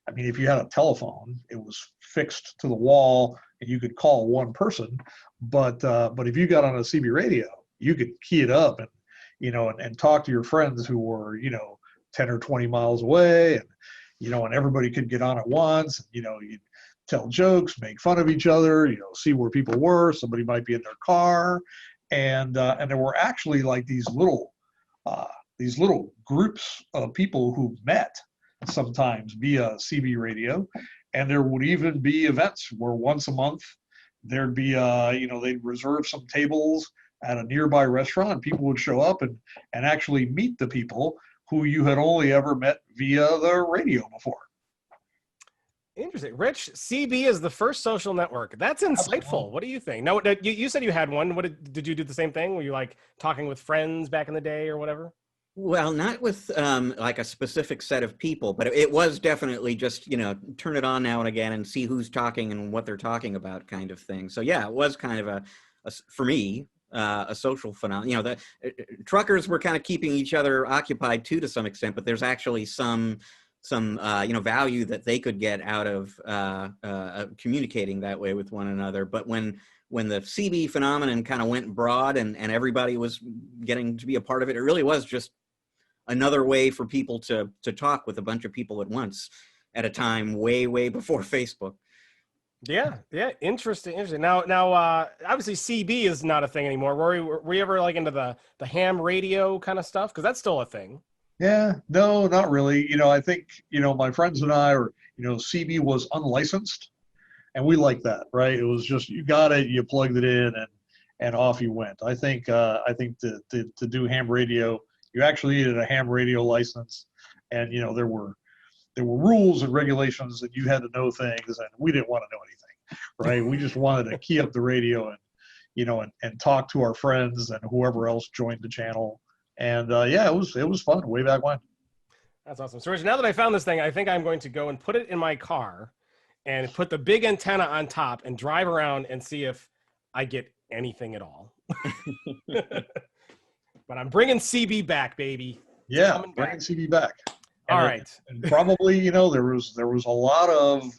S3: I mean, if you had a telephone, it was fixed to the wall and you could call one person, but if you got on a CB radio, you could key it up and talk to your friends who were 10 or 20 miles away, and everybody could get on at once. You'd tell jokes, make fun of each other, see where people were. Somebody might be in their car, and there were actually like these little groups of people who met sometimes via CB radio, and there would even be events where once a month there'd be they'd reserve some tables at a nearby restaurant. People would show up and actually meet the people who you had only ever met via the radio before.
S1: Interesting. Rich, CB is the first social network. That's insightful. Absolutely. What do you think? Now, you said you had one. Did you do the same thing? Were you like talking with friends back in the day or whatever?
S2: Well, not with like a specific set of people, but it was definitely just, turn it on now and again and see who's talking and what they're talking about kind of thing. So yeah, it was kind of for me, a social phenomenon. The truckers were kind of keeping each other occupied too, to some extent, but there's actually some value that they could get out of communicating that way with one another. But when the CB phenomenon kind of went broad and everybody was getting to be a part of it, it really was just another way for people to talk with a bunch of people at once at a time way before Facebook.
S1: Yeah, interesting. Now, obviously CB is not a thing anymore. Were you ever like into the ham radio kind of stuff? Because that's still a thing.
S3: Yeah, no, not really. I think, my friends and I are, CB was unlicensed, and we like that, right? It was just, you got it, you plugged it in, and off you went. I think to do ham radio, you actually needed a ham radio license, and, there were rules and regulations that you had to know things, and we didn't want to know anything, right? We just wanted to key up the radio and, and talk to our friends and whoever else joined the channel. And yeah, it was fun way back when.
S1: That's awesome. So Rich, now that I found this thing, I think I'm going to go and put it in my car and put the big antenna on top and drive around and see if I get anything at all. But I'm bringing CB back, baby.
S3: Yeah, bringing CB back.
S1: All right.
S3: And probably, there was a lot of,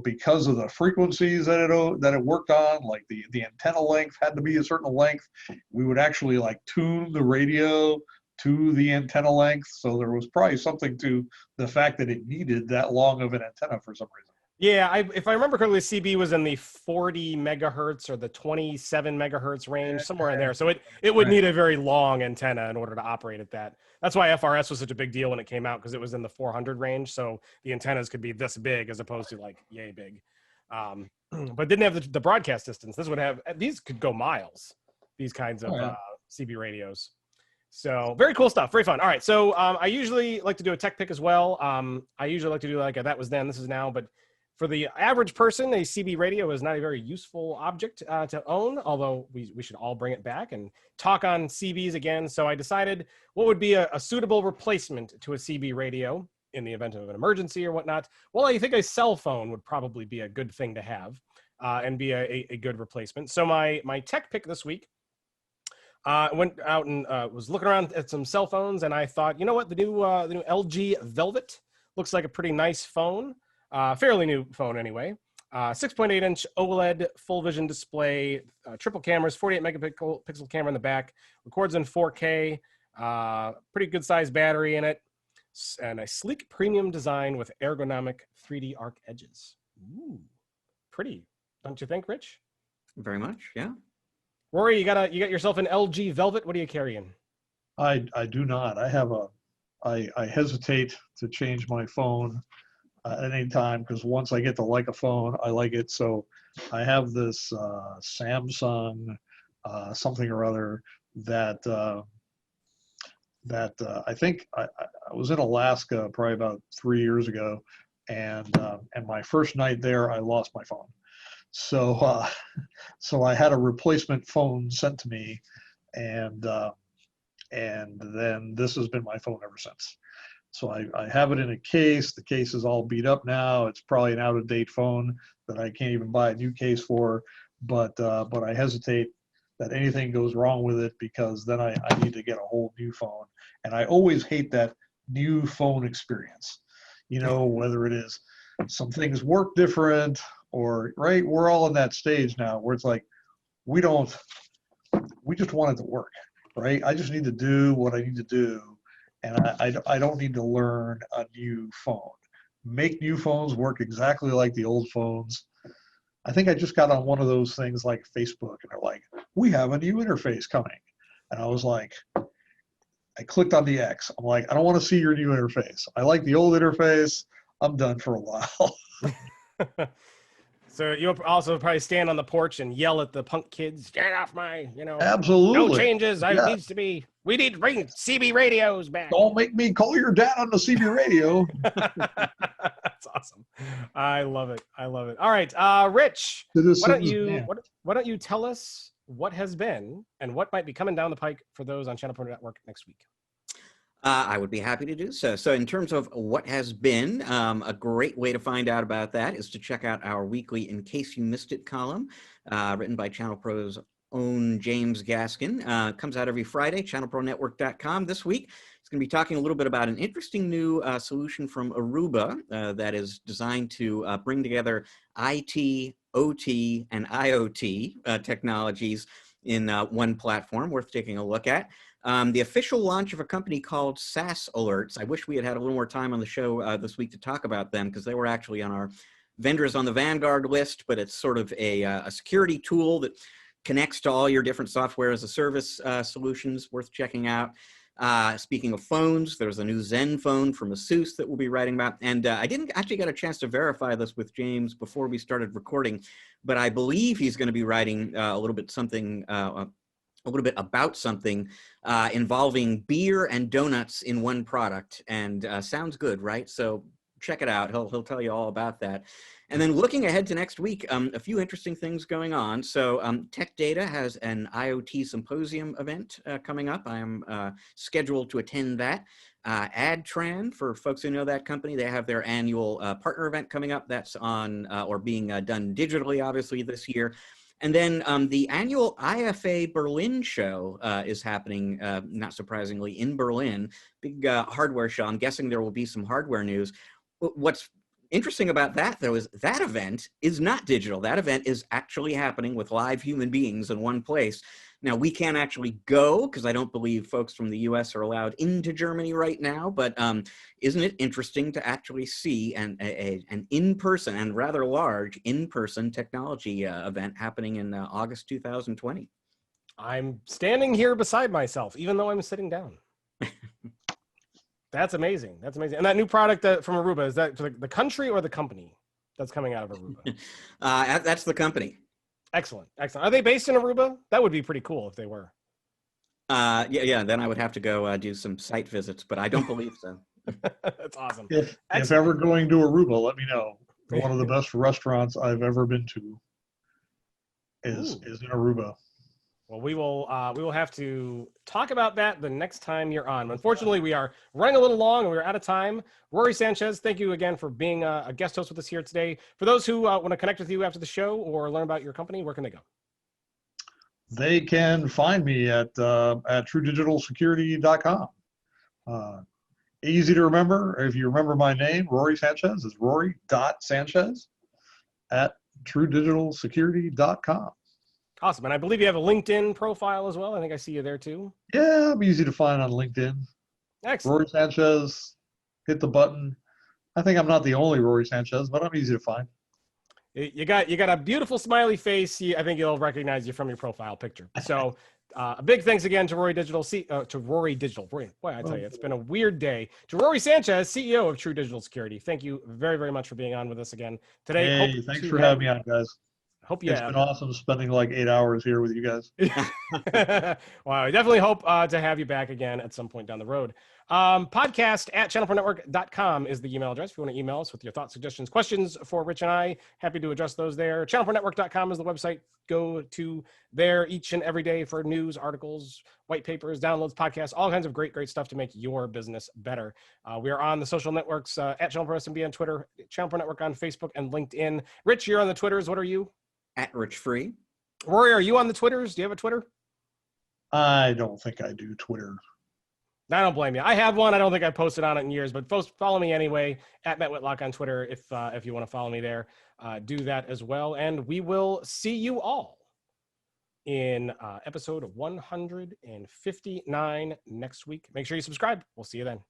S3: because of the frequencies that it worked on, like the antenna length had to be a certain length. We would actually like tune the radio to the antenna length. So there was probably something to the fact that it needed that long of an antenna for some reason.
S1: Yeah, if I remember correctly, CB was in the 40 megahertz or the 27 megahertz range, somewhere in there. So it would need a very long antenna in order to operate at that. That's why FRS was such a big deal when it came out, because it was in the 400 range. So the antennas could be this big as opposed to like yay big. But didn't have the broadcast distance. These could go miles, these kinds of CB radios. So very cool stuff, very fun. All right, so I usually like to do a tech pick as well. I usually like to do like a that was then, this is now, but for the average person, a CB radio is not a very useful object to own, although we should all bring it back and talk on CBs again. So I decided what would be a suitable replacement to a CB radio in the event of an emergency or whatnot. Well, I think a cell phone would probably be a good thing to have and be a good replacement. So my tech pick this week, went out and was looking around at some cell phones, and I thought, you know what, the new LG Velvet looks like a pretty nice phone. Fairly new phone anyway. 6.8-inch OLED full vision display, triple cameras, 48 megapixel camera in the back, records in 4K, pretty good sized battery in it, and a sleek premium design with ergonomic 3D arc edges. Ooh, pretty, don't you think, Rich?
S2: Very much, yeah.
S1: Rory, you got yourself an LG Velvet. What are you carrying?
S3: I do not. I hesitate to change my phone at any time, because once I get to like a phone, I like it. So I have this Samsung something or other that I think I was in Alaska probably about 3 years ago, and my first night there, I lost my phone. So so I had a replacement phone sent to me, and then this has been my phone ever since. So I have it in a case. The case is all beat up now. It's probably an out-of-date phone that I can't even buy a new case for. But I hesitate that anything goes wrong with it, because then I need to get a whole new phone. And I always hate that new phone experience. Whether it is some things work different, or, right, we're all in that stage now where it's like, we just want it to work, right? I just need to do what I need to do. And I don't need to learn a new phone. Make new phones work exactly like the old phones. I think I just got on one of those things like Facebook, and they're like, we have a new interface coming. And I was like, I clicked on the X. I'm like, I don't want to see your new interface. I like the old interface. I'm done for a while.
S1: So you'll also probably stand on the porch and yell at the punk kids, get off my,
S3: Absolutely.
S1: No changes. We need to bring CB radios back.
S3: Don't make me call your dad on the CB radio.
S1: That's awesome. I love it. All right, Rich, why don't you tell us what has been and what might be coming down the pike for those on ChannelPro Network next week?
S2: I would be happy to do so. So in terms of what has been, a great way to find out about that is to check out our weekly In Case You Missed It column, written by ChannelPro's own James Gaskin. Comes out every Friday, channelpronetwork.com. This week, it's going to be talking a little bit about an interesting new solution from Aruba that is designed to bring together IT, OT, and IoT technologies in one platform worth taking a look at. The official launch of a company called SaaS Alerts. I wish we had a little more time on the show this week to talk about them, because they were actually on our vendors on the Vanguard list, but it's sort of a security tool that connects to all your different software as a service solutions, worth checking out. Speaking of phones, there's a new Zen phone from Asus that we'll be writing about. And I didn't actually get a chance to verify this with James before we started recording, but I believe he's going to be writing a little bit about something involving beer and donuts in one product, and sounds good, right? So check it out. He'll tell you all about that. And then looking ahead to next week, a few interesting things going on. So Tech Data has an IoT symposium event coming up. I am scheduled to attend that. AdTran, for folks who know that company, they have their annual partner event coming up. That's on or being done digitally, obviously, this year. And then the annual IFA Berlin show is happening, not surprisingly, in Berlin. Big hardware show. I'm guessing there will be some hardware news. What's interesting about that, though, is that event is not digital. That event is actually happening with live human beings in one place. Now, we can't actually go because I don't believe folks from the US are allowed into Germany right now, but isn't it interesting to actually see an in-person and rather large in-person technology event happening in August 2020?
S1: I'm standing here beside myself, even though I'm sitting down. That's amazing. That's amazing. And that new product from Aruba, is that the country or the company that's coming out of Aruba?
S2: That's the company.
S1: Excellent. Excellent. Are they based in Aruba? That would be pretty cool if they were.
S2: Yeah. Then I would have to go do some site visits, but I don't believe so.
S1: That's awesome.
S3: If ever going to Aruba, let me know. One of the best restaurants I've ever been to is in Aruba.
S1: Well, we will have to talk about that the next time you're on. Unfortunately, we are running a little long and we're out of time. Rory Sanchez, thank you again for being a guest host with us here today. For those who want to connect with you after the show or learn about your company, where can they go?
S3: They can find me at truedigitalsecurity.com. Easy to remember. If you remember my name, Rory Sanchez, is Rory.Sanchez at truedigitalsecurity.com.
S1: Awesome. And I believe you have a LinkedIn profile as well. I think I see you there too.
S3: Yeah, I'm easy to find on LinkedIn.
S1: Excellent.
S3: Rory Sanchez, hit the button. I think I'm not the only Rory Sanchez, but I'm easy to find.
S1: You got a beautiful smiley face. I think you'll recognize you from your profile picture. So a big thanks again to Rory Digital, to Rory Digital. Boy, I tell you, it's been a weird day. To Rory Sanchez, CEO of True Digital Security. Thank you very, very much for being on with us again today.
S3: Hey, thanks for having me on, guys.
S1: Hope you
S3: It's been awesome spending like 8 hours here with you guys.
S1: Well, I definitely hope to have you back again at some point down the road. Podcast at channelpronetwork.com is the email address. If you want to email us with your thoughts, suggestions, questions for Rich and I, happy to address those there. Channelpronetwork.com is the website. Go to there each and every day for news, articles, white papers, downloads, podcasts, all kinds of great stuff to make your business better. We are on the social networks at ChannelPro SMB on Twitter, ChannelPro Network on Facebook and LinkedIn. Rich, you're on the Twitters. What are you?
S2: At Rich Free.
S1: Rory, are you on the Twitters? Do you have a Twitter?
S3: I don't think I do Twitter.
S1: I don't blame you. I have one. I don't think I posted on it in years, but follow me anyway at Matt Whitlock on Twitter. If you want to follow me there, do that as well. And we will see you all in episode 159 next week. Make sure you subscribe. We'll see you then.